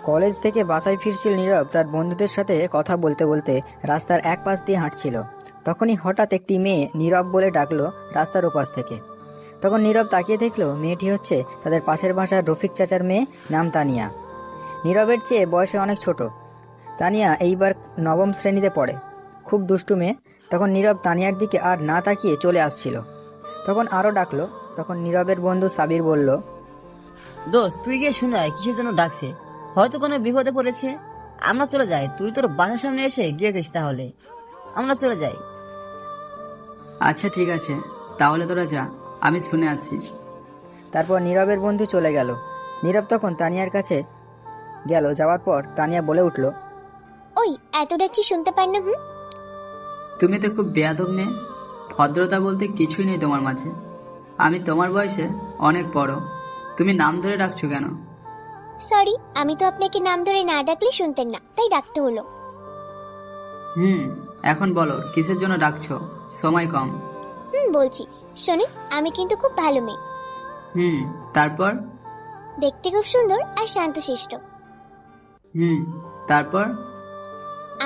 College থেকে বাসায় ফিরছিল নীরব তার বন্ধুদের সাথে কথা বলতে বলতে রাস্তার এক পাশ দিয়ে হাঁটছিল। তখনই হঠাৎ একটি মেয়ে নীরব বলে ডাকলো রাস্তার ওপাশ থেকে। তখন নীরব তাকিয়ে দেখলো মেয়েটি হচ্ছে তাদের পাশের বাসার রফিক চাচার মেয়ে, নাম তানিয়া। নীরবের চেয়ে বয়সে অনেক ছোট। তানিয়া এইবার নবম শ্রেণীতে পড়ে, খুব দুষ্টু মেয়ে। তখন নীরব তানিয়ার দিকে আর না তাকিয়ে চলে আসছিল। তখন আরও ডাকলো। তখন নীরবের বন্ধু সাবির বলল, দোস্ত তুই গিয়ে শুনায় কিসের জন্য ডাকছে, হয়তো কোনো বিপদে পড়েছে। আমরা চলে যাই, তুই তোর বাসার সামনে এসে গিয়েছিস, তাহলে আমরা চলে যাই। আচ্ছা ঠিক আছে, তাহলে তোরা যা, আমি শুনে আছি। তারপর নীরবের বন্ধু চলে গেল। নীরব তখন তানিয়ার কাছে গেল। যাওয়ার পর তানিয়া বলে উঠল, ওই এত ডাকছি শুনতে পাই না? তুমি তো খুব বেয়াদব মেয়ে, ভদ্রতা বলতে কিছুই নেই তোমার মাঝে। আমি তোমার বয়সে অনেক বড়, তুমি নাম ধরে ডাকছো কেন? সরি, আমি তো আপনাকে নাম ধরে না ডাকলে শুনতেন না, তাই ডাকতে হলো। এখন বলো কিসের জন্য ডাকছো, সময় কম। বলছি শোনেন, আমি কিন্তু খুব ভালো মেয়ে। তারপর? দেখতে খুব সুন্দর আর শান্তশিষ্ট। তারপর?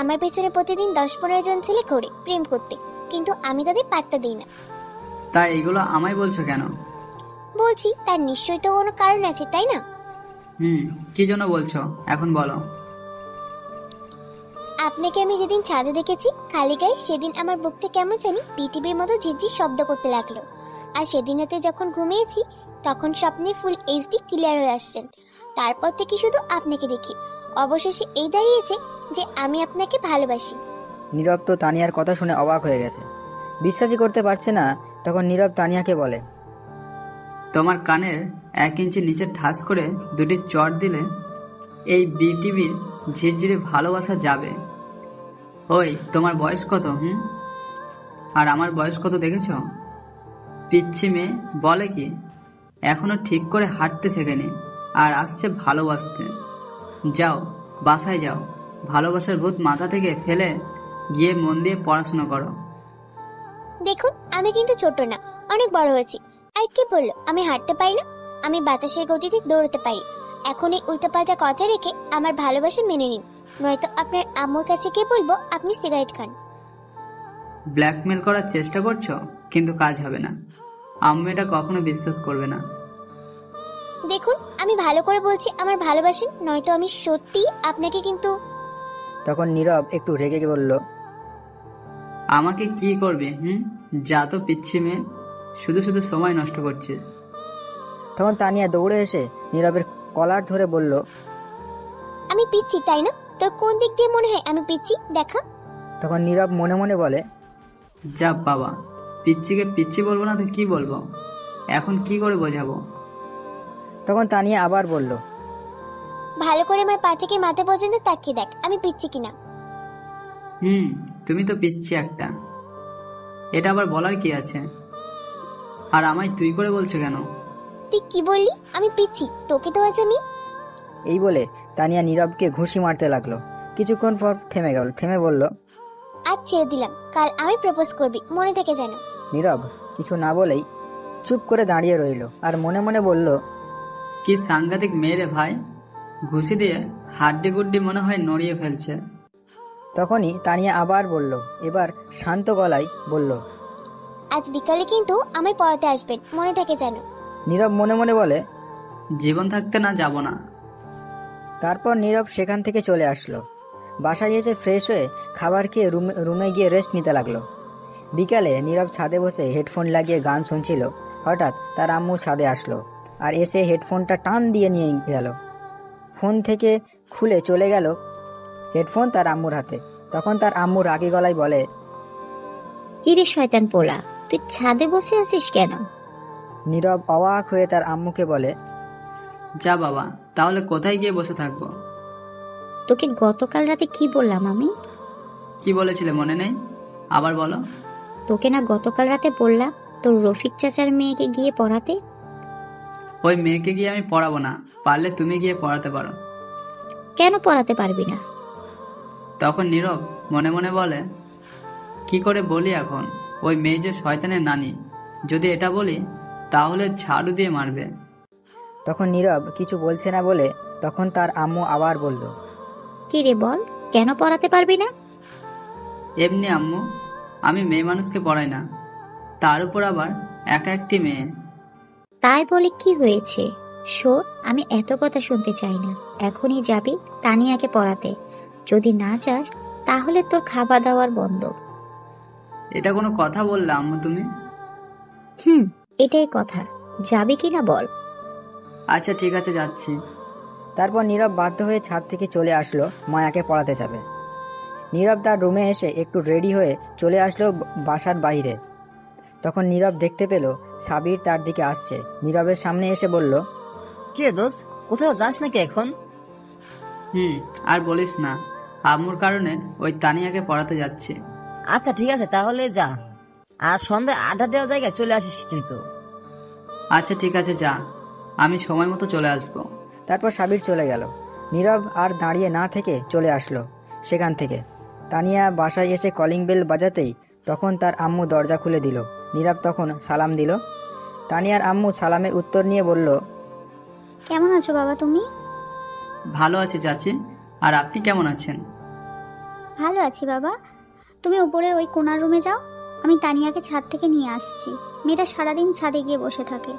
আমার পেছনে প্রতিদিন 10-15 জন ছেলে ঘোরে প্রেম করতে, কিন্তু আমি তাদের পাত্তা দিই না। তাই এগুলো আমায় বলছো কেন? বলছি তার নিশ্চয়ই তো কোনো কারণ আছে, তাই না? কি জন্য বলছো এখন বলো। আপনাকে আমি যেদিন ছাদে দেখেছি খালি গায়ে, সেদিন আমার বুকটা কেমন জানি পিটিবির মতো ঝিরঝির শব্দ করতে লাগলো। আর সেদিন রাতে যখন ঘুমিয়েছি তখন স্বপ্নে ফুল এইচডি ক্লিয়ার হয়ে আসছেন। তারপর থেকে শুধু আপনাকে দেখি, অবশেষে এই দাঁড়িয়েছে যে আমি আপনাকে ভালোবাসি। নীরব তো তানিয়ার কথা শুনে অবাক হয়ে গেছে, বিশ্বাসই করতে পারছে না। তখন নীরব তানিয়াকে বলে, তোমার কানের 1 ইঞ্চি নিচে ঠাস করে 2টি চড় দিলে এই বিটিভির ঝিরঝিরে ভালোবাসা যাবে। ওই তোমার বয়স কত? আর আমার বয়স কত দেখেছ? পিচ্ছি মেয়ে বলে কি, এখনো ঠিক করে হাঁটতে শেখেনি আর আসছে ভালোবাসতে। যাও বাসায় যাও, ভালোবাসার ভূত মাথা থেকে ফেলে গিয়ে মন দিয়ে পড়াশোনা করো। দেখুন আমি কিন্তু ছোট না, অনেক বড় হয়েছি। আর কে বললো আমি হাঁটতে পারি না? আমি বাতাসের গতিতে দৌড়তে পারি। এখন এই উল্টোপাল্টা কথা রেখে আমার ভালোবাসা মেনে নিন, নয়তো আপনার আম্মুর কাছে গিয়ে বলবো আপনি সিগারেট খান। ব্ল্যাকমেল করার চেষ্টা করছো, কিন্তু কাজ হবে না। আম্মু এটা কখনো বিশ্বাস করবে না। দেখুন আমি ভালো করে বলছি আমার ভালোবাসেন, নয়তো আমি সত্যি আপনাকে কিন্তু। তখন নীরব একটু রেগে বলল, আমাকে কি করবে? যা তো পিচ্ছি মেয়ে, শুধু শুধু সময় নষ্ট করছিস। তখন তানিয়া দৌড়ে এসে নীরবের কলার ধরে বলল, আমি পিচ্ছি তাই না? তোর কোন দিক দিয়ে মনে হয় আমি পিচ্ছি দেখা? তখন নীরব মনে মনে বলে, যা বাবা, পিচ্ছিকে পিচ্ছি বলবো না তো কি বলবো, এখন কি করে বোঝাবো? তখন তানিয়া আবার বলল, ভালো করে আমার পা থেকে মাথা পর্যন্ত তাকিয়ে দেখ আমি পিচ্ছি কিনা। তুমি তো পিচ্ছি একটা, এটা আবার বলার কি আছে? আর আমায় তুই করে বলছো কেন? তুই কি বললি? আমি পিচ্ছি, তোকে তো আজ আমি। এই বলে তানিয়া নীরবকে ঘুষি মারতে লাগলো। কিছুক্ষণ পর থেমে বলল, আজ ছেড়ে দিলাম, কাল আমি প্রপোজ করবি, মনে থেকে যেন। নীরব কিছু না বলেই চুপ করে দাঁড়িয়ে রইল আর মনে মনে বলল, কি সাংঘাতিক মেয়ে রে ভাই, ঘুষি দিয়ে হাড্ডি গুড্ডি মনে হয় নড়িয়ে ফেলছে। তখনই তানিয়া আবার বলল, এবার শান্ত গলায় বলল, আজ বিকালে কিন্তু আমায় পড়াতে আসবেন, মনে থাকে যেন। নীরব মনে মনে বলে, জীবন থাকতে না যাব না। তারপর নীরব সেখান থেকে চলে আসলো। বাসায় এসে ফ্রেশ হয়ে খাবার খেয়ে রুমে গিয়ে রেস্ট নিতে লাগলো। বিকালে নীরব ছাদে বসে হেডফোন লাগিয়ে গান শুনছিল। হঠাৎ তার আম্মু ছাদে আসলো আর এসে হেডফোনটা টান দিয়ে নিয়ে গেল। ফোন থেকে খুলে চলে গেল হেডফোন তার আম্মুর হাতে। তখন তার আম্মু রাগী গলায় বলে, কিরে শয়তান পোলা, তুই ছাদে বসে আছিস কেন? নীরব অবাক হয়ে তার আম্মুকে বলে, যা বাবা, তাহলে কোথায় গিয়ে বসে থাকবো? তোকে গতকাল রাতে কি বললাম আমি? কি বলেছিলে মনে নেই? আবার বলো। তোকে না গতকাল রাতে বললাম তোর রফিক চাচার মেয়েকে গিয়ে পড়াতে? ওই মেয়েকে গিয়ে আমি পড়াবো না, পারলে তুমি গিয়ে পড়াতে পারো। কেন পড়াতে পারবি না? তখন নীরব মনে মনে বলে, কি করে বলি এখন, ওই মেয়ে যে শয়তানের নানি। যদি এটা বলি তাহলে ঝাড়ু দিয়ে মারবে। তখন নীরব কিছু বলছে না বলে তখন তার আম্মু আবার বলল, কি রে বল, কেন পড়াতে পারবি না? এমনি আম্মু, আমি মেয়ে মানুষকে পড়াই না, তার উপর আবার একা একটি মেয়ে। তাই বলে কি হয়েছে? শোন, আমি এত কথা শুনতে চাই না। এখনই যাবি তানিয়াকে পড়াতে। যদি না যাস তাহলে তোর খাওয়া দাওয়ার বন্ধ। এটা কোনো কথা বললে আম্মু তুমি? এটাই কথা। যাবি কিনা বল। আচ্ছা ঠিক আছে, যাচ্ছি। তারপর নীরব বাধ্য হয়ে ছাদ থেকে চলে আসলো মায়াকে পড়াতে যাবে। নীরব তার রুমে এসে একটু রেডি হয়ে চলে আসলো বাসার বাইরে। তখন নীরব দেখতে পেল সাবির তার দিকে আসছে। নীরবের সামনে এসে বলল, কে দোস্ত, কোথাও যাস নাকি এখন? আর বলিস না, আম্মুর কারণে ওই তানিয়াকে পড়াতে যাচ্ছি। আচ্ছা ঠিক আছে, তাহলে যা। আর সন্ধ্যায় আড্ডা দেওয়া জায়গায় চলে আসিস কিন্তু। আচ্ছা ঠিক আছে, যা, আমি সময় মতো চলে আসবো। তারপর সাবির চলে গেল। নীরব আর দাঁড়িয়ে না থেকে চলে আসলো সেখান থেকে। তানিয়া বাসায় এসে কলিং বেল বাজাতেই তখন তার আম্মু দরজা খুলে দিল। নীরব তখন সালাম দিল। তানিয়ার আম্মু সালামের উত্তর নিয়ে বলল, কেমন আছো বাবা তুমি? ভালো আছি চাচি, আর আপনি কেমন আছেন? ভালো আছি বাবা। তুমি উপরের ওই কোণার রুমে যাও, আমি তানিয়াকে ছাদ থেকে নিয়ে আসছি। মেয়েটা সারাদিন ছাদে গিয়ে বসে থাকে।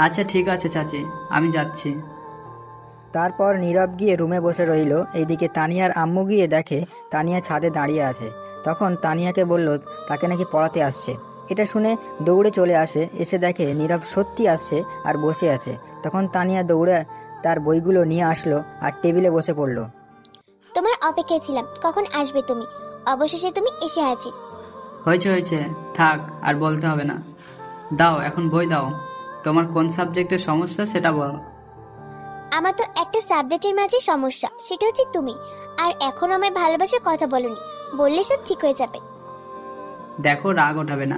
আচ্ছা ঠিক আছে চাচি, আমি যাচ্ছি। তারপর নীরব গিয়ে রুমে বসে রইল। এইদিকে তানিয়ার আম্মু গিয়ে দেখে তানিয়া ছাদে দাঁড়িয়ে আছে। তখন তানিয়াকে বলল তাকে নাকি পড়াতে আসছে। এটা শুনে দৌড়ে চলে আসে। এসে দেখে নীরব সত্যি আসছে আর বসে আছে। তখন তানিয়া দৌড়ে তার বইগুলো নিয়ে আসলো আর টেবিলে বসে পড়ল। তোমার অপেক্ষায় ছিলাম, কখন আসবে তুমি। অবশেষে তুমি এসে হাজির। হয়েছে হয়েছে, থাক আর বলতে হবে না। দাও এখন বই দাও। তোমার কোন সাবজেক্টের সমস্যা সেটা বলো। আমার তো একটা সাবজেক্টের মাঝে সমস্যা, সেটা হচ্ছে তুমি। আর এখনো আমায় ভালোবাসার কথা বলনি, বললে সব ঠিক হয়ে যাবে। দেখো, রাগ ওঠাবে না।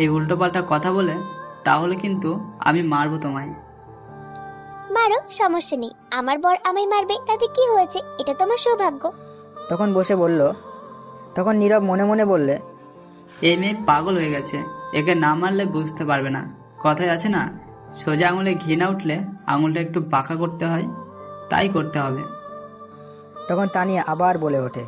এই উল্টোপাল্টা কথা বলে তাহলে কিন্তু আমি মারবো তোমায়। মারো, সমস্যা নেই। আমার বর আমায় মারবে, তাতে কি হয়েছে? এটা তোমার সৌভাগ্য। তখন বসে বলল। তখন নীরব মনে মনে বললে, এই মেয়ে পাগল হয়ে গেছে, একে না মারলে বুঝতে পারবে না। কথায় আছে না, সোজা আঙুলে ঘি না উঠলে আঙুলটা একটু বাঁকা করতে হয়, তাই করতে হবে। তখন তানিয়া আবার বলে ওঠে,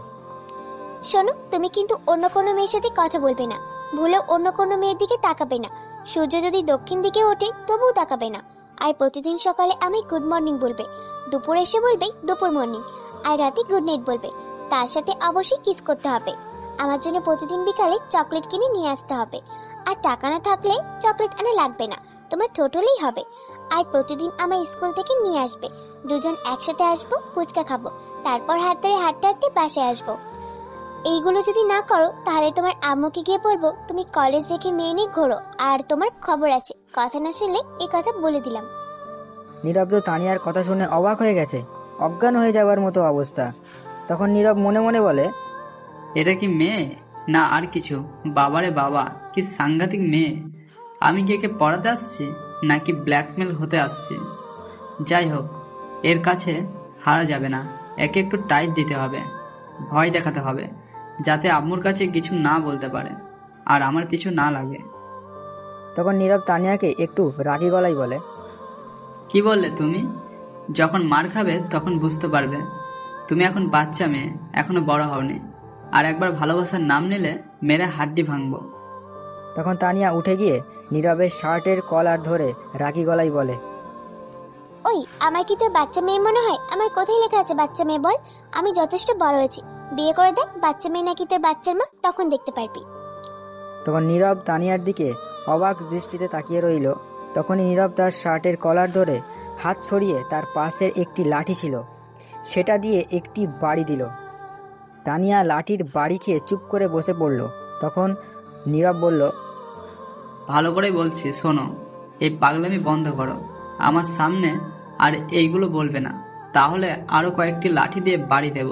শোনো, তুমি কিন্তু অন্য কোনো মেয়ের সাথে কথা বলবে না। ভুলেও অন্য কোনো মেয়ের দিকে তাকাবে না। সূর্য যদি দক্ষিণ দিকে ওঠে তবুও তাকাবে না। আর প্রতিদিন সকালে আমি গুড মর্নিং বলবে, দুপুরে এসে বলবে দুপুর মর্নিং, আর রাতে গুড নাইট বলবে। তার সাথে অবশ্যই কিস করতে হবে। আমার জন্য প্রতিদিন বিকালে চকলেট কিনে নিয়ে আসতে হবে। আর টাকা না থাকলে চকলেট আনা লাগবে না, তোমার ঠোঁট হলেই হবে। আর প্রতিদিন আমার স্কুল থেকে নিয়ে আসবে। দুজন একসাথে আসবো, ফুচকা খাবো, তারপর হাত ধরে হাঁটতে হাঁটতে বাসায় আসবো। এইগুলো যদি না করো তাহলে তোমার আম্মুকে গিয়ে বলবো তুমি কলেজ রেখে মেয়ে নিয়ে ঘোরো। আর তোমার খবর আছে, কথা না শুনলে এই কথা বলে দিলাম। নীরব তো তানিয়ার কথা শুনে অবাক হয়ে গেছে, অজ্ঞান হয়ে যাওয়ার মতো অবস্থা। তখন নীরব মনে মনে বলে, এটা কি মেয়ে না আর কিছু? বাবারে বাবা, কি সাংঘাতিক মেয়ে! আমি কি একে পড়াতে আসছি নাকি ব্ল্যাকমেল হতে আসছি? যাই হোক, এর কাছে হারা যাবে না। একে একটু টাইট দিতে হবে, ভয় দেখাতে হবে, যাতে আম্মুর কাছে কিছু না বলতে পারে আর আমার পিছু না লাগে। তখন নীরব তানিয়াকে একটু রাগী গলায় বলে, কি বললে তুমি? যখন মার খাবে তখন বুঝতে পারবে। তুমি এখন বাচ্চা মেয়ে, এখনো বড় হওনি। আর একবার ভালোবাসার নাম নিলে মেরে হাড্ডি ভাঙবো। তখন তানিয়া উঠে গিয়ে নীরবের শার্টের কলার ধরে রাগী গলায় বলে, ওই, আমার কি তোর বাচ্চা মেয়ে মনে হয়? আমার কোথায় লেখা আছে বাচ্চা মেয়ে? বল, আমি যথেষ্ট বড় হয়েছি। বিয়ে করে দেখ বাচ্চা মেয়ে নাকি তোর বাচ্চার মা, তখন দেখতে পারবি। তখন নীরব তানিয়ার দিকে অবাক দৃষ্টিতে তাকিয়ে রইল। তখনই নীরব তার শার্টের কলার ধরে হাত সরিয়ে তার পাশের একটি লাঠি ছিল সেটা দিয়ে একটি বাড়ি দিল। তানিয়া লাঠির বাড়ি খেয়ে চুপ করে বসে পড়ল। তখন নীরব বলল, ভালো করে বলছি, শোনো, এই পাগলামি বন্ধ করো আমার সামনে। আর এইগুলো বলবে না, তাহলে আরো কয়েকটি লাঠি দিয়ে বাড়ি দেব।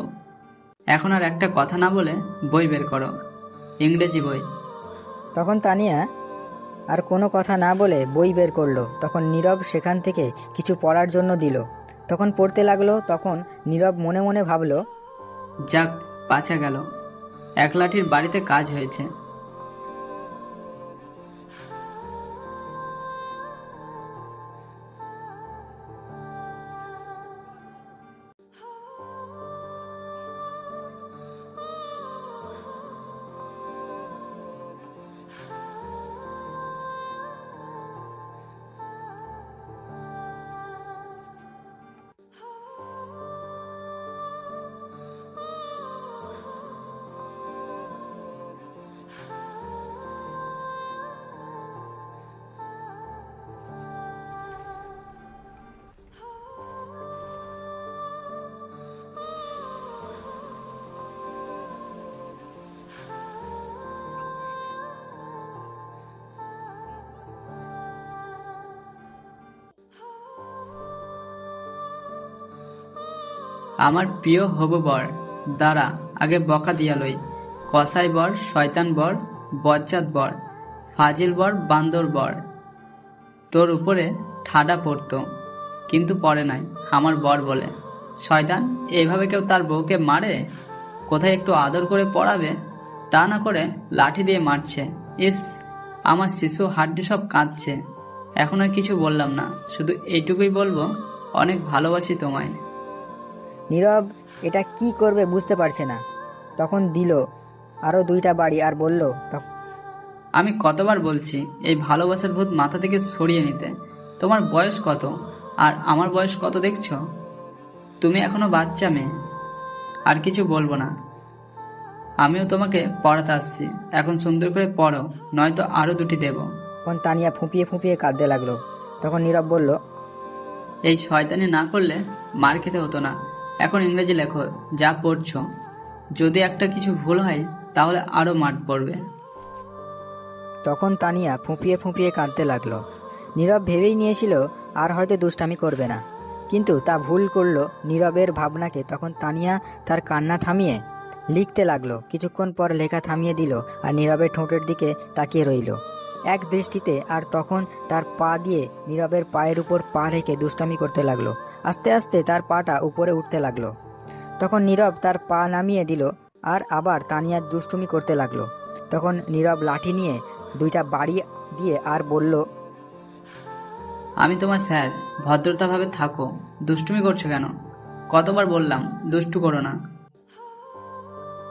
এখন আর একটা কথা না বলে বই বের করো, ইংরেজি বই। তখন তানিয়া আর কোনো কথা না বলে বই বের করলো। তখন নীরব সেখান থেকে কিছু পড়ার জন্য দিল। তখন পড়তে লাগলো। তখন নীরব মনে মনে ভাবলো, যাক, বাঁচা গেল, এক লাঠির বাড়িতে কাজ হয়েছে। আমার প্রিয় হবু বর, দাঁড়া আগে বকা দিয়া লই। কসাই বর, শয়তান বর, বজ্জাত বর, ফাজিল বর, বান্দর বর। তোর উপরে ঠাডা পড়তো, কিন্তু পরে নাই আমার বর বলে। শয়তান, এইভাবে কেউ তার বউকে মারে? কোথায় একটু আদর করে পড়াবে, তা না করে লাঠি দিয়ে মারছে। ইস, আমার শিশু হাড্ডি সব কাঁদছে। এখন আর কিছু বললাম না, শুধু এইটুকুই বলবো, অনেক ভালোবাসি তোমায়। নীরব এটা কি করবে বুঝতে পারছে না। তখন দিল আরও 2টা বাড়ি আর বলল, আমি কতবার বলছি এই ভালোবাসার ভূত মাথা থেকে সরিয়ে নিতে। তোমার বয়স কত আর আমার বয়স কত দেখছো? তুমি এখনো বাচ্চা মেয়ে। আর কিছু বলবো না, আমিও তোমাকে পড়াতে আসছি। এখন সুন্দর করে পড়ো, নয়তো আরো 2টি দেব। তখন তানিয়া ফুঁপিয়ে ফুঁপিয়ে কাঁদতে লাগলো। তখন নীরব বলল, এই শয়তানি না করলে মার খেতে হতো না। এখন ইংরেজি লেখো, যা পড়ছো। যদি একটা কিছু ভুল হয় তাহলে আরো মার পড়বে। তখন তানিয়া ফুঁপিয়ে ফুঁপিয়ে কাঁদতে লাগলো। নীরব ভেবেই নিয়েছিল আর হয়তো দুষ্টামি করবে না, কিন্তু তা ভুল করলো নীরবের ভাবনাকে। তখন তানিয়া তার কান্না থামিয়ে লিখতে লাগলো। কিছুক্ষণ পর লেখা থামিয়ে দিল আর নীরবের ঠোঁটের দিকে তাকিয়ে রইল এক দৃষ্টিতে। আর তখন তার পা দিয়ে নীরবের পায়ের উপর পা রেখে দুষ্টামি করতে লাগলো। আস্তে আস্তে তার পাটা উপরে উঠতে লাগলো। তখন নীরব তার পা নামিয়ে দিল আর আবার তানিয়া দুষ্টুমি করতে লাগলো। তখন নীরব লাঠি নিয়ে 2টা বাড়ি দিয়ে আর বলল, আমি তোমার স্যার, ভদ্রতাভাবে থাকো। দুষ্টুমি করছো কেন? কতবার বললাম দুষ্টু করো না,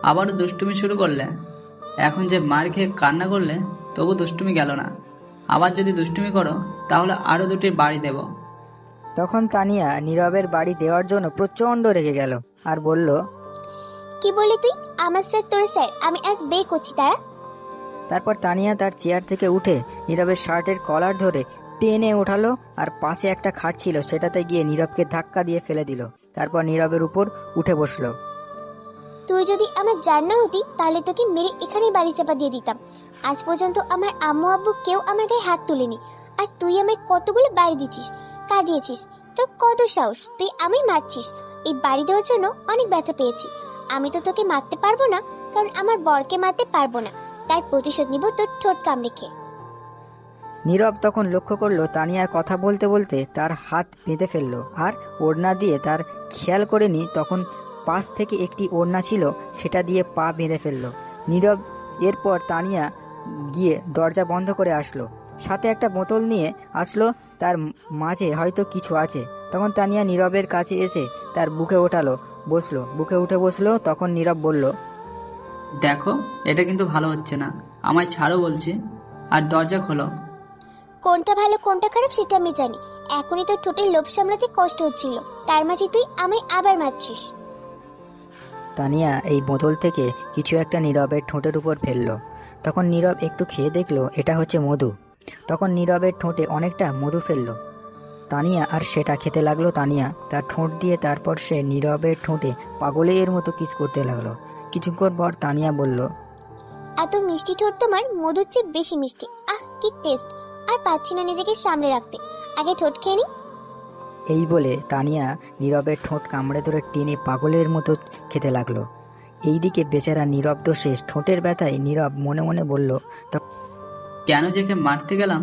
আবারও দুষ্টুমি শুরু করলে। এখন যে মার খেয়ে কান্না করলে তবু দুষ্টুমি গেল না। আবার যদি দুষ্টুমি করো তাহলে আরো 2টি বাড়ি দেব। তখন তানিয়া নীরবের বাড়ি দেওয়ার জন্য প্রচণ্ড রেগে গেল আর বলল, কি বলি তুই? আমার স্যার তোর স্যার, আমি আজ বের করছি তারা। তারপর তানিয়া তার চেয়ার থেকে উঠে নীরবের শার্টের কলার ধরে টেনে ওঠালো আর পাশে একটা খাট ছিল সেটাতে গিয়ে নীরবকে ধাক্কা দিয়ে ফেলে দিল। তারপর নীরবের উপর উঠে বসলো। তুই যদি আমার জান না হতি তাহলে তোকে মেরে এখানেই বাড়ি চাপা দিয়ে দিতাম। আজ পর্যন্ত আমার আম্মু আব্বু কেউ আমার গায়ে হাত তুলেনি, আর তুই আমায় কতগুলো বাড়ি দিচ্ছিস, কাঁদিয়েছিস। তোর কত সাহস, তুই আমি মারছিস? এই বাড়ি দেওয়ার জন্য অনেক ব্যথা পেয়েছি। আমি তো তোকে মারতে পারবো না, কারণ আমার বরকে মারতে পারবো না। তার প্রতিশোধ নিব তোর ঠোঁট কামড়ে খেয়ে। নীরব তখন লক্ষ্য করলো তানিয়ার কথা বলতে বলতে তার হাত বেঁধে ফেললো আর ওড়না দিয়ে, তার খেয়াল করেনি তখন পাশ থেকে একটি ওড়না ছিল সেটা দিয়ে পা বেঁধে ফেললো নীরব। এরপর তানিয়া গিয়ে দরজা বন্ধ করে আসলো, সাথে একটা বোতল নিয়ে আসলো, তার মাঝে হয়তো কিছু আছে। তখন তানিয়া নীরবের কাছে এসে তার বুকে বুকে উঠে বসলো। তখন নীরব বলল, দেখো, এটা কিন্তু ভালো হচ্ছে না, আমায় ছাড়ো বলছি, আর দরজা খোলো। কোনটা ভালো কোনটা খারাপ সেটা আমি জানি। এখনই তোর ঠোঁটের লোভ সামলাতে কষ্ট হচ্ছিল, তার মাঝে তুই আমায় আবার মারছিস। তানিয়া এই বোতল থেকে কিছু একটা নীরবের ঠোঁটের উপর ফেললো। তখন নীরব একটু খেয়ে দেখলো এটা হচ্ছে মধু। তখন নীরবের ঠোঁটে অনেকটা মধু ফেললো তানিয়া আর সেটা খেতে লাগলো তানিয়া তার ঠোঁট দিয়ে। তারপর সে নীরবের ঠোঁটে পাগলের মতো কিস করতে লাগলো। কিছুক্ষণ পর তানিয়া বলল, এত মিষ্টি ঠোঁট তোমার, মধুর চেয়ে বেশি মিষ্টি। আহ, কি টেস্ট! আর পাচ্ছি না নিজেকে সামনে রাখতে, আগে ঠোঁট খেয়ে নি। এই বলে তানিয়া নীরবের ঠোঁট কামড়ে ধরে টেনে পাগলের মতো খেতে লাগলো। এইদিকে বেচারা নীরব তো শেষ। ঠোঁটের ব্যথায় নীরব মনে মনে বলল, কেন যে একে মারতে গেলাম?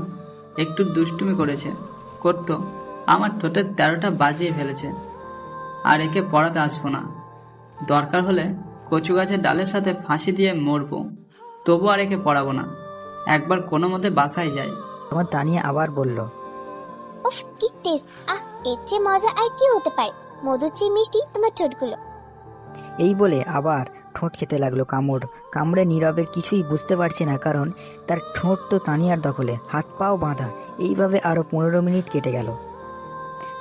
একটু দুষ্টুমি করতো, আমার ঠোঁটের 13টা বাজিয়ে ফেলেছে। আর একে পড়াতে আসবো না। দরকার হলে কচু গাছের ডালের সাথে ফাঁসি দিয়ে মরবো, তবু আর একে পড়াবো না। একবার কোনো মতে বাসায় যাই। তখন তানিয়া আবার বলল, উফ, কি টেস্ট! আহ, এর চেয়ে মজা আর কি হতে পারে? মধুর চেয়ে মিষ্টি তোমার ঠোঁটগুলো। এই বলে আবার ঠোঁট খেতে লাগলো কামড়ে। নীরবের কিছুই বুঝতে পারছে না, কারণ তার ঠোঁট তো তানিয়ার দখলে, হাত পাও বাঁধা। এইভাবে আরো 15 মিনিট কেটে গেল,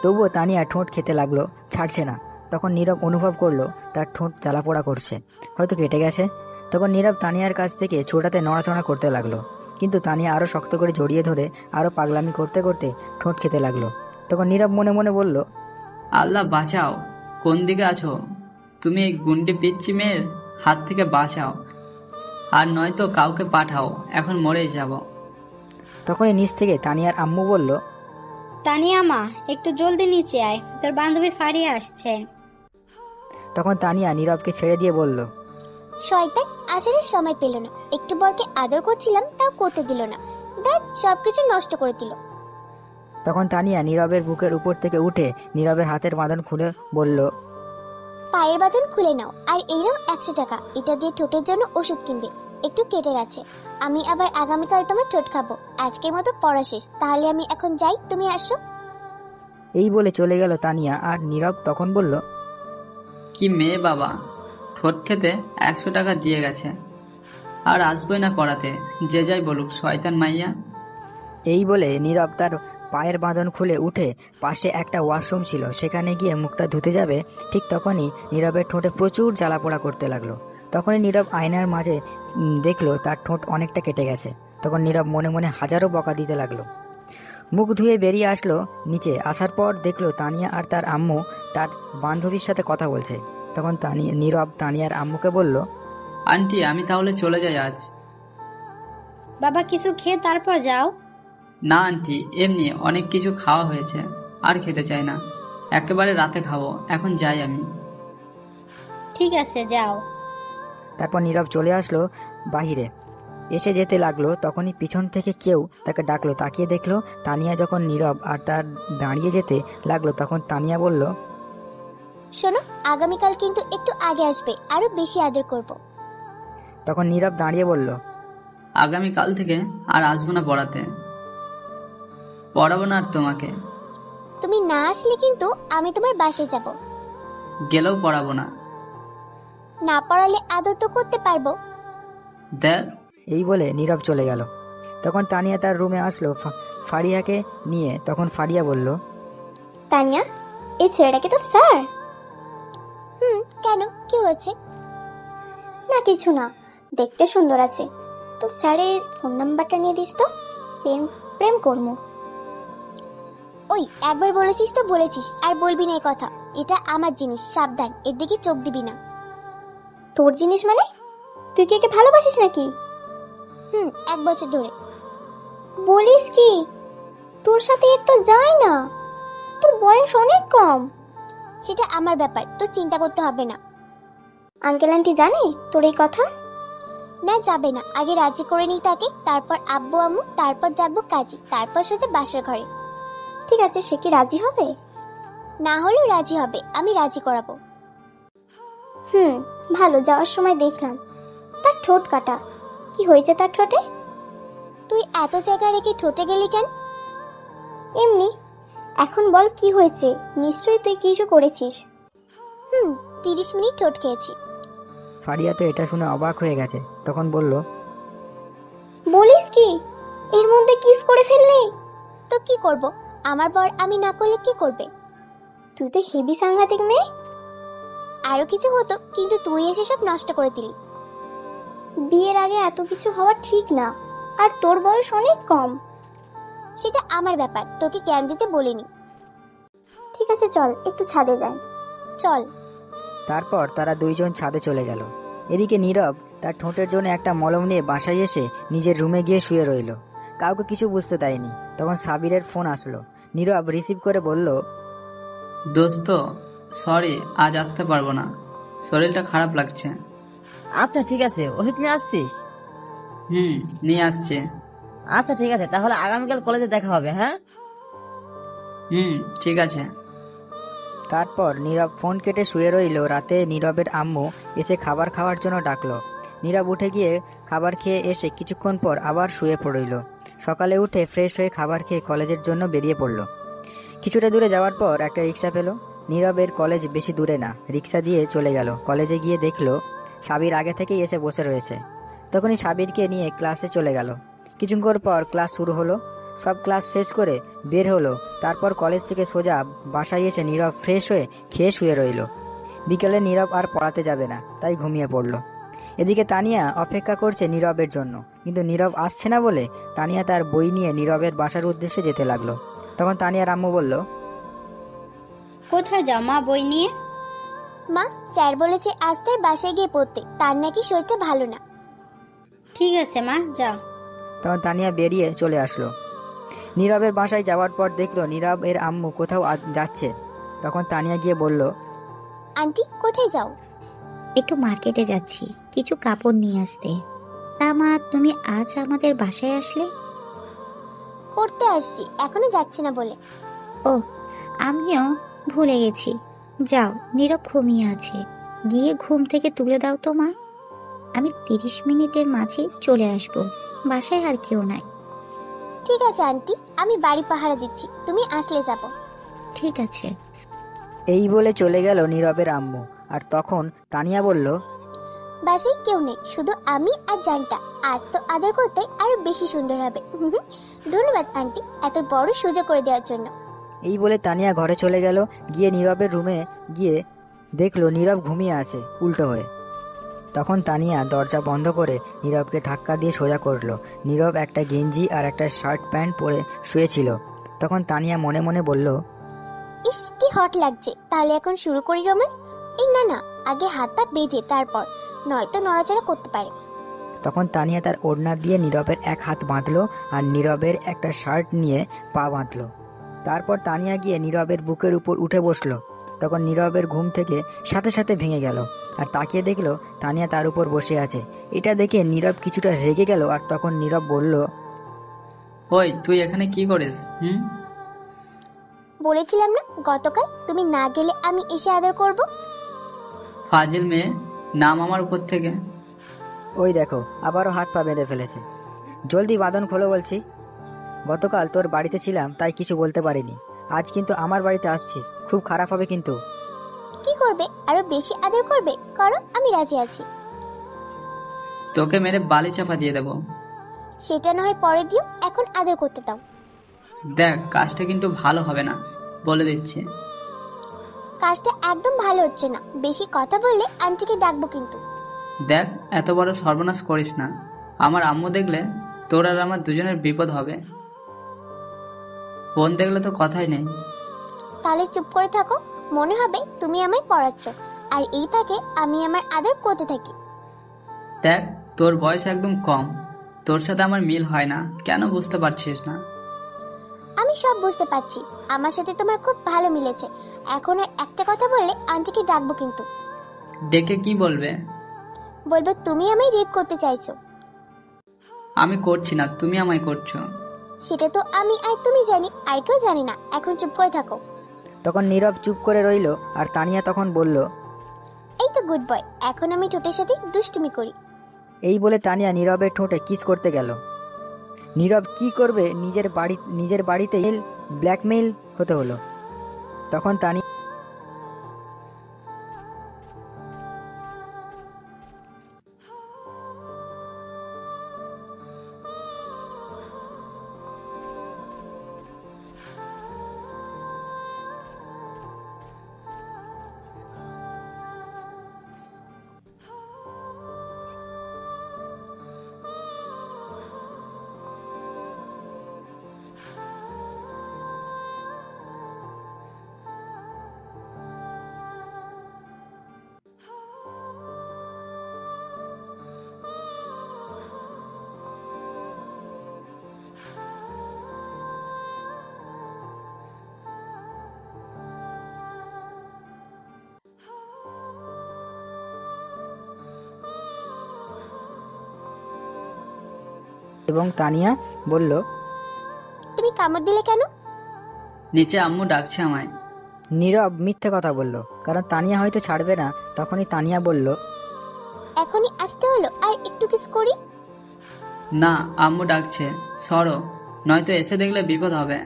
তবুও তানিয়া ঠোঁট খেতে লাগলো, ছাড়ছে না। তখন নীরব অনুভব করলো তার ঠোঁট জ্বালাপোড়া করছে, হয়তো কেটে গেছে। তখন নীরব তানিয়ার কাছ থেকে ছোটাতে নড়াচড়া করতে লাগলো, কিন্তু তানিয়া আরো শক্ত করে জড়িয়ে ধরে আরো পাগলামি করতে করতে ঠোঁট খেতে লাগলো। তখন নীরব মনে মনে বলল, আল্লাহ বাঁচাও, কোন দিকে আছো তুমি? এই গুন্ডি পিচ্ছি মেয়ের হাত থেকে বাঁচাও, আর নয়তো কাউকে পাঠাও, এখন মরেই যাব। তখনই নিচ থেকে তানিয়ার আম্মু বলল, তানিয়া মা, একটু জলদি নিচে আয়, তোর বান্ধবী ফারিয়া আসছে। তখন তানিয়া নীরবকে ছেড়ে দিয়ে বলল, শয়তান আসারের সময় পেল না, একটু বরকে আদর করছিলাম তাও করতে দিল না, দেখ সবকিছু নষ্ট করে দিল। তখন তানিয়া নীরবের বুকের উপর থেকে উঠে নীরবের হাতের বাঁধন খুলে বলল, পায়ের বাঁধন খুলে নাও, আর এই নাও 100 টাকা, এটা দিয়ে ঠোঁটের জন্য ওষুধ কিনবে, একটু কেটে গেছে, আমি আবার আগামীকাল তোমার ঠোঁট খাবো। আজকের মতো পড়া শেষ, তাহলে আমি এখন যাই, তুমি আসো। এই বলে চলে গেল তানিয়া। আর নীরব তখন বলল, কি মেয়ে বাবা, ঠোঁট খেতে 100 টাকা দিয়ে গেছে, আর আসবই না পড়াতে, যে যাই বলুক শয়তান মাইয়া। এই বলে নীরব তার পায়ের বাঁধন খুলে উঠে পাশে একটা ওয়াশরুম ছিল, সেখানে গিয়ে মুখটা ধুতে যাবে, ঠিক তখনই নীরবের ঠোঁটে প্রচুর জ্বালাপোড়া করতে লাগলো। তখনই নীরব আয়নার মাঝে দেখলো তার ঠোঁট অনেকটা কেটে গেছে। তখন নীরব মনে মনে হাজারো বকা দিতে লাগলো। মুখ ধুয়ে বেরিয়ে আসলো নিচে, আসার পর দেখলো তানিয়া আর তার আম্মু তার বান্ধবীর সাথে কথা বলছে। তখন নীরব তানিয়ার আম্মুকে বলল, আন্টি আমি তাহলে চলে যাই আজ। বাবা কিছু খেয়ে তারপর যাও। না আন্টি, এমনি অনেক কিছু খাওয়া হয়েছে, আর খেতে চাই না, একেবারে রাতে খাবো, এখন যাই আমি। ঠিক আছে যাও। তারপর নীরব চলে আসলো বাহিরে। এসে যেতে লাগলো, তখনই পিছন থেকে কেউ তাকে ডাকলো। তাকিয়ে দেখলো তানিয়া। যখন নীরব আর তার দাঁড়িয়ে যেতে লাগলো, তখন তানিয়া বলল, শোনো, আগামীকাল কিন্তু একটু আগে আসবে, আরো বেশি আদর করব। তখন নীরব দাঁড়িয়ে বলল, আগামীকাল থেকে আর আসবো না পড়াতে, পড়াবো না আর তোমাকে। তুমি না আসলে কিন্তু আমি তোমার বাসায় যাব। গেলেও পড়াবো না। না পড়ালে আদর তো করতে পারবো। দেখ। এই বলে নীরব চলে গেল। তখন তানিয়া তার রুমে আসলো ফারিয়াকে নিয়ে। তখন ফারিয়া বলল, তানিয়া, এই ছেলেটাকে তোর স্যার? কেন, কি হয়েছে? না কিছু না, দেখতে সুন্দর আছে। তোর স্যারের ফোন নাম্বারটা নিয়ে দিস তো, প্রেম প্রেম করবো। ওই একবার বলেছিস তো বলেছিস, আর বলবি না এই কথা। এটা আমার জিনিস, সাবধান, এর দিকে চোখ দিবি না। তোর জিনিস মানে? তুই কি একে ভালোবাসিস নাকি? 1 বছর ধরে। বলিস কি? তোর সাথে এর তো যায় না, তোর বয়স অনেক কম। সেটা আমার ব্যাপার, তোর চিন্তা করতে হবে না। আঙ্কেল আন্টি জানে তোর এই কথা? না, যাবে না, আগে রাজি করে নিই তাকে, তারপর আব্বু আম্মু, তারপর ডাকবো কাজী, তারপর সোজা বাসার ঘরে। ঠিক আছে, সে কি রাজি হবে? না হলেও রাজি হবে, আমি রাজি করাবো। ভালো, যাওয়ার সময় দেখলাম তার ঠোঁট কাটা। কি হয়েছে তার ঠোঁটে? তুই এত জায়গা রেখে ঠোঁটে গেলি কেন? এমনি। এখন বল কি হয়েছে, নিশ্চয়ই তুই কিছু করেছিস। 30 মিনিট ঠোঁট খেয়েছি। ফারিয়া তো এটা শুনে অবাক হয়ে গেছে। তখন বলল, বলিস কি, এর মধ্যে কিস করে ফেললি? তো কি করব, আমার বর আমি না করলে কি করবে? তুই তো হেভি সাংঘাতিক মেয়ে। আরো কিছু হতো, কিন্তু তুই এসে সব নষ্ট করে দিলি। বিয়ের আগে এত কিছু হওয়া ঠিক না, আর তোর বয়স অনেক কম। সেটা আমার ব্যাপার, তোকে জ্ঞান দিতে বলিনি। ঠিক আছে চল একটু ছাদে যাই। চল। তারপর তারা দুইজন ছাদে চলে গেল। এদিকে নীরব তার ঠোঁটের জন্য একটা মলম নিয়ে বাসায় এসে নিজের রুমে গিয়ে শুয়ে রইল। কাউকে কিছু বুঝতে দেয়নি। তখন সাবিরের ফোন আসলো। নীরব রিসিভ করে বলল, দোস্ত সরি, আজ আসতে পারবো না, শরীরটা খারাপ লাগছে। আচ্ছা ঠিক আছে, ওষুধ নিয়ে আসছিস? নিয়ে আসছে। আচ্ছা ঠিক আছে, তাহলে আগামীকাল কলেজে দেখা হবে। হ্যাঁ ঠিক আছে। তারপর নীরব ফোন কেটে শুয়ে রইল। রাতে নীরবের আম্মু এসে খাবার খাওয়ার জন্য ডাকলো। নীরব উঠে গিয়ে খাবার খেয়ে এসে কিছুক্ষণ পর আবার শুয়ে পড়ল। সকালে উঠে ফ্রেশ হয়ে খাবার খেয়ে কলেজের জন্য বেরিয়ে পড়ল। কিছুটা দূরে যাওয়ার পর একটা রিক্সা পেল। নীরবের কলেজ বেশি দূরে না, রিক্সা দিয়ে চলে গেল। কলেজে গিয়ে দেখলো সাবির আগে থেকেই এসে বসে রয়েছে। তখনই সাবিরকে নিয়ে ক্লাসে চলে গেল। কিছুক্ষণ পর ক্লাস শুরু হলো। সব ক্লাস শেষ করে বের হলো। তারপর কলেজ থেকে সোজা বাসায় এসে নীরব ফ্রেশ হয়ে খেয়ে শুয়ে রইল। বিকেলে নীরব আর পড়াতে যাবে না, তাই ঘুমিয়ে পড়ল। এদিকে তানিয়া অপেক্ষা করছে নীরবের জন্য, কিন্তু নীরব আসছে না বলে তানিয়া তার বই নিয়ে নীরবের বাসার উদ্দেশ্যে যেতে লাগলো। তখন তানিয়ার আম্মু বলল, কোথায় যাও মা বই নিয়ে? মা, স্যার বলেছে আজ তার বাসায় গিয়ে পড়তে, তার নাকি শরীরটা ভালো না। ঠিক আছে মা, যাও। তখন তানিয়া বেরিয়ে চলে আসলো। নীরবের বাসায় যাওয়ার পর দেখলো নীরব এর আম্মু কোথাও যাচ্ছে। তখন তানিয়া গিয়ে বলল, আন্টি কোথায় যাও? একটু মার্কেটে যাচ্ছি, কিছু কাপড় নিয়ে আসতে। তা মা, তুমি আজ আমাদের বাসায় আসলে? পড়তে আসছি, এখনো যাচ্ছি না বলে। ও, আমিও ভুলে গেছি। যাও, নীরব ঘুমিয়ে আছে, গিয়ে ঘুম থেকে তুলে দাও তো মা। আমি 30 মিনিটের মাঝে চলে আসব, বাসায় আর কেউ নাই। ঠিক আছে আন্টি, আমি বাড়ি পাহারা দিচ্ছি, তুমি আসলে যাব। ঠিক আছে। এই বলে চলে গেল নীরবের আম্মু। আর তখন তানিয়া বলল, বাসায় কেউ নেই, শুধু আমি আর জানটা। আজ তো আদর করতে আরো বেশি সুন্দর হবে। ধন্যবাদ আন্টি, এত বড় সুযোগ করে দেওয়ার জন্য। এই বলে তানিয়া ঘরে চলে গেল। গিয়ে নীরবের রুমে গিয়ে দেখলো নীরব ঘুমিয়ে আছে উল্টো হয়ে। তখন তানিয়া দরজা বন্ধ করে নীরবকে ধাক্কা দিয়ে সোজা করলো। নীরব একটা গেঞ্জি আর একটা শার্ট প্যান্ট পরে শুয়েছিল। তখন তানিয়া মনে মনে বলল, ইস কি হট লাগছে, তাহলে এখন শুরু করি রোম্যান্স? এই না না, আগে হাতটা বেঁধে তারপর, নয়তো নড়াচড়া করতে পারে। তখন তানিয়া তার ওড়না দিয়ে নীরবের এক হাত বাঁধলো আর নীরবের একটা শার্ট নিয়ে পা বাঁধলো। তারপর তানিয়া গিয়ে নীরবের বুকের উপর উঠে বসলো। তখন নীরবের ঘুম থেকে সাথে সাথে ভেঙে গেল আর তাকিয়ে দেখলো তানিয়া তার উপর বসে আছে। এটা দেখে নীরব কিছুটা রেগে গেল। আর তখন নীরব বলল, ওই তুই এখানে কি করিস? বলেছিলাম না গতকাল, তুমি না গেলে আমি এসে আদর করব। ফাজিল মেয়ে, নাম আমার উপর থেকে। ওই দেখো আবারও হাত পা বেঁধে ফেলেছে। জলদি বাঁধন খোলো বলছি। গতকাল তোর বাড়িতে ছিলাম তাই কিছু বলতে পারিনি, আজ কিন্তু আমার বাড়িতে আসছিস, খুব খারাপ হবে কিন্তু। কি করবে, আরো বেশি আদর করবে? করো, আমি রাজি আছি। তোকে মেরে বালি চাপা দিয়ে দেবো। সেটা না হয় পরে দিও, এখন আদর করতে দাও। দেখ, কাজটা কিন্তু ভালো হবে না, বলে দিচ্ছি। কাজটা একদম ভালো হচ্ছে না, বেশি কথা বললে আন্টিকে ডাকবো কিন্তু। দেখ, এত বড় সর্বনাশ করিস না, আমার আম্মু দেখলে তোর আর আমার দুজনের বিপদ হবে। বোন দেখলে তো কথাই নেই। তাহলে চুপ করে থাকো, মনে হবে তুমি আমায় পড়াচ্ছ, আর এই ফাঁকে আমি আমার আদর করতে থাকি। দেখ, তোর বয়স একদম কম, তোর সাথে আমার মিল হয় না, কেন বুঝতে পারছিস না? আমি সব বুঝতে পারছি, আমার সাথে তোমার খুব ভালো মিলেছে। এখন আর একটা কথা বললে আন্টিকে ডাকবো কিন্তু। ডেকে কি বলবে? বলবো তুমি আমায় রেপ করতে চাইছো। আমি করছি না, তুমি আমায় করছো। সেটা তো আমি আর তুমি জানি, আর কেউ জানি না। এখন চুপ করে থাকো। তখন নীরব চুপ করে রইল। আর তানিয়া তখন বলল, এই তো গুড বয়, এখন আমি ঠোঁটের সাথে দুষ্টুমি করি। এই বলে তানিয়া নীরবের ঠোঁটে কিস করতে গেল। নীরব কি করবে, নিজের বাড়িতে ব্ল্যাকমেইল হতে হলো। তখন তানিয়া এবং তানিয়া বলল, তুমি কামড় দিলে কেন? নিচে আম্মু ডাকছে আমায়। নীরব মিথ্যে কথা বলল, কারণ তানিয়া হয়তো ছাড়বে না। তখনই তানিয়া বলল, এখনই আসতে হলো, আর একটু কিস করি। না, আম্মু ডাকছে, সরো, নয়তো এসে দেখলে বিপদ হবে।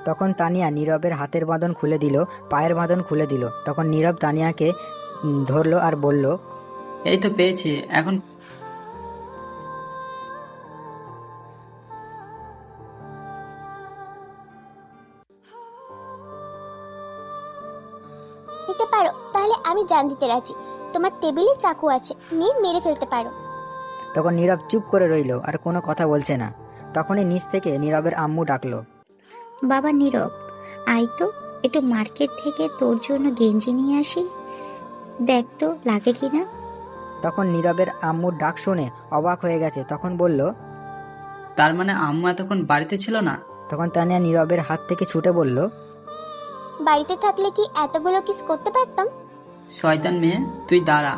তখন তানিয়া নীরবের হাতের বাঁধন খুলে দিল, পায়ের বাঁধন খুলে দিল। তখন নীরব তানিয়াকে ধরলো আর বলল, এই তো পেয়েছি, এখন নিতে পারো? তাহলে আমি জান দিতে রাজি। তোমার টেবিলে চাকু আছে, নিয়ে মেরে ফেলতে পারো। তখন নীরব চুপ করে রইল আর কোনো কথা বলছে না। তখনই নিচ থেকে নীরবের আম্মু ডাকলো, বাবা নীরব, আয় তো, একটু মার্কেট থেকে তোর জন্য গেঞ্জি নিয়ে আসি, দেখ তো লাগে কিনা। তখন নীরবের আম্মুর ডাক শুনে অবাক হয়ে গেছে। তখন বলল, তার মানে আম্মু এতক্ষণ বাড়িতে ছিল না? তখন তানিয়া নীরবের হাত থেকে ছুটে বলল, বাড়িতে থাকলে কি এতগুলো কিস করতে পারতাম? শয়তান মেয়ে, তুই দাঁড়া।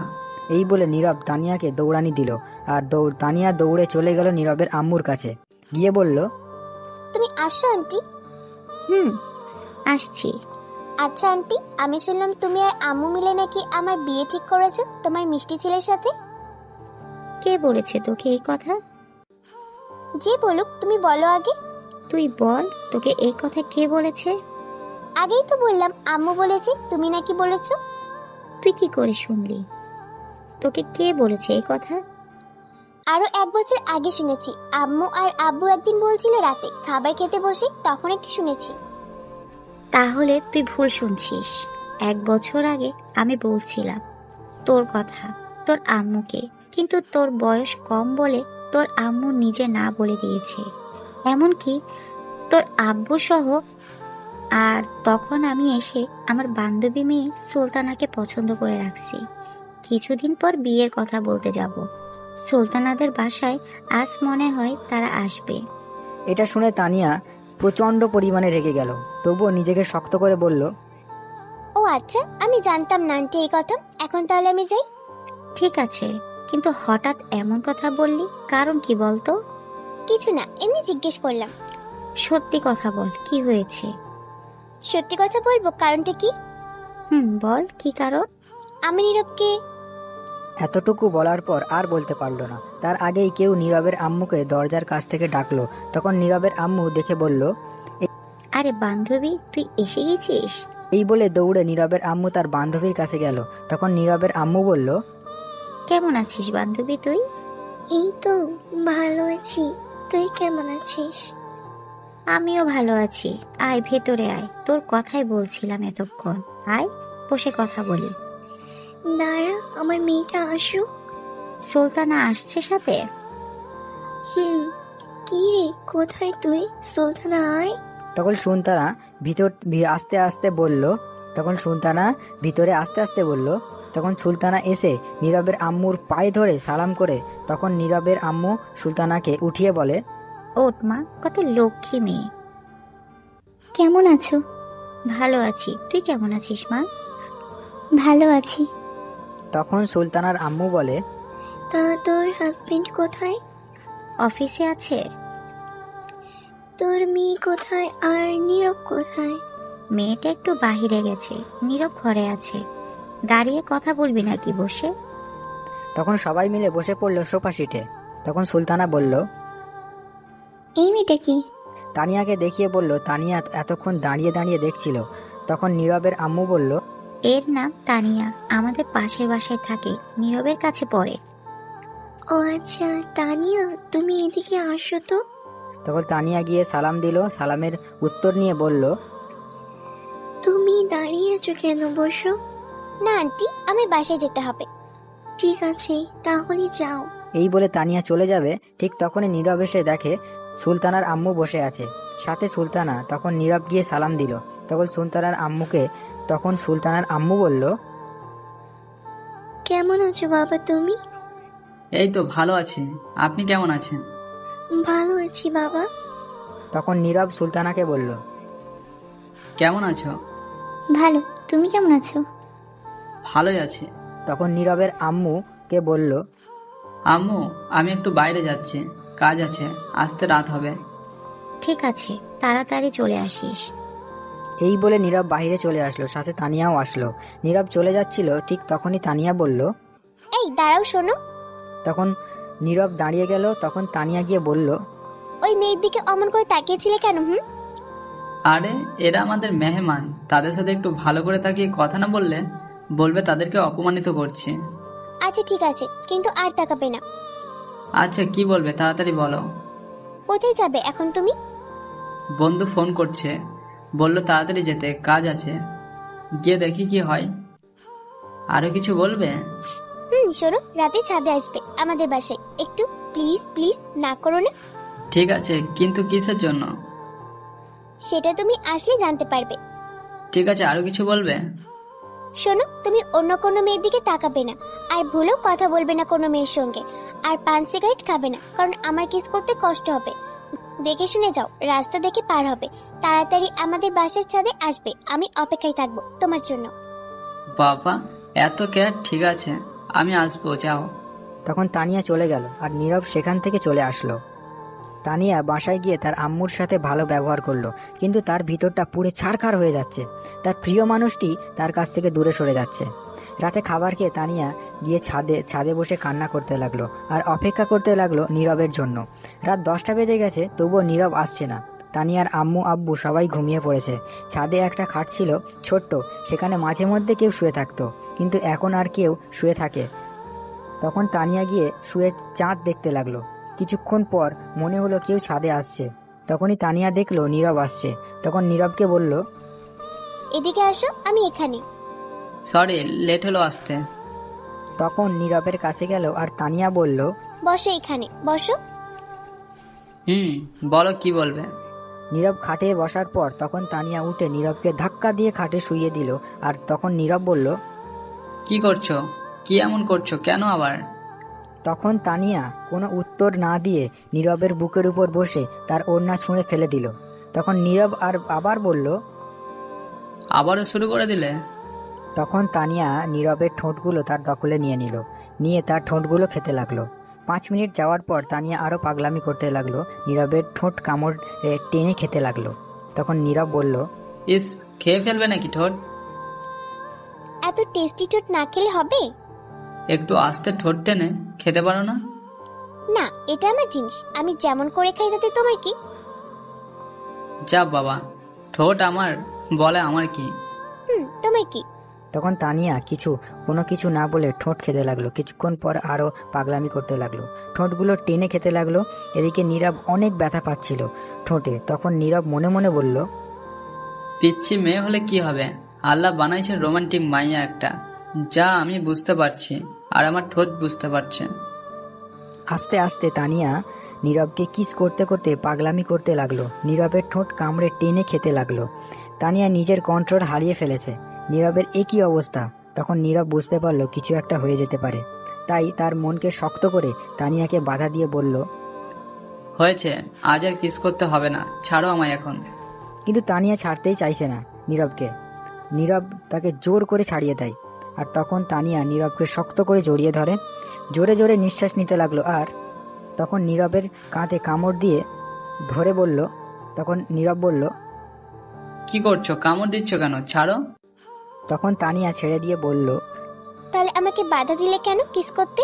এই বলে নীরব তানিয়াকে দৌড়ানি দিল আর তানিয়া দৌড়ে চলে গেল নীরবের আম্মুর কাছে, গিয়ে বলল, তুমি আসো আন্টি। হুম, আসছি। আচ্ছা আন্টি, আমি শুনলাম তুমি আর আম্মু মিলে নাকি আমার বিয়ে ঠিক করেছো তোমার মিষ্টি ছেলের সাথে। কে বলেছে তোকে এই কথা? যে বলুক, তুমি বলো আগে। তুই বল, তোকে এই কথা কে বলেছে? আগেই তো বললাম আম্মু বলেছে, তুমি নাকি বলেছো। তুই কি করে শুনলি? তোকে কে বলেছে এই কথা? আরো 1 বছর আগে শুনেছি। আম্মু আর আব্বু একদিন বলছিল রাতে খাবার খেতে বসে, তখন একটু শুনেছি। তাহলে তুই ভুল শুনছিস। 1 বছর আগে আমি বলছিলাম তোর কথা তোর আম্মুকে, কিন্তু তোর বয়স কম বলে তোর আম্মু নিজে না বলে দিয়েছে, এমনকি তোর আব্বু সহ। আর তখন আমি এসে আমার বান্ধবী মেয়ে সুলতানাকে পছন্দ করে রাখছি। কিছুদিন পর বিয়ের কথা বলতে যাব সুলতানাদের বাসায়। আজ মনে হয় তারা আসবে। এটা শুনে তানিয়া প্রচণ্ড পরিমাণে রেগে গেল, তবুও নিজেকে শক্ত করে বলল, ও আচ্ছা, আমি জানতাম না আন্টি এই কথা। এখন তাহলে আমি যাই। ঠিক আছে, কিন্তু হঠাৎ এমন কথা বললি, কারণ কি বলতো? কিছু না, এমনি জিজ্ঞেস করলাম। সত্যি কথা বল, কি হয়েছে? সত্যি কথা বলবো, কারণটা কি? বল, কি কারণ? আমি নীরবকে। এতটুকু বলার পর আর বলতে পারল না। তার আগেই কেউ নীরবের আম্মুকে দরজার কাছ থেকে ডাকলো। তখন নীরবের আম্মু দেখে বলল, আরে বান্ধবী, তুই এসে গেছিস? এই বলে দৌড়ে নীরবের আম্মু তার বান্ধবীর কাছে গেল। তখন নীরবের আম্মু বলল, কেমন আছিস বান্ধবী তুই? এই তো ভালো আছি, তুই কেমন আছিস? আমিও ভালো আছি। আয় ভেতরে আয়, তোর কথাই বলছিলাম এতক্ষণ। আয়, বসে কথা বলি। দাঁড়া, আমার মেয়েটা আসুক। সুলতানা আসছে সাথে? কি রে, কোথায় তুই? সুলতানা আয়। তখন সুলতানা আস্তে আস্তে বলল ভিতরে আস্তে আস্তে বলল। তখন সুলতানা এসে নীরবের আম্মুর পায়ে ধরে সালাম করে। তখন নীরবের আম্মু সুলতানাকে উঠিয়ে বলে, ওঠ মা, কত লক্ষ্মী মেয়ে। কেমন আছো? ভালো আছি, তুই কেমন আছিস মা? ভালো আছি। তখন সুলতানার আম্মু বলে, তা তোর হাজবেন্ড কোথায়? অফিসে আছে। তোর মেয়ে কোথায় আর নীরব কোথায়? মেয়েটা একটু বাহিরে গেছে, নীরব ঘরে আছে। দাঁড়িয়ে কথা বলবি নাকি বসে? তখন সবাই মিলে বসে পড়ল সোফা সিটে। তখন সুলতানা বলল, এই মেয়েটা কি? তানিয়াকে দেখিয়ে বলল। তানিয়া এতক্ষণ দাঁড়িয়ে দাঁড়িয়ে দেখছিল। তখন নীরবের আম্মু বলল, এর নাম তানিয়া, আমাদের পাশের বাসায় থাকে, নীরবের কাছে পড়ে। ও আচ্ছা, তানিয়া তুমি এদিকে আসো তো। তখন তানিয়া গিয়ে সালাম দিল। সালামের উত্তর নিয়ে বলল, তুমি দাঁড়িয়েছো কেন? বসো। না আন্টি, আমি বাসায় যেতে হবে। ঠিক আছে, তাহলে যাও। এই বলে তানিয়া চলে যাবে। ঠিক তখনই নীরব এসে দেখে সুলতানার আম্মু বসে আছে, সাথে সুলতানা। তখন নীরব গিয়ে সালাম দিল। তখন সুলতানার আম্মু বলল, কেমন আছো বাবা তুমি? এই তো ভালো আছি, আপনি কেমন আছেন? ভালো আছি বাবা। তখন নীরব সুলতানাকে বলল, কেমন আছো? ভালো, তুমি কেমন আছো? ভালোই আছি। তখন নীরবের আম্মুকে বলল, আম্মু, আমি একটু বাইরে যাচ্ছি, কাজ আছে, আসতে রাত হবে। ঠিক আছে, তাড়াতাড়ি চলে আসিস। এই বলে নীরব বাইরে চলে আসলো, সাথে তানিয়াও আসলো। নীরব চলে যাচ্ছিল, ঠিক তখনই তানিয়া বলল, এই দাঁড়াও, শোনো। তখন নীরব দাঁড়িয়ে গেল। তখন তানিয়া গিয়ে বলল, ওই মেয়ের দিকে অমন করে তাকিয়েছিলে কেন? আরে এরা আমাদের মেহমান, তাদের সাথে একটু ভালো করে তাকিয়ে কথা না বললে বলবে তাদেরকে অপমানিত করছে। আচ্ছা ঠিক আছে, কিন্তু আর তাকাবে না। আচ্ছা কি বলবে তাড়াতাড়ি বলো। কোথায় যাবে এখন তুমি? বন্ধু ফোন করছে, বললো তাড়াতাড়ি যেতে, কাজ আছে, গিয়ে দেখি কি হয়। আরো কিছু বলবে? শোনো, রাতে ছাদে আসবে আমাদের বাসায়, একটু প্লিজ প্লিজ, না করো না। ঠিক আছে, কিন্তু কিসের জন্য? সেটা তুমি আসলে জানতে পারবে। ঠিক আছে, আরো কিছু বলবে? শোনো, তুমি অন্য কোনো মেয়ের দিকে তাকাবে না, আর ভুলেও কথা বলবে না কোনো মেয়ের সঙ্গে, আর পান সিগারেট খাবে না, কারণ আমার কিস করতে কষ্ট হবে। দেখে শুনে যাও, রাস্তা দেখে পার হবে। তাড়াতাড়ি আমাদের বাসার ছাদে আসবে, আমি অপেক্ষায় থাকবো তোমার জন্য। বাবা, এত কেয়ার, ঠিক আছে, আমি আসবো, যাও। তখন তানিয়া চলে গেল আর নীরব সেখান থেকে চলে আসলো। তানিয়া বাসায় গিয়ে তার আম্মুর সাথে ভালো ব্যবহার করলো, কিন্তু তার ভিতরটা পুড়ে ছারখার হয়ে যাচ্ছে। তার প্রিয় মানুষটি তার কাছ থেকে দূরে সরে যাচ্ছে। রাতে খাবার খেয়ে তানিয়া গিয়ে ছাদে বসে কান্না করতে লাগলো আর অপেক্ষা করতে লাগলো নীরবের জন্য। রাত 10টা বেজে গেছে, তবুও নীরব আসছে না। তানিয়ার আম্মু আব্বু সবাই ঘুমিয়ে পড়েছে। ছাদে একটা খাট ছিল, ছোট্ট, সেখানে মাঝে মধ্যে কেউ শুয়ে থাকতো, কিন্তু এখন আর কেউ শুয়ে থাকে। তখন তানিয়া গিয়ে শুয়ে চাঁদ দেখতে লাগলো। কিছুক্ষণ পর মনে হলো কেউ ছাদে আসছে। তখনই তানিয়া দেখলো নীরব আসছে। তখন নীরবকে বলল, এদিকে আসো, আমি এখানে। সরি, লেট হলো আসতে। তখন নীরবের কাছে গেল আর তানিয়া বলল, বসো এখানে, বসো। বলো, কি বলবে? নীরব খাটে বসার পর তখন তানিয়া উঠে নীরবকে ধাক্কা দিয়ে খাটে শুইয়ে দিল। আর তখন নীরব বলল, কি করছো? কি এমন করছো কেন আবার? তখন তানিয়া কোনো উত্তর না দিয়ে নীরবের বুকের উপর বসে তার ওড়না ছুঁড়ে ফেলে দিল। তখন নীরব আবার বলল, আবারও শুরু করে দিলে? তখন তানিয়া নীরবের ঠোঁটগুলো তার দখলে নিয়ে তার ঠোঁটগুলো খেতে লাগলো। 5 মিনিট যাওয়ার পর তানিয়া আরো পাগলামি করতে লাগলো, নীরবের ঠোঁট কামড় টেনে খেতে লাগলো। তখন নীরব বলল, ইস, খেয়ে ফেলবে নাকি ঠোঁট? এত টেস্টি ঠোঁট না খেলে হবে? একটু আস্তে ঠোঁট টেনে খেতে পারো না? না, এটা আমার জিনিস, আমি যেমন করে খাই তাতে তোমার কি? যা বাবা, ঠোঁট আমার বলে আমার কি? তোমার কি? তখন তানিয়া কোনো কিছু না বলে ঠোঁট খেতে লাগলো। কিছুক্ষণ পর আরো পাগলামি করতে লাগলো, ঠোঁটগুলো টেনে খেতে লাগলো। এদিকে নীরব অনেক ব্যথা পাচ্ছিল ঠোঁটে। তখন নীরব মনে মনে বলল, পিচ্ছি মেয়ে হলে কি হবে, আল্লাহ বানাইছে রোমান্টিক মাইয়া একটা, যা আমি বুঝতে পারছি আর আমার ঠোঁট বুঝতে পারছে। আস্তে আস্তে তানিয়া নীরবকে কিস করতে করতে পাগলামি করতে লাগলো, নীরবের ঠোঁট কামড়ে টেনে খেতে লাগলো। তানিয়া নিজের কন্ট্রোল হারিয়ে ফেলেছে। নীরবের একই অবস্থা। তখন নীরব বুঝতে পারলো কিছু একটা হয়ে যেতে পারে। তাই তার মনকে শক্ত করে তানিয়াকে বাধা দিয়ে বলল, হয়েছে, আজ আর কিস করতে হবে না, ছাড়ো আমায় এখন। কিন্তু তানিয়া ছাড়তেই চাইছে না নীরবকে। নীরব তাকে জোর করে ছাড়িয়ে দেয়। আর তখন তানিয়া নীরবকে শক্ত করে জড়িয়ে ধরে, জোরে জোরে নিঃশ্বাস নিতে লাগলো। আর তখন নীরবের কাঁধে কামড় দিয়ে ধরে বলল, তখন নীরব বলল, কি করছো, কামড় দিচ্ছ কেন, ছাড়ো। তখন তানিয়া ছেড়ে দিয়ে বলল, তাহলে আমাকে বাধা দিলে কেন কিস করতে?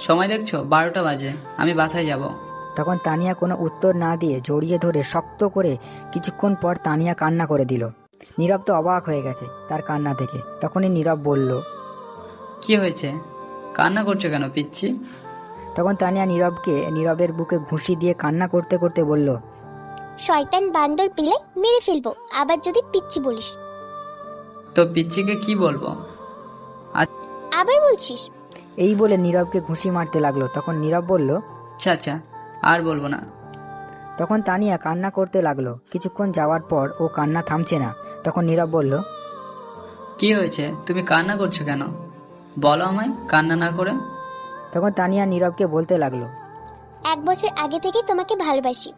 সময় দেখছো 12টা বাজে, আমি বাসায় যাব। তখন তানিয়া কোনো উত্তর না দিয়ে জড়িয়ে ধরে শক্ত করে কিছুক্ষণ পর তানিয়া কান্না করে দিল। নীরব তো অবাক হয়ে গেছে তার কান্না থেকে। তখনই নীরব বলল, কি হয়েছে, কান্না করছো কেন পিচ্ছি? তখন তানিয়া নীরবের বুকে ঘুষি দিয়ে কান্না করতে করতে বলল, শয়তান বান্দর পিলে মেরে ফেলবো আবার যদি পিচ্ছি বলিস। তো পিচ্ছিকে কি বলবো? আবার বলছিস? এই বলে নীরবকে ঘুষি মারতে লাগলো। তখন নীরব বলল, আচ্ছা আচ্ছা, আর বলবো না। তখন তানিয়া কান্না করতে লাগলো। কিছুক্ষণ যাওয়ার পর ও কান্না থামছে না। তখন নীরব বলল, কি হয়েছে, তুমি কান্না করছো কেন, বলো আমায়, কান্না না করে। তখন তানিয়া নীরবকে বলতে লাগলো, 1 বছর আগে থেকে তোমাকে ভালোবাসি।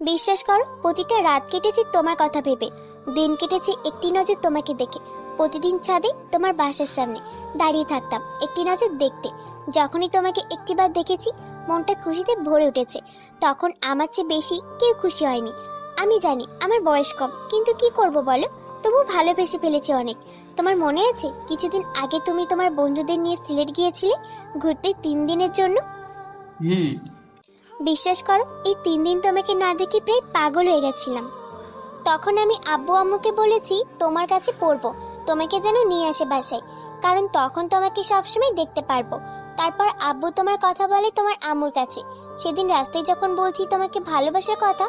বিশ্বাস করো, প্রতিটা রাত কেটেছে তোমার কথা ভেবে, দিন কেটেছে একটি নজর তোমাকে দেখে। প্রতিদিন ছাদে তোমার বাসার সামনে দাঁড়িয়ে থাকতাম একটি নজর দেখতে। যখনই তোমাকে একটিবার দেখেছি মনটা খুশিতে ভরে উঠেছে। তখন আমার চেয়ে বেশি কেউ খুশি হয়নি। আমি জানি আমার বয়স কম, কিন্তু কি করব বলো, তবু ভালোবেসে ফেলেছি অনেক। তোমার মনে আছে কিছুদিন আগে তুমি তোমার বন্ধুদের নিয়ে সিলেট গিয়েছিলে ঘুরতে 3 দিনের জন্য? বিশ্বাস করো, এই 3 দিন তোমাকে না দেখে প্রায় পাগল হয়ে গেছিলাম। তখন আমি আব্বু আম্মুকে বলেছি তোমার কাছে পড়বো, তোমাকে যেন নিয়ে আসে বাসায়, কারণ তখন তোমাকে সবসময় দেখতে পারবো। তারপর আব্বু তোমার কথা বলে তোমার আম্মুর কাছে। সেদিন রাস্তায় যখন বলছি তোমাকে ভালোবাসার কথা,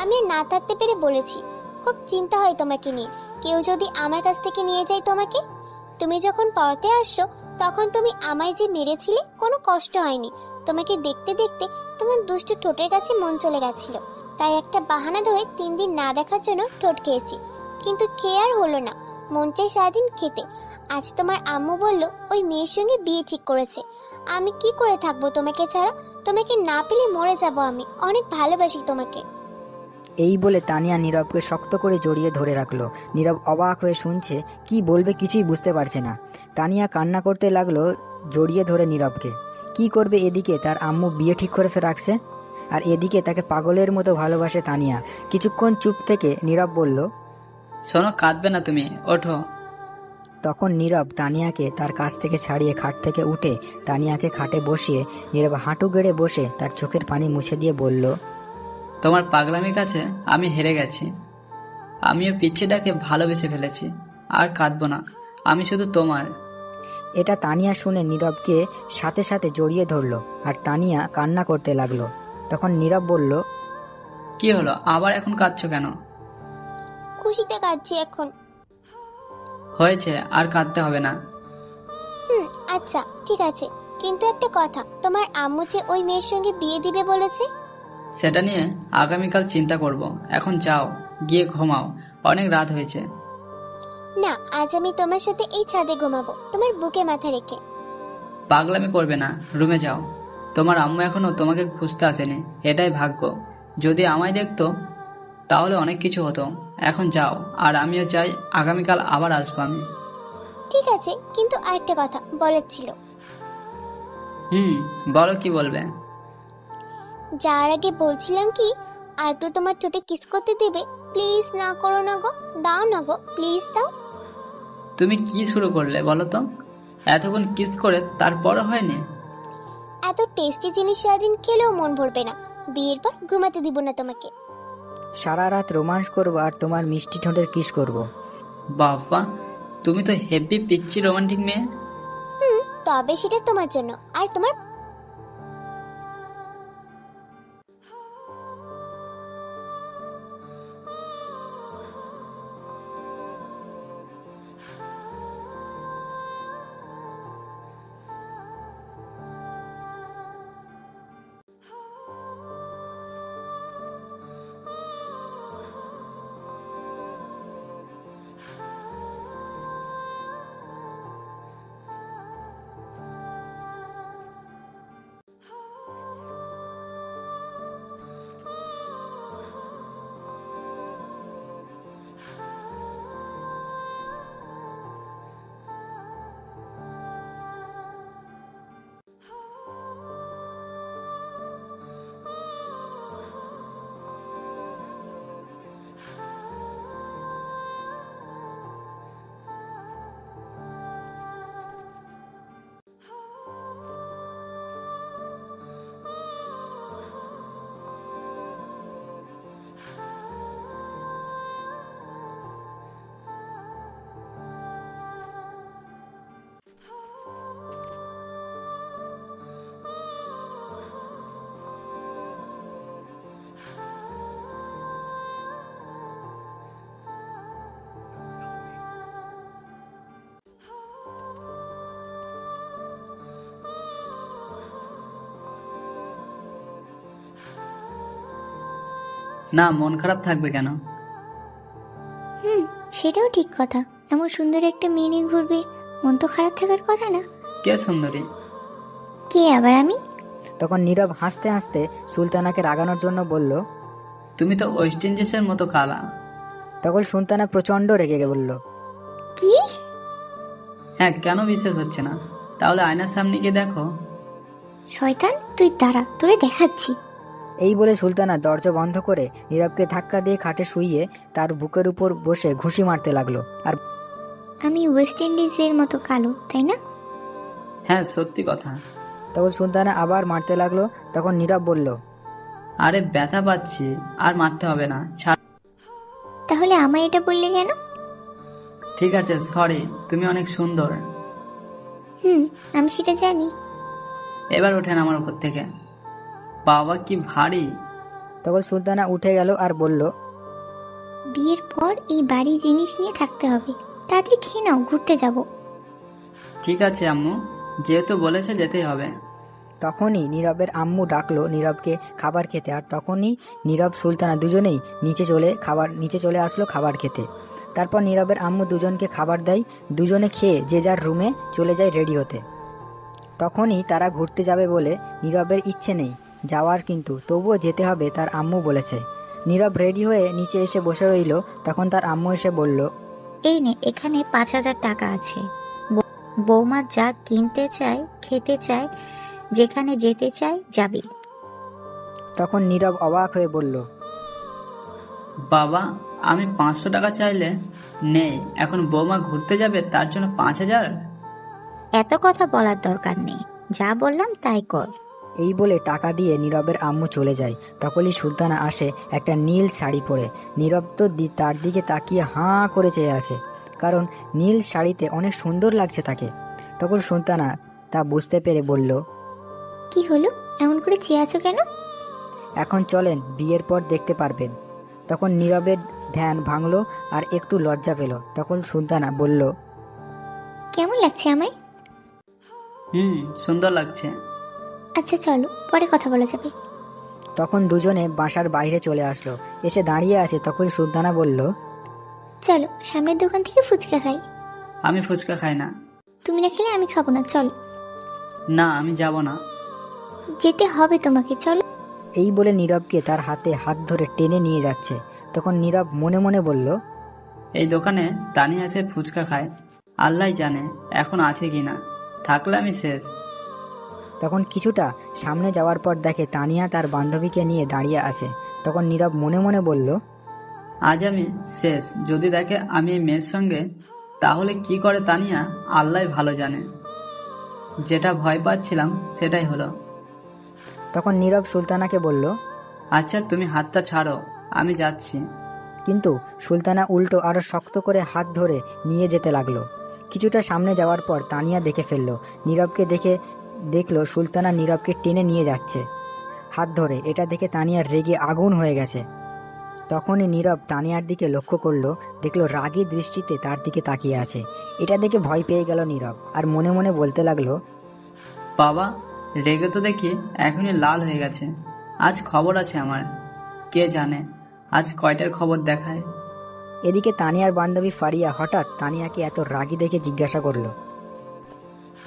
আমি আর না থাকতে পেরে বলেছি খুব চিন্তা হয় তোমাকে নিয়ে, কেউ যদি আমার কাছ থেকে নিয়ে যায় তোমাকে। তুমি যখন পড়তে আসছো তখন তুমি আমায় যে মেরেছিলে কোনো কষ্ট হয়নি। তোমাকে দেখতে দেখতে তোমার দুষ্টু ঠোঁটের কাছে মন চলে গেছিল, তাই একটা বাহানা ধরে 3 দিন না দেখার জন্য ঠোঁট খেয়েছি, কিন্তু খেয়ে আর হলো না, মন চাই সারাদিন খেতে। আজ তোমার আম্মু বলল ওই মেয়ের সঙ্গে বিয়ে ঠিক করেছে। আমি কি করে থাকবো তোমাকে ছাড়া? তোমাকে না পেলে মরে যাব আমি, অনেক ভালোবাসি তোমাকে। এই বলে তানিয়া নীরবকে শক্ত করে জড়িয়ে ধরে রাখলো। নীরব অবাক হয়ে শুনছে, কি বলবে কিছুই বুঝতে পারছে না। তানিয়া কান্না করতে লাগলো জড়িয়ে ধরে নীরবকে। কি করবে, এদিকে তার আম্মু বিয়ে ঠিক করে রাখছে, আর এদিকে তাকে পাগলের মতো ভালোবাসে তানিয়া। কিছুক্ষণ চুপ থেকে নীরব বলল, শোনো, কাঁদবে না তুমি, ওঠো। তখন নীরব তানিয়াকে তার কাছ থেকে ছাড়িয়ে খাট থেকে উঠে তানিয়াকে খাটে বসিয়ে নীরব হাঁটু গেড়ে বসে তার চোখের পানি মুছে দিয়ে বলল, তোমার পাগলামির কাছে আমি হেরে গেছি। আমিও পিচ্ছিটাকে ভালোবেসে ফেলেছি, আর কাঁদবো না, আমি শুধু তোমার। এটা তানিয়া শুনে নীরবকে সাথে সাথে জড়িয়ে ধরলো, আর তানিয়া কান্না করতে লাগলো। তখন নীরব বলল, কি হলো, আবার এখন কাঁদছো কেন? খুশিতে কাঁদছি এখন। হয়েছে, আর কাঁদতে হবে না। আচ্ছা ঠিক আছে, কিন্তু একটা কথা, তোমার আম্মু যে ওই মেয়ের সঙ্গে বিয়ে দিবে বলেছে। সেটা নিয়ে আগামীকাল চিন্তা করব। এখন যাও, গিয়ে ঘুমাও, অনেক রাত হয়েছে। না, আজ আমি তোমার সাথে এই ছাদে ঘুমাবো, তোমার বুকে মাথা রেখে। পাগলামি করবে না, রুমে যাও। তোমার আম্মু এখনো তোমাকে খুঁজতে আসেনি, এটাই ভাগ্য। যদি আমায় দেখতো তাহলে অনেক কিছু হতো। এখন যাও, আর আমিও চাই আগামীকাল আবার আসবো আমি। ঠিক আছে, কিন্তু আরেকটা কথা বলার ছিল। বলো, কি বলবে? যার আগে বলছিলাম কি, আর একটু তোমার ঠোঁটে কিস করতে দেবে? প্লিজ না করো না গো, দাও না গো, প্লিজ দাও। তুমি কি শুরু করলে বলো তো? এতক্ষণ কিস করে তারপরও হয়নি? এত টেস্টি জিনিস সারাদিন খেলেও মন ভরবে না, বিয়ের পর ঘুমাতে দিব না তোমাকে। সারা রাত রোমান্স করবো আর তোমার মিষ্টি ঠোঁটের কিস করব। বাবা, তুমি তো হেভি পিচ্ছি রোমান্টিক মেয়ে। তবে সেটা তোমার জন্য, আর তোমার না, মন খারাপ থাকবে কেন? সেটাও ঠিক কথা। এমন সুন্দর একটা মেয়ে নিয়ে ঘুরবে, মন তো খারাপ থাকার কথা না। কে সুন্দরী? কে আবার আমি? তখন নীরব হাসতে হাসতে সুলতানাকে রাগানোর জন্য বলল, তুমি তো ওয়েস্ট ইন্ডিজের মতো কালা। তখন সুলতানা প্রচন্ড রেগে বলল, কি? হ্যাঁ, কেন বিশ্বাস হচ্ছে না? তাহলে আয়নার সামনে গিয়ে দেখো। শয়তান, তুই দাঁড়া, তোরে দেখাচ্ছি। এই বলে সুলতানা দরজা বন্ধ করে নীরবকে ধাক্কা দিয়ে খাটে শুইয়ে তার বুকের উপর বসে ঘুষি মারতে লাগলো। আর আমি ওয়েস্ট ইন্ডিজের মতো কালো, তাই না? হ্যাঁ, সত্যি কথা। তখন সুলতানা আবার মারতে লাগলো। তখন নীরব বলল, আরে ব্যথা পাচ্ছি, আর মারতে হবে না, ছাড়। তাহলে আমায় এটা বললে কেন? ঠিক আছে, সরি, তুমি অনেক সুন্দর। আমি সেটা জানি। এবার ওঠেন আমার উপর থেকে। বাবা, কি ভারী। তখন সুলতানা উঠে গেল আর বলল, বিয়ের পর এই বাড়ি জিনিস নিয়ে থাকতে হবে, তাড়াতাড়ি খেয়ে নাও, ঘুরতে যাব। ঠিক আছে আম্মু, যেহেতু বলেছে যেতেই হবে। তখনই নীরবের আম্মু ডাকলো নীরবকে খাবার খেতে। আর তখনই নীরব সুলতানা দুজনেই নিচে চলে আসলো খাবার খেতে। তারপর নীরবের আম্মু দুজনকে খাবার দেয়। দুজনে খেয়ে যে যার রুমে চলে যায় রেডি হতে। তখনই তারা ঘুরতে যাবে বলে নীরবের ইচ্ছে নেই যাওয়ার, কিন্তু তবুও যেতে হবে, তার আম্মু বলেছে। নীরব রেডি হয়ে নিচে এসে বসে রইল। তখন তার আম্মু এসে বলল, এই নে, এখানে 5,000 টাকা আছে। বৌমা যা কিনতে চায়, খেতে চায়, যেখানে যেতে চায় যাবি। তখন নীরব অবাক হয়ে বলল, বাবা, আমি 500 টাকা চাইলে নেই, এখন বৌমা ঘুরতে যাবে তার জন্য 5,000? এত কথা বলার দরকার নেই, যা বললাম তাই কর। এই বলে টাকা দিয়ে নীরবের আম্মু চলে যায়। তখনই সুলতানা আসে একটা নীল শাড়ি পরে। নীরব তো তার দিকে তাকিয়ে হাঁ করে চেয়ে আসে, কারণ নীল শাড়িতে অনেক সুন্দর লাগছে তাকে। তখন সুলতানা তা বুঝতে পেরে বলল, কি হলো, এমন করে চেয়ে আছো কেন? এখন চলেন, বিয়ের পর দেখতে পারবেন। তখন নীরবের ধ্যান ভাঙলো আর একটু লজ্জা পেল। তখন সুলতানা বলল, কেমন লাগছে আমায়? সুন্দর লাগছে। আচ্ছা চলো, পরে কথা বলা যাবে। তখন দুজনে বাসার বাইরে চলে আসলো। এসে দাঁড়িয়ে আছে। তখন সুলতানা বলল, চলো সামনের দোকান থেকে ফুচকা খাই। আমি ফুচকা খাই না। তুমি না খেলে আমি খাবো না, চলো। না, আমি যাব না। যেতে হবে তোমাকে, চলো। এই বলে নীরবকে তার হাতে হাত ধরে টেনে নিয়ে যাচ্ছে। তখন নীরব মনে মনে বলল, এই দোকানে তানিয়া এসে ফুচকা খায়, আল্লাহ জানে এখন আছে কিনা, থাকলে আমি শেষ। তখন কিছুটা সামনে যাওয়ার পর দেখে তানিয়া তার বান্ধবীকে নিয়ে দাঁড়িয়ে আছে। তখন নীরব মনে মনে বলল, আজ আমি শেষ। যদি দেখে আমি এই মেয়ের সঙ্গে, তাহলে কি করে তানিয়া আল্লাহ ভালো জানে। যেটা ভয় পাচ্ছিলাম সেটাই হলো। তখন নীরব সুলতানাকে বলল, আচ্ছা তুমি হাতটা ছাড়ো, আমি যাচ্ছি। কিন্তু সুলতানা উল্টো আরো শক্ত করে হাত ধরে নিয়ে যেতে লাগলো। কিছুটা সামনে যাওয়ার পর তানিয়া দেখে ফেললো। নীরবকে দেখলো সুলতানা নীরবকে টেনে নিয়ে যাচ্ছে হাত ধরে। এটা দেখে তানিয়ার রেগে আগুন হয়ে গেছে। তখনই নীরব তানিয়ার দিকে লক্ষ্য করলো, দেখলো রাগী দৃষ্টিতে তার দিকে তাকিয়ে আছে। এটা দেখে ভয় পেয়ে গেল নীরব, আর মনে মনে বলতে লাগলো, বাবা, রেগে তো দেখি এখনই লাল হয়ে গেছে। আজ খবর আছে আমার, কে জানে আজ কয়টার খবর দেখায়। এদিকে তানিয়ার বান্ধবী ফারিয়া হঠাৎ তানিয়াকে এত রাগী দেখে জিজ্ঞাসা করলো,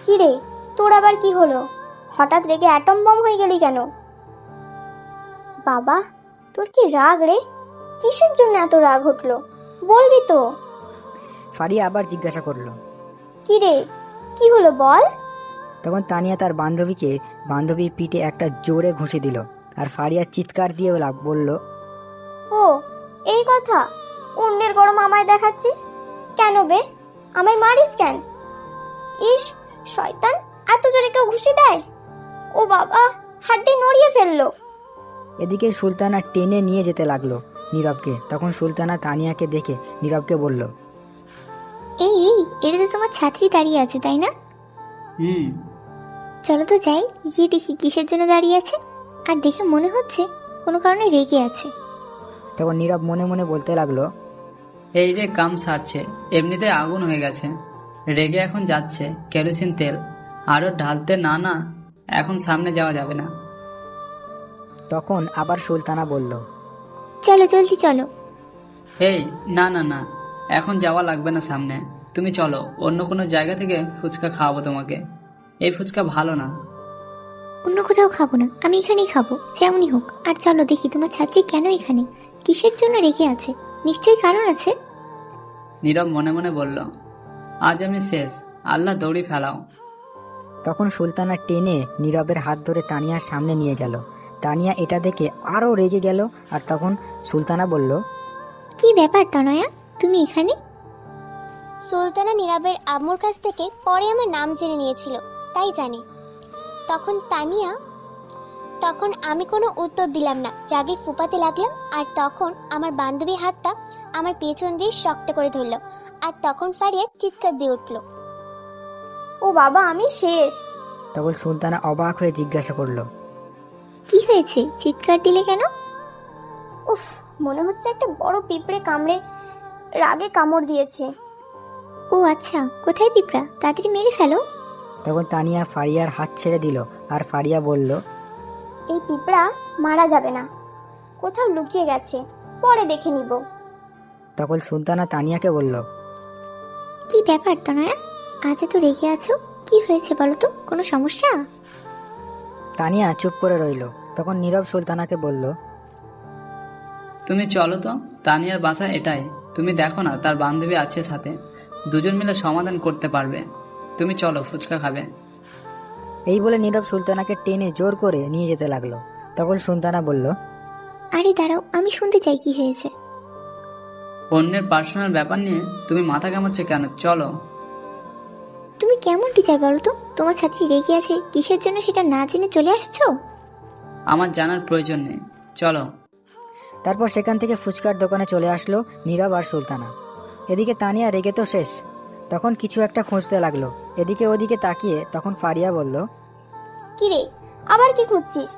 কি রে, তোর আবার কি হলো? হঠাৎ রেগে অ্যাটম বম হয়ে গেলি কেন? বাবা, তোর কি রাগ রে? কিসের জন্য এত রাগ উঠলো? বলবি তো? ফারিয়া আবার জিজ্ঞাসা করলো। কি রে, কি হলো বল? তখন তানিয়া তার বান্ধবীর পিঠে একটা জোরে ঘুষি দিল, আর ফারিয়া চিৎকার দিয়ে বলল, ও এই কথা, অন্যের গরম আমায় দেখাচ্ছিস কেন বে? আমায় মারিস কেন? ইস শয়তান, এত জোরে কেউ ঘুষি দেয়? ও বাবা, হাড্ডি নড়িয়ে ফেললো। এদিকে সুলতানা টেনে নিয়ে যেতে লাগলো নীরবকে। তখন সুলতানা তানিয়াকে দেখে নীরবকে বলল, এই এটা তো তোমার ছাত্রী দাঁড়িয়ে আছে, তাই না? চলো তো যাই, গিয়ে দেখি কিসের জন্য দাঁড়িয়ে আছে। আর দেখে মনে হচ্ছে কোনো কারণে রেগে আছে। তখন নীরব মনে মনে বলতে লাগলো, এই রে কাম সারছে, এমনিতে আগুন হয়ে গেছে, রেগে এখন যাচ্ছে কেরোসিন তেল আরো ঢালতে। না, এখন সামনে যাওয়া যাবে না। তখন আবার সুলতানা বলল, চলো জলদি চলো। এই না, এখন যাওয়া লাগবে না সামনে। তুমি চলো, অন্য কোনো জায়গা থেকে ফুচকা খাওয়াবো তোমাকে। এই ফুচকা ভালো না। অন্য কোথাও খাবো না, আমি এখানেই খাবো, যেমনই হোক। আর চলো দেখি তোমার ছাত্রী কেন এখানে, কিসের জন্য রেগে আছে, নিশ্চয়ই কারণ আছে। নীরব মনে মনে বলল, আজ আমি শেষ, আল্লাহ দৌড়ি ফেলাও। তখন সুলতানা টেনে নীরবের হাত ধরে তানিয়ার সামনে নিয়ে গেল। তানিয়া এটা দেখে আরো রেগে গেল। আর তখন সুলতানা বলল, কি ব্যাপার তনয়া, তুমি এখানে? সুলতানা নীরবের আম্মুর কাছ থেকে পরে আমার নাম জেনে নিয়েছিল, তাই জানি। তখন আমি কোনো উত্তর দিলাম না, রাগে ফুপাতে লাগলাম। আর তখন আমার বান্ধবী হাতটা আমার পেছন দিয়ে শক্ত করে ধরলো। আর তখন ফারিয়া চিৎকার দিয়ে উঠল, ও বাবা, আমি শেষ। তখন সুলতানা অবাক হয়ে জিজ্ঞাসা করলো, কি হয়েছে, চিৎকার দিলে কেন? উফ, মনে হচ্ছে একটা বড় পিঁপড়ে কামড়ে রাগে কামড় দিয়েছে। ও আচ্ছা, কোথায় পিঁপড়া, তাড়াতাড়ি মেরে ফেলো। তখন তানিয়া ফারিয়ার হাত ছেড়ে দিল। আর ফারিয়া বলল, এই পিঁপড়া মারা যাবে না, কোথাও লুকিয়ে গেছে, পরে দেখে নিব। তখন সুলতানা তানিয়াকে বলল, কি ব্যাপার তনয়া, আজ এত রেগে আছো, কি হয়েছে বলো তো, কোনো সমস্যা? তানিয়া চুপ করে রইল। তখন নীরব সুলতানাকে বলল, তুমি চলো তো, তানিয়ার বাসা এটাই। তুমি দেখো না তার বান্ধবী আছে সাথে, দুজন মিলে সমাধান করতে পারবে। তুমি চলো, ফুচকা খাবে। এই বলে নীরব সুলতানাকে টেনে জোর করে নিয়ে যেতে লাগলো। তখন সুলতানা বলল, আরে দাঁড়াও, আমি শুনতে চাই কি হয়েছে। অন্যের পার্সোনাল ব্যাপার নিয়ে তুমি মাথা কামাচ্ছ কেন? চলো। তুমি কেমন টিচার বলো তো? তোমার ছাত্রী রেগে আছে কিসের জন্য সেটা না জেনে চলে আসছো? আমার জানার প্রয়োজন নেই, চলো। তারপর সেখান থেকে ফুচকার দোকানে চলে আসলো নীরব আর সুলতানা। এদিকে তানিয়া রেগে তো শেষ, তখন কিছু একটা খুঁজতে লাগলো। এদিকে ওদিকে তাকিয়ে তখন ফারিয়া বলল, কি রে, আবার কি খুঁজছিস?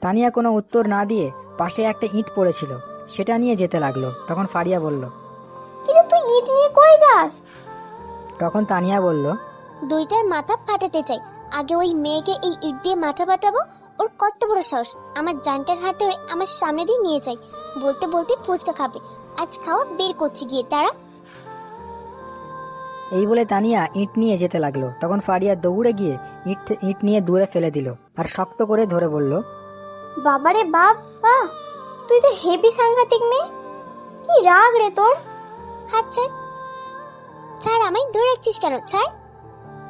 তানিয়া কোনো উত্তর না দিয়ে পাশে একটা ইঁট পড়েছিল, সেটা নিয়ে যেতে লাগলো। তখন ফারিয়া বলল। কিন্তু তুই ইট নিয়ে কই যাস? তখন তানিয়া বলল, দুইটার মাথা ফাটাতে চাই। আগে ওই মেয়েকে এই ইট দিয়ে মাথা ফাটাবো। ওর কত বড় সাহস আমার জানটার হাত ধরে আমার সামনে দিয়ে নিয়ে যায়। বলতে বলতে ফুচকা খাবে। আজ খাওয়া বের করছি গিয়ে, তারা। এই বলে তানিয়া ইঁট নিয়ে যেতে লাগলো। তখন ফারিয়া দৌড়ে গিয়ে ইঁট নিয়ে দূরে ফেলে দিল আর শক্ত করে ধরে বলল, বাবারে বাবা, তুই তো হেভি সাংঘাতিক মেয়ে। কি রাগ রে তোর? হাত ছাড়। ছাড়, আমায় ধরে রাখছিস কেন? ছাড়।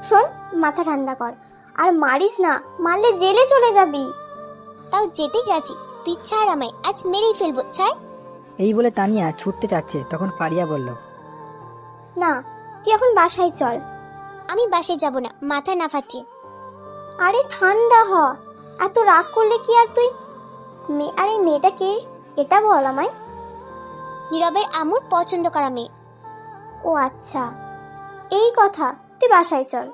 শোন, মাথা ঠান্ডা কর আর মারিস না, মারলে জেলে চলে যাবি। তাও যেতেই রাজি। তুই ছাড় আমায়, আজ মেরেই ফেলবো। ছাড়। এই বলে তানিয়া ছুটতে চাচ্ছে। তখন ফারিয়া বলল, না, তুই এখন বাসায় চল। আমি বাসে যাব না, মাথা না ফাটিয়ে। আরে ঠান্ডা হ, এত রাগ করলে কি আর তুই আর এই মেয়েটা কে এটা বল আমায়। নীরবের আমুর পছন্দ করা মেয়ে। ও আচ্ছা, এই কথা। তুই বাসায় চল।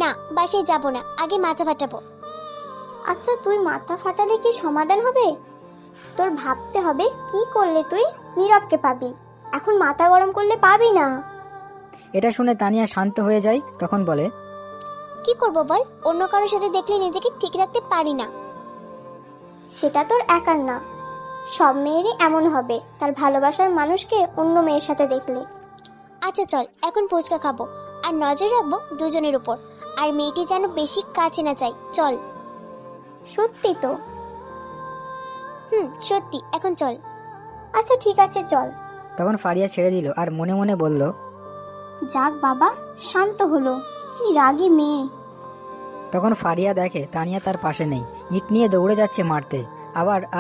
না, বাসে যাব না, আগে মাথা ফাটাবো। আচ্ছা, তুই মাথা ফাটালে কি সমাধান হবে? তোর ভাবতে হবে কি করলে তুই নীরবকে পাবি। এখন মাথা গরম করলে পাবি না। এটা শুনে তানিয়া শান্ত হয়ে যায়। তখন বলে, কি করব বল? অন্য কারোর সাথে দেখলে নিজেকে ঠিক রাখতে পারি না। সেটা তোর একার না, সব মেয়েরই এমন হবে তার ভালোবাসার মানুষকে অন্য মেয়ের সাথে দেখলে। আচ্ছা চল, এখন ফুচকা খাবো আর নজর রাখবো দুজনের উপর। আর মেয়েটি যেন বেশি কাছে না চাই। চল। সত্যি তো? সত্যি, এখন চল। আচ্ছা ঠিক আছে, চল। তখন ফারিয়া ছেড়ে দিল আর মনে মনে বলল, যাক বাবা, শান্ত হলো। কি রাগী মেয়ে। তখন ফারিয়া দেখে তানিয়া তার পাশে নেই। ইট নিয়ে দৌড়ে যাচ্ছে মারতে।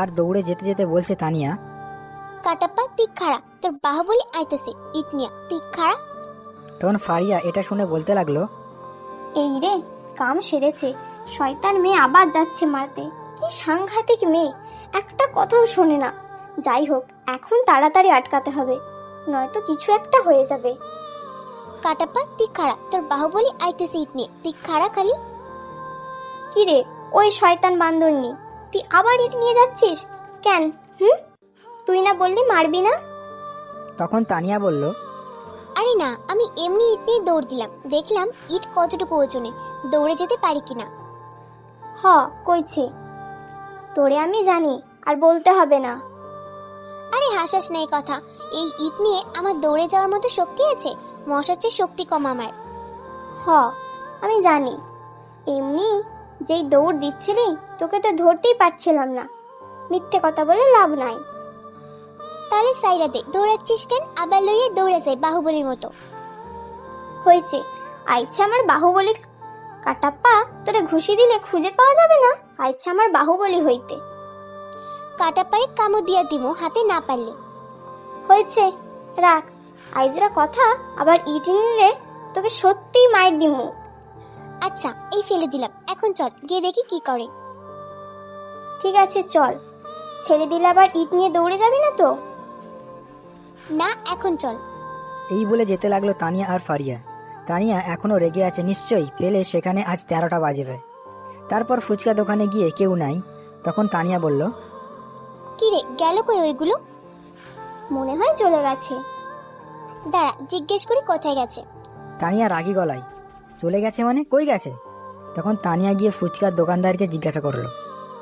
আর দৌড়ে যেতে যেতে বলছে তানিয়া, কাটাপ্পা তুই খাড়া, তোর বাহুবলি আইতেছে ইট নিয়া, তুই খাড়া। তখন ফারিয়া এটা শুনে বলতে লাগলো, এই রে, কাম সেরেছে। শয়তান মেয়ে আবার যাচ্ছে মারতে। কি সাংঘাতিক মেয়ে, একটা কথাও শোনে না। যাই হোক, এখন তাড়াতাড়ি আটকাতে হবে, নয়তো কিছু একটা হয়ে যাবে। কাটাপ্পা তুই খাড়া, তোর বাহুবলি আইতেছে ইট নিয়ে, তুই খাড়া খালি। কি রে, ওই শয়তান বান্দরনি, তুই আবার ইট নিয়ে যাচ্ছিস কেন? তুই না বললি মারবি না? তখন তানিয়া বলল, আরে না, আমি এমনি ইট নিয়ে দৌড় দিলাম, দেখলাম ইট কতটুকু ওজনে, দৌড়ে যেতে পারি কিনা। কইছে তোরে আমি জানি, আর বলতে হবে না। আরে হাসাস নাই কথা। এই ইট নিয়ে আমার দৌড়ে যাওয়ার মতো শক্তি আছে? মশার চেয়ে শক্তি কম আমার। আমি জানি। এমনি যেই দৌড় দিচ্ছিলি, তোকে তো ধরতেই পারছিলাম না। মিথ্যে কথা বলে লাভ নাই। তাহলে সাইরা দে, দৌড়াচ্ছিস কেন? আবার লইয়ে দৌড়ে যায় বাহুবলীর মতো। হয়েছে, আইছে আমার বাহুবলী। কাটাপ্পা, তোরে ঘুষি দিলে খুঁজে পাওয়া যাবে না। আইছে আমার বাহুবলী হইতে। কাটাপ্পারে কামড় দিয়া দিমো হাতে না পারলে। হয়েছে, রাখ। আইজরা কথা আবার ইট নিলে তোকে সত্যিই মাইর দিমু। আচ্ছা, এই ফেলে দিলাম, এখন চল গিয়ে দেখি কি করে। ঠিক আছে চল। ছেড়ে দিলে আবার ইট নিয়ে দৌড়ে যাবি না তো? না, এখন চল। এই বলে যেতে লাগলো তানিয়া আর ফারিয়া। তানিয়া এখনো রেগে আছে, নিশ্চয়ই পেলে সেখানে আজ 13টা বাজবে। তারপর ফুচকা দোকানে গিয়ে কেউ নাই। তখন তানিয়া বলল, কি রে, গেল কই ওইগুলো? মনে হয় চলে গেছে। দাঁড়া, জিজ্ঞেস করি কোথায় গেছে। তানিয়া রাগী গলায়, চলে গেছে মানে কই গেছে? তখন তানিয়া গিয়ে ফুচকার দোকানদারকে জিজ্ঞাসা করলো।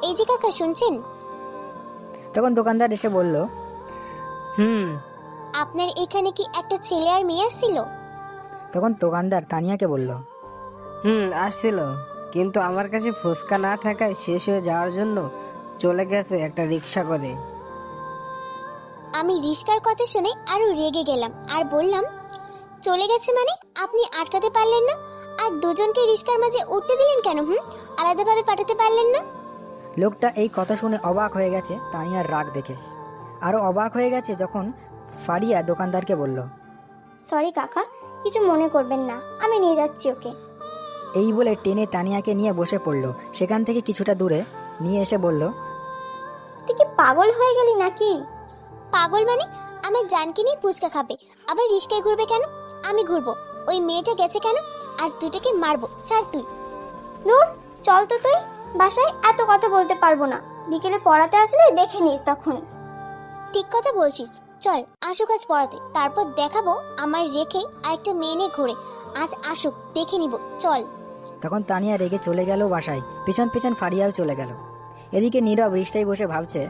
এই যে কাকা, শুনছেন? তখন দোকানদার এসে বলল, আপনার এখানে কি একটা ছেলে আর মেয়ে আসছিল? তখন দোকানদার তানিয়াকে বলল, আসছিল, কিন্তু আমার কাছে ফুচকা না থাকায় শেষ হয়ে যাওয়ার জন্য চলে গেছে একটা রিক্সা করে। আমি রিস্কার কথা শুনে আরো রেগে গেলাম আর বললাম, চলে গেছে মানে আপনি আটকাতে পারলেন না? আর দুজনকে রিস্কার মাঝে উঠতে দিলেন কেন? আলাদাভাবে পাঠাতে পারলেন না? লোকটা এই কথা শুনে অবাক হয়ে গেছে তানিয়ার রাগ দেখে। আরও অবাক হয়ে গেছে যখন ফারিয়া দোকানদারকে বলল, সরি কাকা, কিছু মনে করবেন না, আমি নিয়ে যাচ্ছি ওকে। এই বলে টেনে তানিয়াকে নিয়ে বসে পড়ল। সেখান থেকে কিছুটা দূরে নিয়ে এসে বলল, তুই কি পাগল হয়ে গেলি নাকি? পাগল মানে? আমার জানকে নিয়ে ফুচকা খাবে, আবার রিস্কায় ঘুরবে কেন? আমি ঘুরবো। ওই মেয়েটা গেছে কেন? আজ দুটোকে মারবো। ছাড় তুই। দূর, চল তো তুই। বাসায় এত কথা বলতে পারবো না, বিকেলে পড়াতে আসলে দেখে নিস তখন। ঠিক কথা বলছিস। চল আসুক আজ পড়াতে, তারপর দেখাবো আমার রেখে আরেকটা মেয়ে নিয়ে ঘুরে। আজ আসুক, দেখে নিব। চল। তখন তানিয়া রেগে চলে গেল বাসায়। পিছন পিছন ফারিয়াও চলে গেল। এদিকে নীরব রিক্সায় বসে ভাবছে,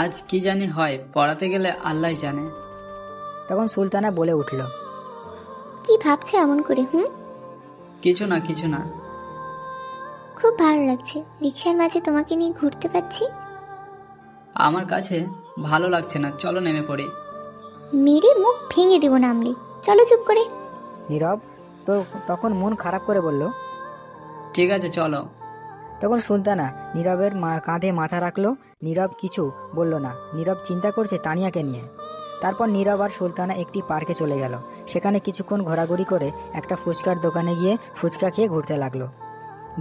আজ কি জানি হয়, পড়াতে গেলে আল্লাহ জানে। তখন সুলতানা বলে উঠল, কি ভাবছো এমন করে? কিছু না কিছু না। খুব ভালো লাগছে রিক্সার মাঝে তোমাকে নিয়ে ঘুরতে পারছি। আমার কাছে ভালো লাগছে না, চলো নেমে পড়ি। মেরে মুখ ভেঙে দেবো নামলে। চলো চুপ করে। নীরব তো তখন মন খারাপ করে বলল, ঠিক আছে চলো। তখন সুলতানা নীরবের কাঁধে মাথা রাখলো। নীরব কিছু বলল না। নীরব চিন্তা করছে তানিয়াকে নিয়ে। তারপর নীরব আর সুলতানা একটি পার্কে চলে গেল। সেখানে কিছুক্ষণ ঘোরাঘুরি করে একটা ফুচকার দোকানে গিয়ে ফুচকা খেয়ে ঘুরতে লাগলো।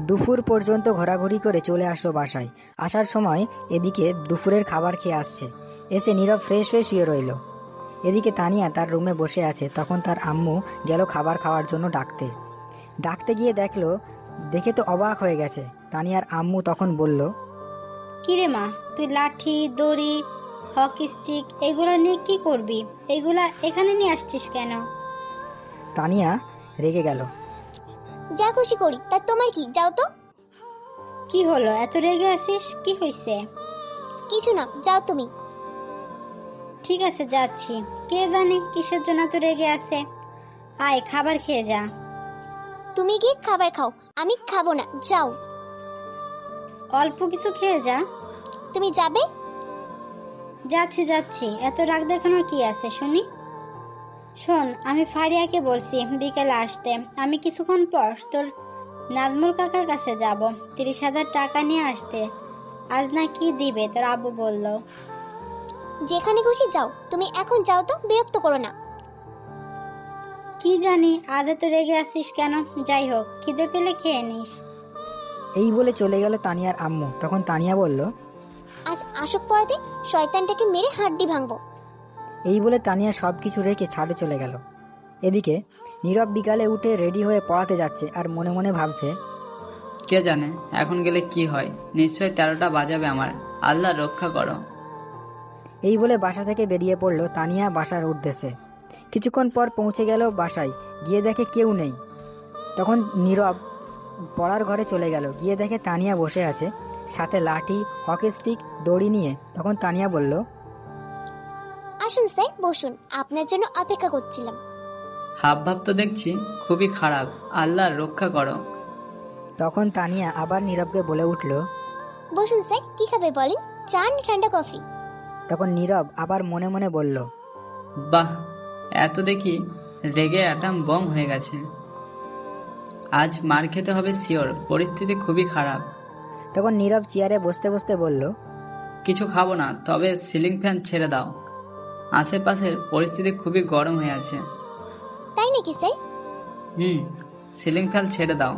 দুপুর পর্যন্ত ঘোরাঘুরি করে চলে আসলো বাসায়। আসার সময় এদিকে দুপুরের খাবার খেয়ে আসছে। এসে নীরব ফ্রেশ হয়ে শুয়ে রইল। এদিকে তানিয়া তার রুমে বসে আছে। তখন তার আম্মু গেল খাবার খাওয়ার জন্য ডাকতে গিয়ে দেখে তো অবাক হয়ে গেছে। তানিয়ার আম্মু তখন বলল, কিরে মা, তুই লাঠি, দড়ি, হকি স্টিক এগুলো নিয়ে কি করবি? এগুলা এখানে নিয়ে আসছিস কেন? তানিয়া রেগে গেল। যা খুশি করি, তা তোমার কি? যাও তো। কি হলো, এত রেগে আছিস? কি হয়েছে? কিছু না, যাও তুমি। ঠিক আছে যাচ্ছি। কে জানে কিসের জন্য তো রেগে আছে। আয় খাবার খেয়ে যা। তুমি গিয়ে খাবার খাও, আমি খাবো না। যাও। অল্প কিছু খেয়ে যা। তুমি যাবে? যাচ্ছি। এত রাগ দেখানোর কি আছে শুনি? শোন, আমি ফারিয়াকে বলছি বিকেলে আসতে। আমি কিছুক্ষণ পর তোর নাজমুল কাকার কাছে যাব 30,000 টাকা নিয়ে আসতে। আজ না কি দিবে তোর আব্বু বলল। যেখানে খুশি যাও, তুমি এখন যাও তো, বিরক্ত করো না। কি জানি আজ এত রেগে আসিস কেন? যাই হোক, খিদে পেলে খেয়ে নিস। এই বলে চলে গেল তানিয়ার আম্মু। তখন তানিয়া বলল, আজ আসুক পড়াতে, শয়তানটাকে মেরে হাড্ডি ভাঙবো। এই বলে তানিয়া সবকিছু রেখে ছাদে চলে গেল। এদিকে নীরব বিকালে উঠে রেডি হয়ে পড়াতে যাচ্ছে আর মনে মনে ভাবছে, কে জানে এখন গেলে কি হয়, নিশ্চয় 13টা বাজাবে আমার, আল্লাহ রক্ষা করো। এই বলে বাসা থেকে বেরিয়ে পড়লো তানিয়া বাসার উদ্দেশ্যে। কিছুক্ষণ পর পৌঁছে গেল বাসায়। গিয়ে দেখে কেউ নেই। তখন নীরব পড়ার ঘরে চলে গেল। গিয়ে দেখে তানিয়া বসে আছে, সাথে লাঠি, হকি স্টিক, দড়ি নিয়ে। তখন তানিয়া বলল, আসুন স্যার, বসুন, আপনার জন্য অপেক্ষা করছিলাম। হাব ভাব তো দেখছি খুবই খারাপ, আল্লাহ রক্ষা করো। তখন তানিয়া আবার নীরবকে বলে উঠল, বসুন স্যার, কি খাবে বলেন? চা না ঠান্ডা কফি? তখন নীরব আবার মনে মনে বলল, বাহ, এত দেখি রেগে অ্যাটম বম হয়ে গেছে। আজ মার খেতে হবে শিওর, পরিস্থিতি খুবই খারাপ। তখন নীরব চেয়ারে বসতে বসতে বলল, কিছু খাবো না, তবে সিলিং ফ্যান ছেড়ে দাও, আশেপাশের পরিস্থিতি খুবই গরম হয়ে আছে। তাই নাকি স্যার? সিলিং ফ্যান ছেড়ে দাও।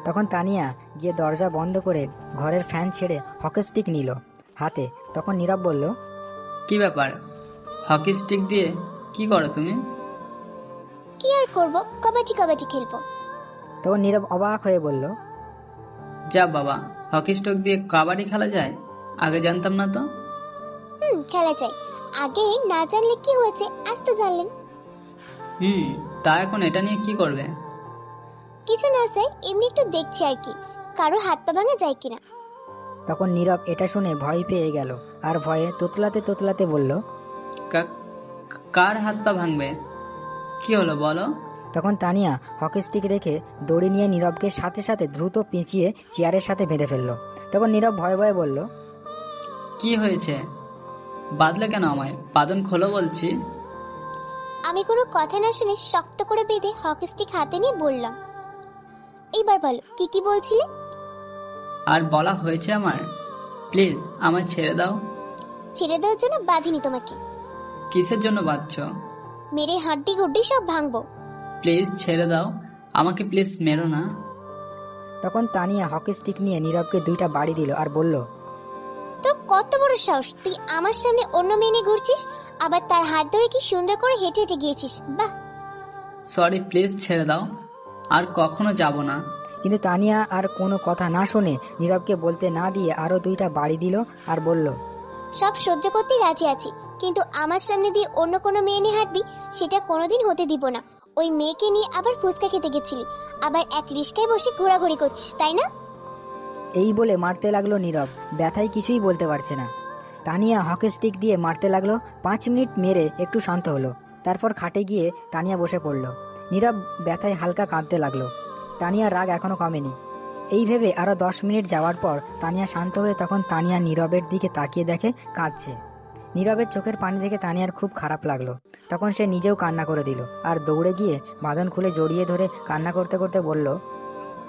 তখন তানিয়া গিয়ে দরজা বন্ধ করে ঘরের ফ্যান ছেড়ে হকি স্টিক নিল হাতে। তখন নীরব বলল, কি ব্যাপার, হকি স্টিক দিয়ে কি করো তুমি? কি আর করব, কবাডি খেলবো। তখন নীরব অবাক হয়ে বলল, যা বাবা, হকি স্টিক দিয়ে কাবাডি খেলা যায়? আগে জানতাম না তো। খেলা যায়। আগে না জানলে কি হয়েছে, আজ তো জানলেন। তা এখন এটা নিয়ে কি করবে? কিছু না স্যার, এমনি একটু দেখছি আর কি, কারো হাত পা ভাঙা যায় কিনা। তখন নীরব এটা শুনে ভয় পেয়ে গেল আর ভয়ে তোতলাতে তোতলাতে বলল, কার হাত পা ভাঙবে? কি হলো বলো? তখন তানিয়া হকি স্টিক রেখে দড়ি নিয়ে নীরবকে সাথে সাথে দ্রুত পেঁচিয়ে চেয়ারের সাথে বেঁধে ফেলল। তখন নীরব ভয়ে ভয়ে বলল, কি হয়েছে? বাঁধলে কেন আমায়? বাঁধন খোলো বলছি। আমি কোনো কথা না শুনে শক্ত করে বেঁধে হকি স্টিক হাতে নিয়ে বললাম, এইবার বলো কি কি বলছিলে? আর বলা হয়েছে আমার, প্লিজ আমায় ছেড়ে দাও। ছেড়ে দেওয়ার জন্য বাঁধিনি তোমাকে। কিসের জন্য বাঁধছ? মেরে হাড্ডি গুড্ডি সব ভাঙবো। প্লিজ ছেড়ে দাও আমাকে, প্লিজ মেরো না। তখন তানিয়া হকি স্টিক নিয়ে নীরবকে 2টা বাড়ি দিল আর বলল, তোর কত বড় সাহস, তুই আমার সামনে অন্য মেয়ে নিয়ে ঘুরছিস, আবার তার হাত ধরে কি সুন্দর করে হেঁটে হেঁটে গিয়েছিস। বাহ। সরি, প্লিজ ছেড়ে দাও, আর কখনো যাব না। কিন্তু তানিয়া আর কোনো কথা না শুনে নীরবকে বলতে না দিয়ে আরো 2টা বাড়ি দিল আর বলল, সব সহ্য করতে রাজি আছি, কিন্তু আমার সামনে দিয়ে অন্য কোনো মেয়ে নিয়ে হাঁটবি সেটা কোনোদিন হতে দিব না। ওই মেয়েকে নিয়ে আবার ফুচকা খেতে গেছিলি, আবার এক রিস্কায় বসে ঘোরাঘুরি করছিস, তাই না? এই বলে মারতে লাগলো নীরব। ব্যথায় কিছুই বলতে পারছে না। তানিয়া হকি স্টিক দিয়ে মারতে লাগলো। 5 মিনিট মেরে একটু শান্ত হলো। তারপর খাটে গিয়ে তানিয়া বসে পড়ল। নীরব ব্যথায় হালকা কাঁদতে লাগলো। তানিয়ার রাগ এখনো কমেনি। এই ভেবে আরো 10 মিনিট যাওয়ার পর তানিয়া শান্ত হয়ে তখন তানিয়া নীরবের দিকে তাকিয়ে দেখে কাঁদছে। নীরবের চোখের পানি দেখে তানিয়ার খুব খারাপ লাগলো। তখন সে নিজেও কান্না করে দিল আর দৌড়ে গিয়ে বাঁধন খুলে জড়িয়ে ধরে কান্না করতে করতে বলল,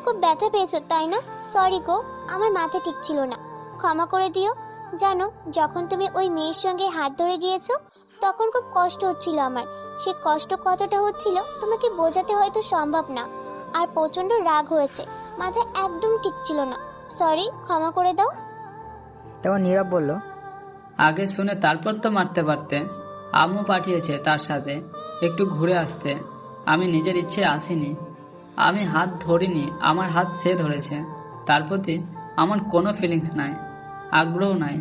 খুব ব্যথা পেয়েছো তাই না? সরি গো, আমার মাথা ঠিক ছিল না, ক্ষমা করে দিও। জানো, যখন তুমি ওই মেয়ের সঙ্গে হাত ধরে গিয়েছো তখন খুব কষ্ট হচ্ছিল আমার। সে কষ্ট কতটা হচ্ছিল তোমাকে বোঝাতে হয়তো সম্ভব না। আর প্রচন্ড রাগ হয়েছে, মাথা একদম ঠিক ছিল না। সরি, ক্ষমা করে দাও। তখন নীরব বলল, আগে শুনে তারপর তো মারতে পারতে। আম্মু পাঠিয়েছে তার সাথে একটু ঘুরে আসতে, আমি নিজের ইচ্ছে আসিনি। আমি হাত ধরিনি, আমার হাত সে ধরেছে। তার প্রতি আমার কোনো ফিলিংস নাই, আগ্রহ নাই।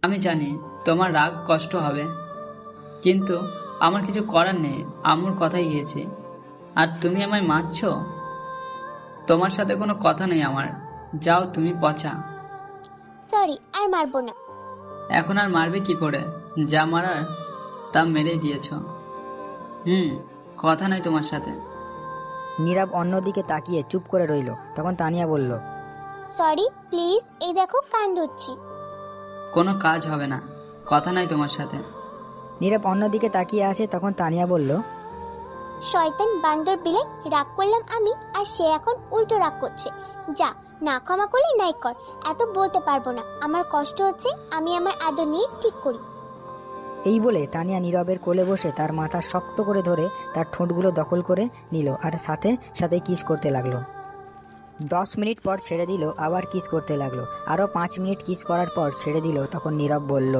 আমি জানি তোমার রাগ কষ্ট হবে, কিন্তু আমার কিছু করার নেই। আম্মুর কথাই গিয়েছি, আর তুমি আমায় মারছো। তোমার সাথে কোনো কথা নেই আমার, যাও তুমি পচা। সরি, আর মারবো না। এখন আর মারবে কি করে? যা মারার তা মেরেই দিয়েছ। কথা নাই তোমার সাথে। নীরব অন্যদিকে তাকিয়ে চুপ করে রইল। তখন তানিয়া বলল, সরি প্লিজ, এই দেখো কান ধরছি। কোনো কাজ হবে না, কথা নাই তোমার সাথে। নীরব অন্যদিকে তাকিয়ে আছে। তখন তানিয়া বলল, শয়তান বান্দর বিলে, রাগ করলাম আমি আর সে এখন উল্টো রাগ করছে। যা, না ক্ষমা করলে নাই কর, এত বলতে পারবো না। আমার কষ্ট হচ্ছে, আমি আমার আদর নিয়ে ঠিক করি। এই বলে তানিয়া নীরবের কোলে বসে তার মাথা শক্ত করে ধরে তার ঠোঁটগুলো দখল করে নিল আর সাথে সাথে কিস করতে লাগলো। 10 মিনিট পর ছেড়ে দিল, আবার কিস করতে লাগলো। আরো 5 মিনিট কিস করার পর ছেড়ে দিল। তখন নীরব বলল,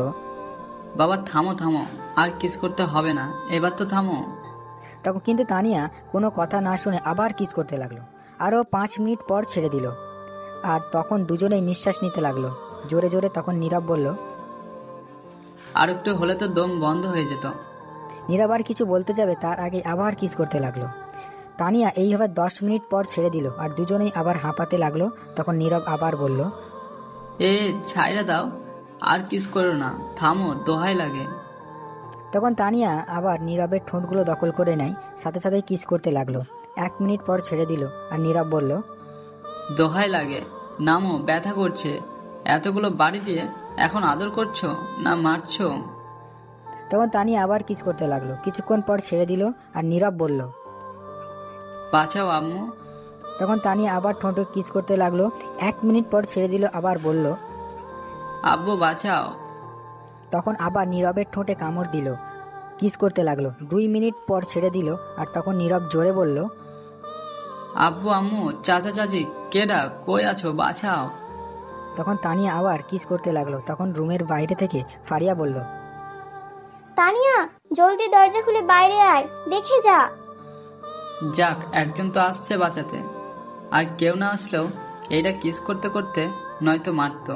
বাবা থামো থামো, আর কিস করতে হবে না, এবার তো থামো। তখন কিন্তু তানিয়া কোনো কথা না শুনে আবার কিস করতে লাগলো। আরো 5 মিনিট পর ছেড়ে দিল। আর তখন দুজনেই নিঃশ্বাস নিতে লাগলো জোরে জোরে। তখন নীরব বলল, আর একটু হলে তো দম বন্ধ হয়ে যেত। নীরব আর কিছু বলতে যাবে তার আগে আবার কিস করতে লাগলো। তানিয়া এইভাবে 10 মিনিট পর ছেড়ে দিল আর দুজনেই আবার হাঁপাতে লাগলো। তখন নীরব আবার বলল, এ ছাইড়া দাও, আর কিস করো না, থামো, দোহাই লাগে। তখন তানিয়া আবার নীরবের ঠোঁটগুলো দখল করে নেয়, সাথে সাথে কিস করতে লাগলো। 1 মিনিট পর ছেড়ে দিল আর নীরব বলল, দোহাই লাগে, নামো, ব্যথা করছে। এতগুলো বাড়ি দিয়ে এখন আদর করছো না মারছো? তখন তানিয়া আবার কিস করতে লাগলো। কিছুক্ষণ পর ছেড়ে দিল আর নীরব বলল, বাঁচাও আম্মু। তখন তানিয়া আবার ঠোঁটে কিস করতে লাগলো। 1 মিনিট পর ছেড়ে দিল, আবার বলল, আব্বু বাঁচাও। তখন আবার নীরবের ঠোঁটে কামড় দিল, কিস করতে লাগলো। 2 মিনিট পর ছেড়ে দিল আর তখন নীরব জোরে বলল, আব্বু আম্মু চাচা চাচি কেডা, কই আছো, বাঁচাও। তখন তানিয়া আবার কিস করতে লাগলো। তখন রুমের বাইরে থেকে ফারিয়া বলল, তানিয়া, জলদি দরজা খুলে বাইরে আয়, দেখে যা। যাক, একজন তো আসছে বাঁচাতে, আর কেউ না আসলেও এইটা কিস করতে করতে নয়তো মারতো।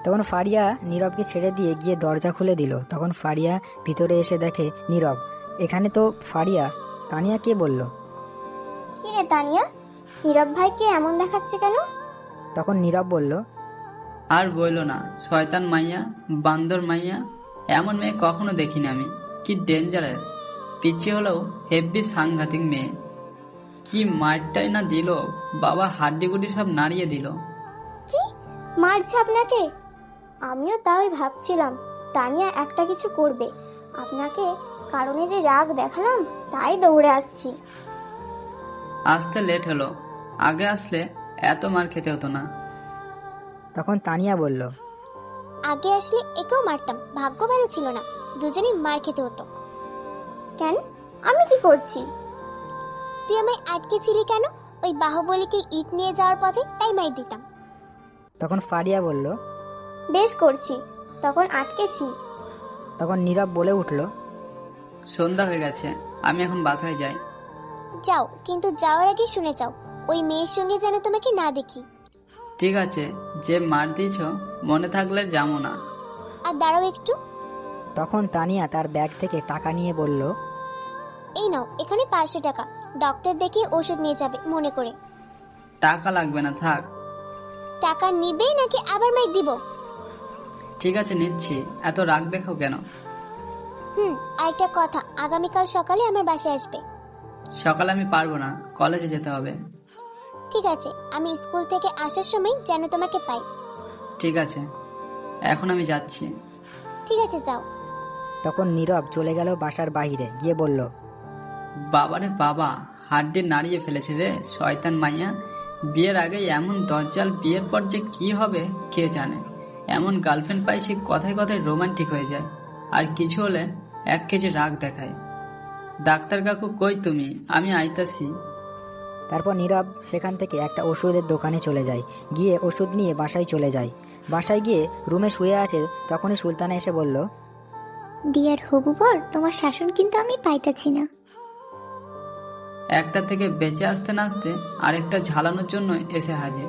তখন ফারিয়া নীরবকে ছেড়ে দিয়ে গিয়ে দরজা খুলে দিল। তখন ফারিয়া ভিতরে এসে দেখে নীরব। এখানে তো ফারিয়া। তানিয়া কে বলল? কি রে তানিয়া, নীরব ভাইকে এমন দেখাচ্ছে কেন? তখন নীরব বলল, আর বইলো না, শয়তান মাইয়া, বান্দর মাইয়া, এমন মেয়ে কখনো দেখিনি আমি। কি ডেঞ্জারাস, পিছিয়ে হলেও হেব্বি সাংঘাতিক মেয়ে। কি মারটাই না দিল বাবা, হাড্ডিগুডি সব নাড়িয়ে দিল। কি মারছে আপনাকে? আমিও তাই ভাবছিলাম, তানিয়া একটা কিছু করবে। আপনাকে কারণে যে রাগ দেখালাম তাই দৌড়ে আসছি। আসতে লেট হলো, আগে আসলে এত মার খেতে হতো না। তখন তানিয়া বলল, আগে আসলে একেও মারতাম, ভাগ্য ভালো ছিল না, দুজনেই মার খেতে হতো। কেন? আমি কি করছি? তুই আমায় আটকেছিলি কেন? ওই বাহুবলীকে ইট নিয়ে যাওয়ার পথে, তাই মার দিতাম। তখন ফারিয়া বলল। বেশ করছি, তখন আটকেছি। তখন নীরব বলে উঠল, সন্ধ্যা হয়ে গেছে, আমি এখন বাসায় যাই। যাও, কিন্তু যাওয়ার আগে শুনে যাও, ওই মেয়ের সঙ্গে যেন তোমাকে না দেখি। ঠিক আছে, যে মার দিয়েছ মনে থাকলে যাবো না। আর দাঁড়াও একটু। তখন তানিয়া তার ব্যাগ থেকে টাকা নিয়ে বলল, এই নাও, এখানে 500 টাকা, ডক্টর দেখে ওষুধ নিয়ে যাবে মনে করে। টাকা লাগবে না, থাক। টাকা নিবে নাকি আবার মাইক দিব? ঠিক আছে, নিচ্ছি, এত রাগ দেখাও কেন? আরেকটা কথা, আগামীকাল সকালে আমার বাসায় আসবে। সকালে আমি পারবো না, কলেজে যেতে হবে। ঠিক আছে, আমি স্কুল থেকে আসার সময় যেন তোমাকে পাই। ঠিক আছে, এখন আমি যাচ্ছি। ঠিক আছে, যাও। তখন নীরব চলে গেল বাসার বাইরে গিয়ে বলল, বাবারে বাবা, হাড্ডি নাড়িয়ে ফেলেছে রে শয়তান মাইয়া। বিয়ের আগে এমন দজ্জাল, বিয়ের পর যে কি হবে কে জানে। এমন গার্লফ্রেন্ড পাইছি, কথায় কথায় রোমান্টিক হয়ে যায়, আর কিছু হলে 1 কেজি রাগ দেখায়। ডাক্তার কাকু কই তুমি? আমি আইতাছি। তারপর নীরব সেখান থেকে একটা ওষুধের দোকানে চলে যায়, গিয়ে ওষুধ নিয়ে বাসায় চলে যায়। বাসায় গিয়ে রুমে শুয়ে আছে, তখনই সুলতানা এসে বলল, ডিয়ার হবু বর, তোমার শাসন কিন্তু আমি পাইতাছি না। একটা থেকে বেঁচে আসতে না আসতে আরেকটা ঝালানোর জন্য এসে হাজির।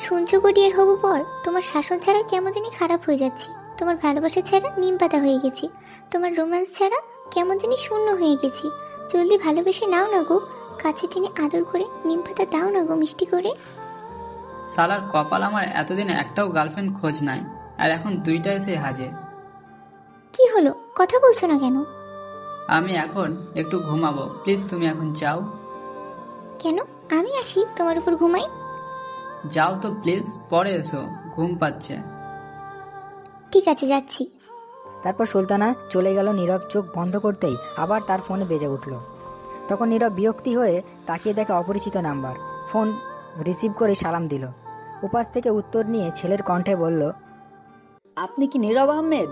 শুনছো গো ডিয়ার হবু বর, তোমার শাসন ছাড়া কেমন জানি খারাপ হয়ে যাচ্ছি, তোমার ভালোবাসা ছাড়া নিম পাতা হয়ে গেছি, তোমার রোম্যান্স ছাড়া কেমন জানি শূন্য হয়ে গেছি। জলদি ভালোবেসে নাও না গো, কাছে টেনে আদর করে নিম পাতা দাও না গো মিষ্টি করে। সালার কপাল, আমার এতদিন একটাও গার্লফ্রেন্ড খোঁজ নাই, আর এখন 2টা এসে হাজির। কি হলো, কথা বলছো না কেন? আমি এখন একটু ঘুমাবো, প্লিজ তুমি এখন যাও। কেন? আমি আসি তোমার উপর ঘুমাই? যাও তো প্লিজ, পরে এসো, ঘুম পাচ্ছে। ঠিক আছে, যাচ্ছি। তারপর সুলতানা চলে গেল। নীরব চোখ বন্ধ করতেই আবার তার ফোনে বেজে উঠল। তখন নীরব বিরক্তি হয়ে তাকিয়ে দেখে অপরিচিত নাম্বার। ফোন রিসিভ করে সালাম দিল। উপাস থেকে উত্তর নিয়ে ছেলের কণ্ঠে বলল, আপনি কি নীরব আহমেদ?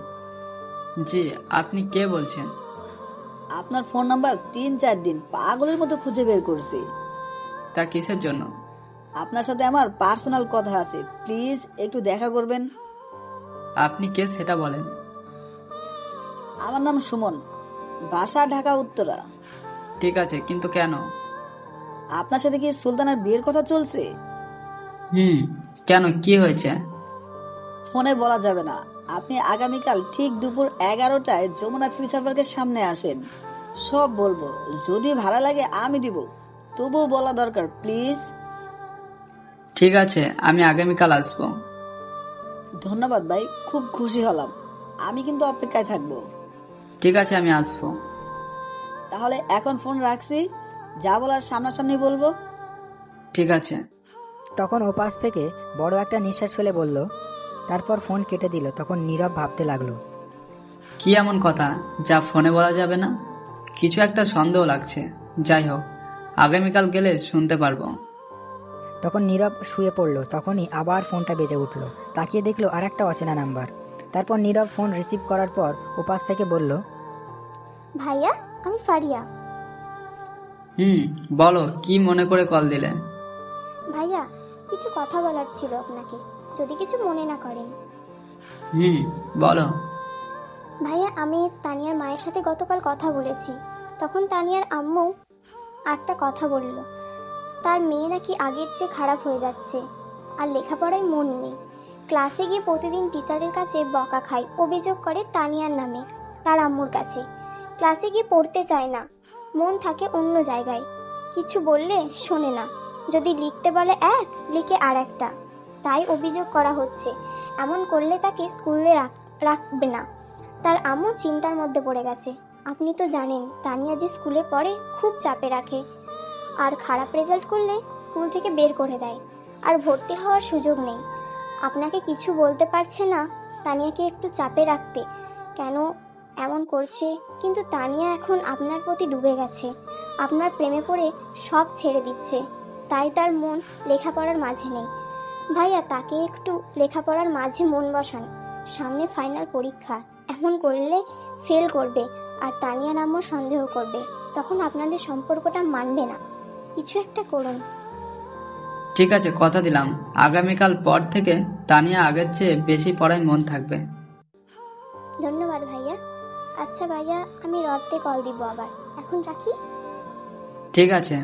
জি, আপনি কে বলছেন? আপনার ফোন নাম্বার 3-4 দিন পাগলের মতো খুঁজে বের করছি। তা কিসের জন্য? আপনার সাথে আমার পার্সোনাল কথা আছে, প্লিজ একটু দেখা করবেন। আপনি কে সেটা বলেন। আমার নাম সুমন, বাসা ঢাকা উত্তরা। ঠিক আছে, কিন্তু কেন? আপনার সাথে কি সুলতানার বিয়ের কথা চলছে? কেন, কি হয়েছে? ফোনে বলা যাবে না। আপনি আগামীকাল ঠিক দুপুর 11টায় যমুনা ফিউচার পার্কের সামনে আসেন, সব বলবো। যদি ভাড়া লাগে আমি দিব, তবুও বলা দরকার, প্লিজ। ঠিক আছে, আমি আগামীকাল আসবো। ধন্যবাদ ভাই, খুব খুশি হলাম। আমি কিন্তু অপেক্ষায় থাকবো। ঠিক আছে, আমি আসবো। তাহলে এখন ফোন রাখছি, যা বলার সামনাসামনি বলবো। ঠিক আছে। তখন ওপাশ থেকে বড় একটা নিঃশ্বাস ফেলে বলল, তারপর ফোন কেটে দিল। তখন নীরব ভাবতে লাগলো, কি এমন কথা যা ফোনে বলা যাবে না? কিছু একটা সন্দেহ লাগছে। যাই হোক, আগামীকাল গেলে শুনতে পারবো। তখন নীরব শুয়ে পড়ল। তখনই আবার ফোনটা বেজে উঠল। তাকিয়ে দেখলো আর একটা অচেনা নাম্বার। তারপর নীরব ফোন রিসিভ করার পর ওপাশ থেকে বলল, ভাইয়া, আমি ফারিয়া। বলো, কি মনে করে কল দিলে? ভাইয়া, কিছু কথা বলার ছিল আপনাকে, যদি কিছু মনে না করেন। বলো। ভাইয়া, আমি তানিয়ার মায়ের সাথে গতকাল কথা বলেছি। তখন তানিয়ার আম্মু একটা কথা বলল, তার মেয়ে নাকি আগের চেয়ে খারাপ হয়ে যাচ্ছে, আর লেখাপড়ায় মন নেই। ক্লাসে গিয়ে প্রতিদিন টিচারের কাছে বকা খায়, অভিযোগ করে তানিয়ার নামে তার আম্মুর কাছে। ক্লাসে গিয়ে পড়তে চায় না, মন থাকে অন্য জায়গায়। কিছু বললে শোনে না, যদি লিখতে বলে এক, লিখে আর একটা। তাই অভিযোগ করা হচ্ছে, এমন করলে তাকে স্কুলে রাখবে না। তার আম্মু চিন্তার মধ্যে পড়ে গেছে। আপনি তো জানেন তানিয়া যে স্কুলে পড়ে খুব চাপে রাখে, আর খারাপ রেজাল্ট করলে স্কুল থেকে বের করে দেয়, আর ভর্তি হওয়ার সুযোগ নেই। আপনাকে কিছু বলতে পারছে না, তানিয়াকে একটু চাপে রাখতে। কেন এমন করছে? কিন্তু তানিয়া এখন আপনার প্রতি ডুবে গেছে, আপনার প্রেমে পড়ে সব ছেড়ে দিচ্ছে। তাই তার মন লেখাপড়ার মাঝে নেই। ভাইয়া, তাকে একটু লেখাপড়ার মাঝে মন বসান। সামনে ফাইনাল পরীক্ষা, এমন করলে ফেল করবে আর তানিয়া নামও সন্দেহ করবে। তখন আপনাদের সম্পর্কটা মানবে না। কিছু একটা করুন। ঠিক আছে, কথা দিলাম আগামীকাল পর থেকে তানিয়া আগের চেয়ে বেশি পড়ায় মন থাকবে। ধন্যবাদ ভাইয়া। আচ্ছা ভাইয়া, আমি রডতে কল দিব আবার। এখন রাখি। ঠিক আছে।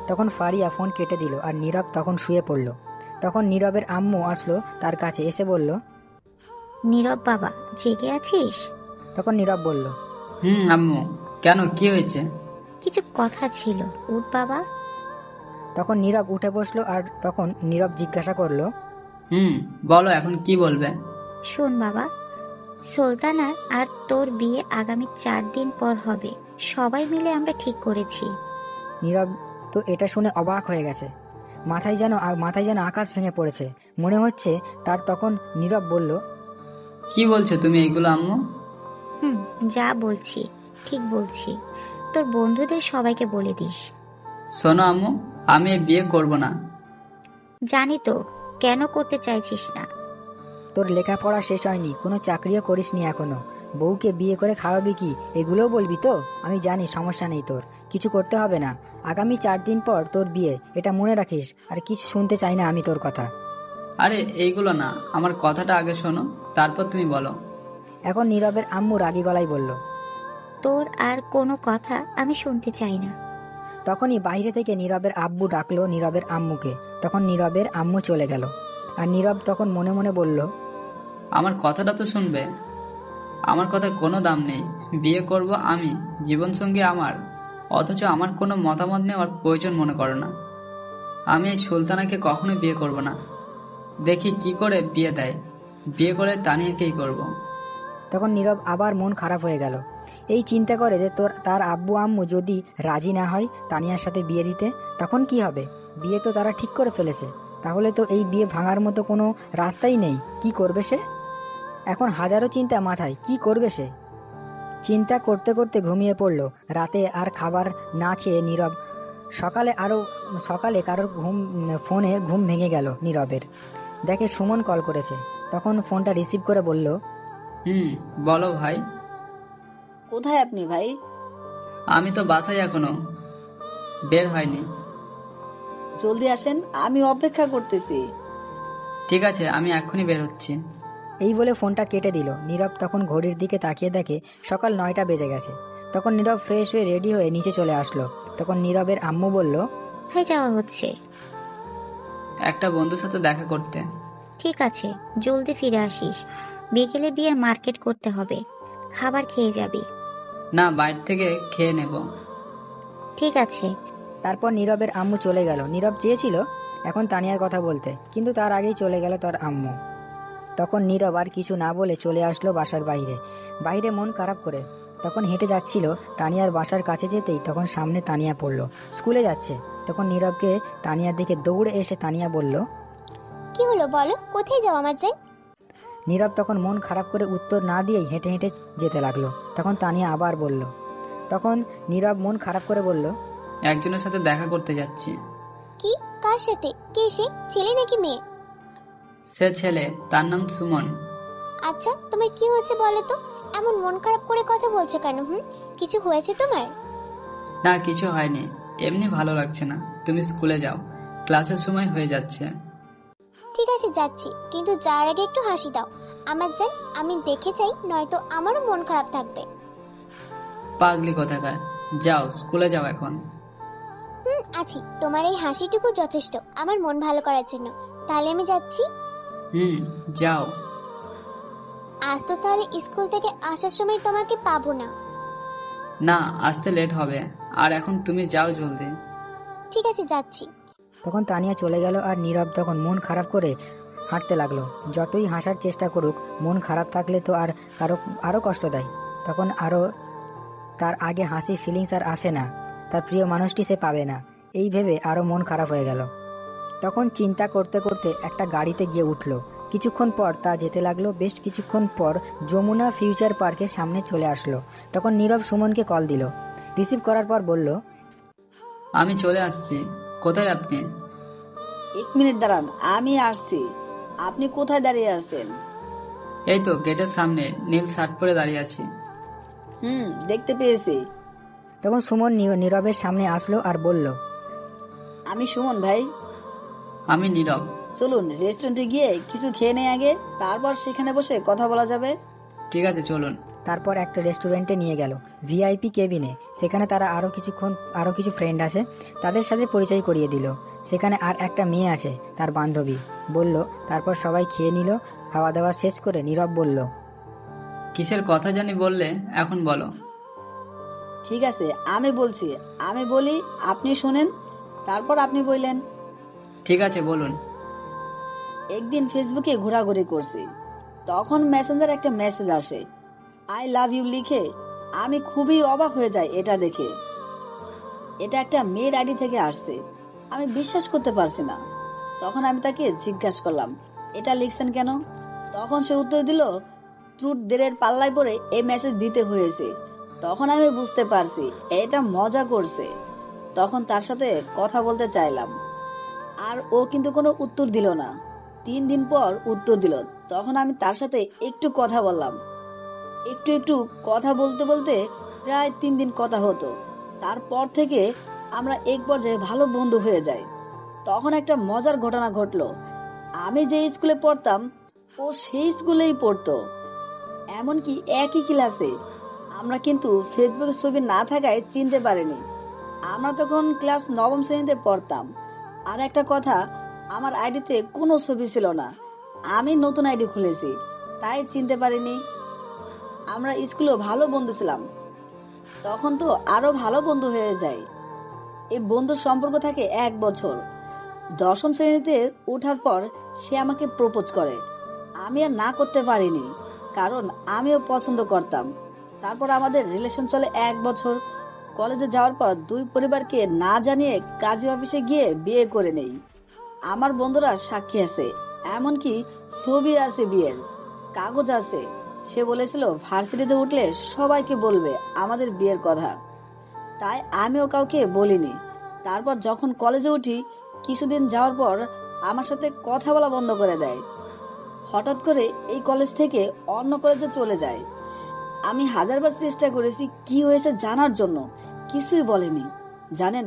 তখন ফারিয়া ফোন কেটে দিল আর নীরব তখন শুয়ে পড়ল। তখন নীরবের আম্মু আসলো তার কাছে, এসে বলল, নীরব বাবা, জেগে আছিস? তখন নীরব বলল, আম্মু, কেন, কি হয়েছে? কিছু কথা ছিল, উঠ বাবা। তখন নীরব উঠে বসলো আর তখন নীরব জিজ্ঞাসা করলো, বলো, এখন কি বলবে? শোন বাবা, সুলতানার আর তোর বিয়ে আগামী 4 দিন পর হবে। সবাই মিলে আমরা ঠিক করেছি। নীরব তো এটা শুনে অবাক হয়ে গেছে, মাথায় যেন আকাশ ভেঙে পড়েছে মনে হচ্ছে তার। তখন নীরব বলল, কি বলছো তুমি এইগুলো আম্মু? যা বলছি ঠিক বলছি। তোর বন্ধুদের সবাইকে বলে দিস। শোনো আম্মু, আমি এই বিয়ে করব না। জানি তো কেন করতে চাইছিস না। তোর লেখাপড়া শেষ হয়নি, কোনো চাকরিও করিসনি এখনো, বউকে বিয়ে করে খাওয়াবি কি, এগুলোও বলবি তো? আমি জানি, সমস্যা নেই, তোর কিছু করতে হবে না। আগামী 4 দিন পর তোর বিয়ে, এটা মনে রাখিস। আর কিছু শুনতে চাই না আমি তোর কথা। আরে এইগুলো না, আমার কথাটা আগে শোনো, তারপর তুমি বলো। এখন নীরবের আম্মু রাগী গলায় বলল, তোর আর কোনো কথা আমি শুনতে চাই না। তখনই বাইরে থেকে নীরবের আব্বু ডাকলো নীরবের আম্মুকে। তখন নীরবের আম্মু চলে গেল আর নীরব তখন মনে মনে বলল, আমার কথাটা তো শুনবে। আমার কথার কোনো দাম নেই। বিয়ে করব আমি, জীবনসঙ্গী আমার, অথচ আমার কোনো মতামত নেওয়ার প্রয়োজন মনে করো না। আমি এই সুলতানাকে কখনো বিয়ে করব না। দেখি কি করে বিয়ে দেয়। বিয়ে করে তানিয়াকেই করব। তখন নীরব আবার মন খারাপ হয়ে গেল। এই চিন্তা করে যে তার আব্বু আম্মু যদি রাজি না হয় তানিয়ার সাথে বিয়ে দিতে, তখন কি হবে? বিয়ে তো তারা ঠিক করে ফেলেছে, তাহলে তো এই বিয়ে ভাঙার মতো কোনো রাস্তাই নেই। কি করবে সে? এখন হাজারো চিন্তা মাথায়, কি করবে সে? চিন্তা করতে করতে ঘুমিয়ে পড়ল। রাতে আর খাবার না খেয়ে নীরব সকালে কারোর ফোনে ঘুম ভেঙে গেল নীরবের। দেখে সুমন কল করেছে। তখন ফোনটা রিসিভ করে বলল, বলো ভাই। কোথায় আপনি ভাই? আমি তো বাসায় এখনো বের হয়নি। জলদি আসেন, আমি অপেক্ষা করতেছি। ঠিক আছে, আমি এখনই বের হচ্ছি। এই বলে ফোনটা কেটে দিল। নীরব তখন ঘড়ির দিকে তাকিয়ে দেখে সকাল 9টা বেজে গেছে। তখন নীরব ফ্রেশ হয়ে রেডি হয়ে নিচে চলে আসলো। তখন নীরবের আম্মু বলল, কোথায় যাওয়া হচ্ছে? একটা বন্ধুর সাথে দেখা করতে। ঠিক আছে, জলদি ফিরে আসিস। বিকেলে বিয়ের মার্কেট করতে হবে, খাবার খেয়ে যাবি। না, বাইরে থেকে খেয়ে নেব। ঠিক আছে। তারপর নীরবের আম্মু চলে গেল। নীরব চেয়েছিল এখন তানিয়ার কথা বলতে, কিন্তু তার আগেই চলে গেল তার আম্মু। তখন নীরব আর কিছু না বলে চলে আসলো বাসার বাইরে মন খারাপ করে। তখন হেঁটে যাচ্ছিল। তানিয়ার বাসার কাছে যেতেই তখন সামনে তানিয়া পড়লো, স্কুলে যাচ্ছে। তখন নীরবকে তানিয়ার দিকে দৌড়ে এসে তানিয়া বলল, কি হলো বলো, কোথায় যাও আমার জান? নীরব তখন মন খারাপ করে উত্তর না দিয়েই হেঁটে হেঁটে যেতে লাগলো। তখন তানিয়া আবার বলল। তখন নীরব মন খারাপ করে বলল, একজনের সাথে দেখা করতে যাচ্ছি। কি? কার সাথে? কে সে? ছেলে নাকি মেয়ে? সে ছেলে, তার নাম সুমন। আচ্ছা, তোমার কি হয়েছে বলো তো? এমন মন খারাপ করে কথা বলছো কেন? কিছু হয়েছে তোমার? না, কিছু হয়নি, এমনি ভালো লাগছে না। তুমি স্কুলে যাও, ক্লাসের সময় হয়ে যাচ্ছে। ঠিক আছে, যাচ্ছি, কিন্তু যাওয়ার আগে একটু হাসি দাও আমার জান, আমি দেখে চাই, নয়তো আমারও মন খারাপ থাকবে। পাগলি কোথাকার, যাও স্কুলে যাও এখন। আছি, তোমার এই হাসিটুকু যথেষ্ট আমার মন ভালো করার জন্য। তাহলে আমি যাচ্ছি। যাও। আজ তো তাহলে স্কুল থেকে আসার সময় তোমাকে পাবো না। না, আসতে লেট হবে। আর এখন তুমি যাও জলদি। ঠিক আছে, যাচ্ছি। তখন তানিয়া চলে গেল আর নীরব তখন মন খারাপ করে হাঁটতে লাগলো। যতই হাসার চেষ্টা করুক, মন খারাপ থাকলে তো আরো কষ্ট দেয়। তখন আরো তার আগে হাসি ফিলিংস আর আসে না, তার প্রিয় মানুষটি সে পাবে না, এই ভেবে আরো মন খারাপ হয়ে গেল। তখন চিন্তা করতে করতে একটা গাড়িতে গিয়ে উঠলো। কিছুক্ষণ পর তা যেতে লাগলো। বেশ কিছুক্ষণ পর যমুনা ফিউচার পার্কের সামনে চলে আসলো। তখন নীরব সুমনকে কল দিল। রিসিভ করার পর বলল, আমি চলে আসছি। কোথায় আপনি? 1 মিনিট দাঁড়ান, আমি আসছি। আপনি কোথায় দাঁড়িয়ে আছেন? এই তো গেটের সামনে নীল শার্ট পরে দাঁড়িয়ে আছি। দেখতে পেয়েছি। তখন সুমন নীরবের সামনে আসলো আর বলল, আমি সুমন ভাই। আমি নীরব। চলুন রেস্টুরেন্টে গিয়ে কিছু খেয়ে নেই আগে, তারপর সেখানে বসে কথা বলা যাবে। ঠিক আছে, চলুন। তারপর একটা রেস্টুরেন্টে নিয়ে গেল, ভিআইপি কেবিনে। সেখানে তারা আরো কিছু ফ্রেন্ড আছে, তাদের সাথে পরিচয় করিয়ে দিল। সেখানে আর একটা মেয়ে আছে, তার বান্ধবী বলল। তারপর সবাই খেয়ে নিল। খাওয়া দাওয়া শেষ করে নীরব বলল, কিসের কথা জানি বললে, এখন বলো। ঠিক আছে, আমি বলছি। আমি বলি, আপনি শোনেন, তারপর আপনি বললেন। ঠিক আছে, বলুন। একদিন ফেসবুকে ঘোরাঘুরি করছি, তখন মেসেঞ্জার একটা মেসেজ আসে, আই লাভ ইউ লিখে। আমি খুবই অবাক হয়ে যাই এটা দেখে। এটা একটা মেয়ের আইডি থেকে আসছে। আমি বিশ্বাস করতে পারছি না। তখন আমি তাকে জিজ্ঞাসা করলাম, এটা লিখছেন কেন? তখন সে উত্তর দিল, ট্রুথ দের পাল্লায় পড়ে এই মেসেজ দিতে হয়েছে। তখন আমি বুঝতে পারছি এটা মজা করছে। তখন তার সাথে কথা বলতে চাইলাম, আর ও কিন্তু কোনো উত্তর দিল না। 3 দিন পর উত্তর দিল। তখন আমি তার সাথে একটু কথা বললাম। একটু কথা বলতে বলতে প্রায় 3 দিন কথা হতো। তারপর থেকে আমরা এক পর্যায়ে ভালো বন্ধু হয়ে যাই। তখন একটা মজার ঘটনা ঘটলো। আমি যে স্কুলে পড়তাম, ও সেই স্কুলেই পড়তো, এমনকি একই ক্লাসে। আমরা কিন্তু ফেসবুকে ছবি না থাকায় চিনতে পারিনি। আমরা তখন ক্লাস 9ম শ্রেণীতে পড়তাম। আর একটা কথা, আমার আইডিতে কোনো ছবি ছিল না। আমি নতুন আইডি খুলেছি, তাই চিনতে পারিনি। আমরা স্কুলে ভালো বন্ধু ছিলাম। তখন তো আরো ভালো বন্ধু হয়ে যায়। এই বন্ধুর সম্পর্ক থাকে 1 বছর। 10ম শ্রেণীতে ওঠার পর সে আমাকে প্রপোজ করে। আমি আর না করতে পারিনি, কারণ আমিও পছন্দ করতাম। তারপর আমাদের রিলেশন চলে 1 বছর। কলেজে যাওয়ার পর 2 পরিবারকে না জানিয়ে কাজী অফিসে গিয়ে বিয়ে করে নেই। আমার বন্ধুরা সাক্ষী আছে, এমনকি ছবি আছে, বিয়ের কাগজ আছে। সে বলেছিল ভার্সিটিতে উঠলে সবাইকে বলবে আমাদের বিয়ের কথা, তাই আমিও কাউকে বলিনি। তারপর যখন কলেজে উঠি, কিছুদিন যাওয়ার পর আমার সাথে কথা বলা বন্ধ করে দেয়। হঠাৎ করে এই কলেজ থেকে অন্য কলেজে চলে যায়। আমি হাজারবার চেষ্টা করেছি কি হয়েছে জানার জন্য, কিছুই বলেনি। জানেন,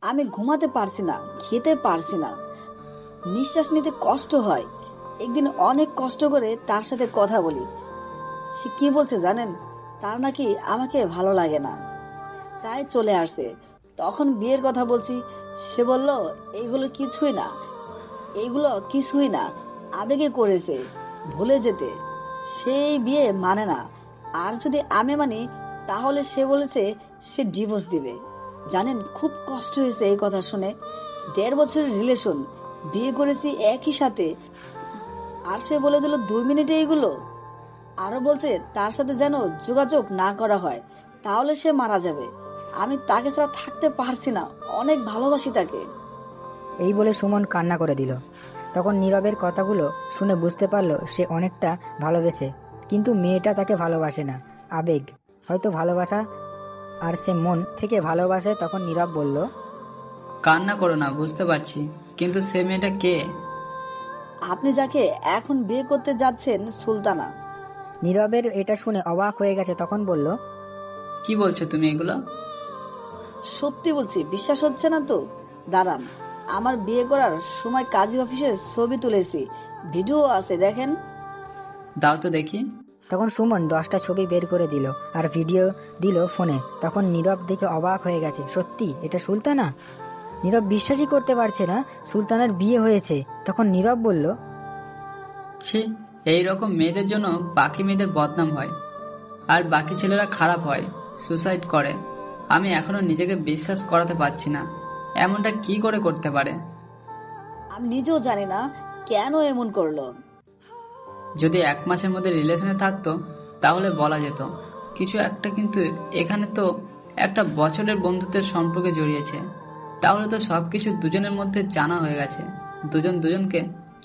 আমি ঘুমাতে পারছি না, খেতে পারছি না, নিঃশ্বাস নিতে কষ্ট হয়। একদিন অনেক কষ্ট করে তার সাথে কথা বলি। সে কি বলছে জানেন? তার নাকি আমাকে ভালো লাগে না, তাই চলে আসছে। তখন বিয়ের কথা বলছি, সে বলল এইগুলো কিছুই না, আবেগে করেছে, ভুলে যেতে। সেই বিয়ে মানে না। আর যদি আমি মানি, তাহলে সে বলেছে সে ডিভোর্স দিবে। জানেন, খুব কষ্ট হয়েছে এই কথা শুনে। 1.5 বছরের রিলেশন, বিয়ে করেছি একই সাথে, আর সে বলে দিল 2 মিনিটে এগুলো। আরো বলছে তার সাথে যেন যোগাযোগ না করা হয়, তাহলে সে মারা যাবে। আমি তাকে ছাড়া থাকতে পারছি না, অনেক ভালোবাসি তাকে। এই বলে সুমন কান্না করে দিল। তখন নীরবের কথাগুলো শুনে বুঝতে পারলো সে অনেকটা ভালোবেসে, কিন্তু মেয়েটা তাকে ভালোবাসে না, আবেগ, হয়তো ভালোবাসা, আর সে মন থেকে ভালোবাসে। তখন নীরব বলল, কান্না করো না, বুঝতে পারছি, কিন্তু সে মেয়েটা কে? আপনি যাকে এখন বিয়ে করতে যাচ্ছেন, সুলতানা। নীরবের এটা শুনে অবাক হয়ে গেছে। তখন বলল, কি বলছো তুমি এগুলো? সত্যি বলছি, বিশ্বাস হচ্ছে না তো? দাঁড়ান, আমার বিয়ে করার সময় কাজী অফিসে ছবি তুলেছি, ভিডিও আছে, দেখেন। দাও তো দেখি। তখন সুমন 10টা ছবি বের করে দিল আর ভিডিও দিল ফোনে। তখন নীরব দেখে অবাক হয়ে গেছে, সত্যি এটা সুলতানা। নীরব বিশ্বাসই করতে পারছে না সুলতানার বিয়ে হয়েছে। তখন নীরব বলল, ছি, এইরকম মেয়েদের জন্য বাকি মেয়েদের বদনাম হয়, আর বাকি ছেলেরা খারাপ হয়, সুসাইড করে। আমি এখনো নিজেকে বিশ্বাস করাতে পারছি না, এমনটা কি করে করতে পারে। আমি নিজেও জানি না কেন এমন করলো। যদি 1 মাসের মধ্যে রিলেশনে থাকতো তাহলে বলা যেত কিছু একটা, কিন্তু এখানে তো 1 বছরের বন্ধুত্বের সম্পর্কে জড়িয়েছে। তাহলে তো সবকিছু দুজনের মধ্যে জানা হয়ে গেছে, দুজন দুজনকে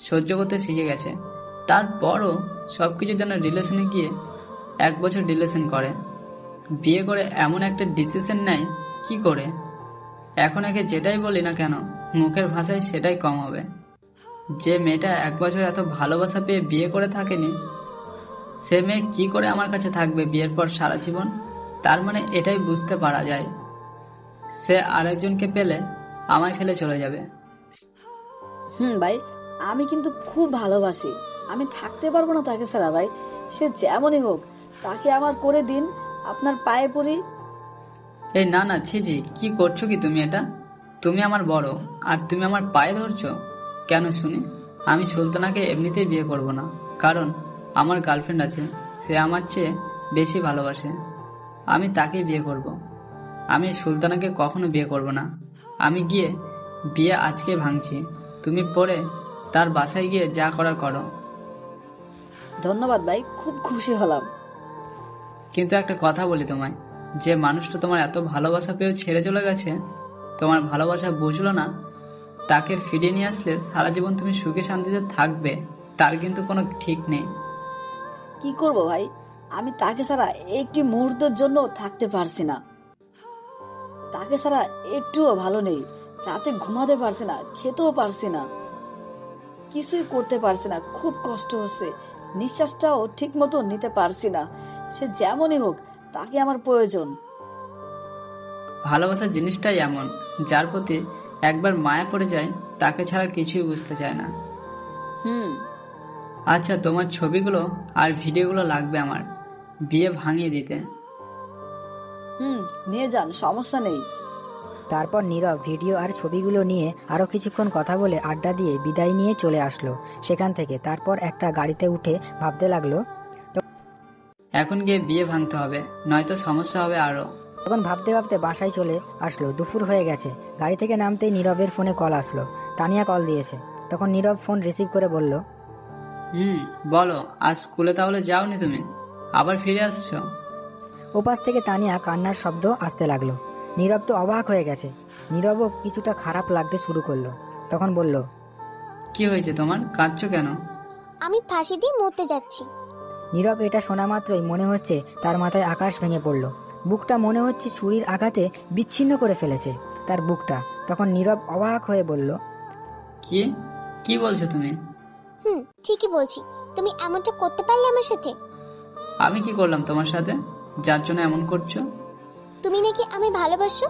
সহ্য করতে শিখে গেছে। তারপরও সবকিছু যেন রিলেশনে গিয়ে 1 বছর রিলেশন করে, বিয়ে করে এমন একটা ডিসিশন নেয় কি করে। এখন একে যেটাই বলি না কেন মুখের ভাষায় সেটাই কম হবে। যে মেয়েটা 1 বছর এত ভালোবাসা পেয়ে বিয়ে করে থাকেনি, সে মেয়ে কি করে আমার কাছে থাকবে বিয়ের পর সারা জীবন? তার মানে এটাই বুঝতে পারা যায়, সে আরেকজনকে পেলে আমায় ফেলে চলে যাবে। ভাই, আমি কিন্তু খুব ভালোবাসি, আমি থাকতে পারবো না তাকে ছাড়া ভাই। সে যেমনই হোক তাকে আমার করে দিন, আপনার পায়ে পড়ি। এই না না, ছিজি, কি করছো কি তুমি? এটা তুমি আমার বড় আর তুমি আমার পায়ে ধরছো কেন শুনি? আমি সুলতানাকে এমনিতেই বিয়ে করব না, কারণ আমার গার্লফ্রেন্ড আছে, সে আমার চেয়ে বেশি ভালোবাসে, আমি তাকেই বিয়ে করব। আমি সুলতানাকে কখনো বিয়ে করব না। আমি গিয়ে বিয়ে আজকে ভাঙছি, তুমি পরে তার বাসায় গিয়ে যা করার করো। ধন্যবাদ ভাই, খুব খুশি হলাম। কিন্তু একটা কথা বলি তোমায়, যে মানুষটা তোমার এত ভালোবাসা পেয়েও ছেড়ে চলে গেছে, তোমার ভালোবাসা বুঝলো না, তাকে ফিরিয়ে নিয়ে আসলে সারা জীবন তুমি সুখে শান্তিতে থাকবে, তার কিন্তু কোনো ঠিক নেই। কি করব ভাই, আমি তাকে ছাড়া একটি মুহূর্তের জন্য থাকতে পারছি না। তাকে ছাড়া একটুও ভালো নেই, রাতে ঘুমাতে পারছি না, খেতেও পারছি না, কিছুই করতে পারছি না, খুব কষ্ট হচ্ছে, নিঃশ্বাসটাও ঠিক মতো নিতে পারছি না। সে যেমনই হোক তাকে আমার প্রয়োজন। ভালোবাসার জিনিসটাই এমন, যার প্রতি একবার মায়া পড়ে যায় তাকে ছাড়া কিছুই বুঝতে চায় না। আচ্ছা, তোমার ছবিগুলো আর ভিডিওগুলো লাগবে আমার বিয়ে ভাঙিয়ে দিতে। নিয়ে যান, সমস্যা নেই। তারপর নীরব ভিডিও আর ছবিগুলো নিয়ে আরও কিছুক্ষণ কথা বলে আড্ডা দিয়ে বিদায় নিয়ে চলে আসলো সেখান থেকে। তারপর একটা গাড়িতে উঠে ভাবতে লাগলো, এখন গিয়ে বিয়ে ভাঙতে হবে, নয়তো সমস্যা হবে আরো। তখন ভাবতে ভাবতে বাসায় চলে আসলো। দুপুর হয়ে গেছে। গাড়ি থেকে নামতেই নীরবের ফোনে কল আসলো। তানিয়া কল দিয়েছে। তখন নীরব ফোন রিসিভ করে বলল, বলো, আজ স্কুলে তাহলে যাওনি তুমি, আবার ফিরে আসছো? ওপাশ থেকে তানিয়া কান্নার শব্দ আসতে লাগলো। নীরব তো অবাক হয়ে গেছে। নীরবও কিছুটা খারাপ লাগতে শুরু করলো। তখন বলল, কি হয়েছে তোমার, কাঁদছো কেন? আমি ফাঁসি দিয়ে মরতে যাচ্ছি। নীরব এটা শোনা মাত্রই মনে হচ্ছে তার মাথায় আকাশ ভেঙে পড়ল। বুকটা মনে হচ্ছে ছুরির আঘাতে বিচ্ছিন্ন করে ফেলেছে তার বুকটা। তখন নীরব অবাক হয়ে বলল, কি কি বলছো তুমি? ঠিকই বলছি। তুমি এমনটা করতে পারলে আমার সাথে? আমি কি করলাম তোমার সাথে যার জন্য এমন করছো? তুমি নাকি আমি ভালোবাসো?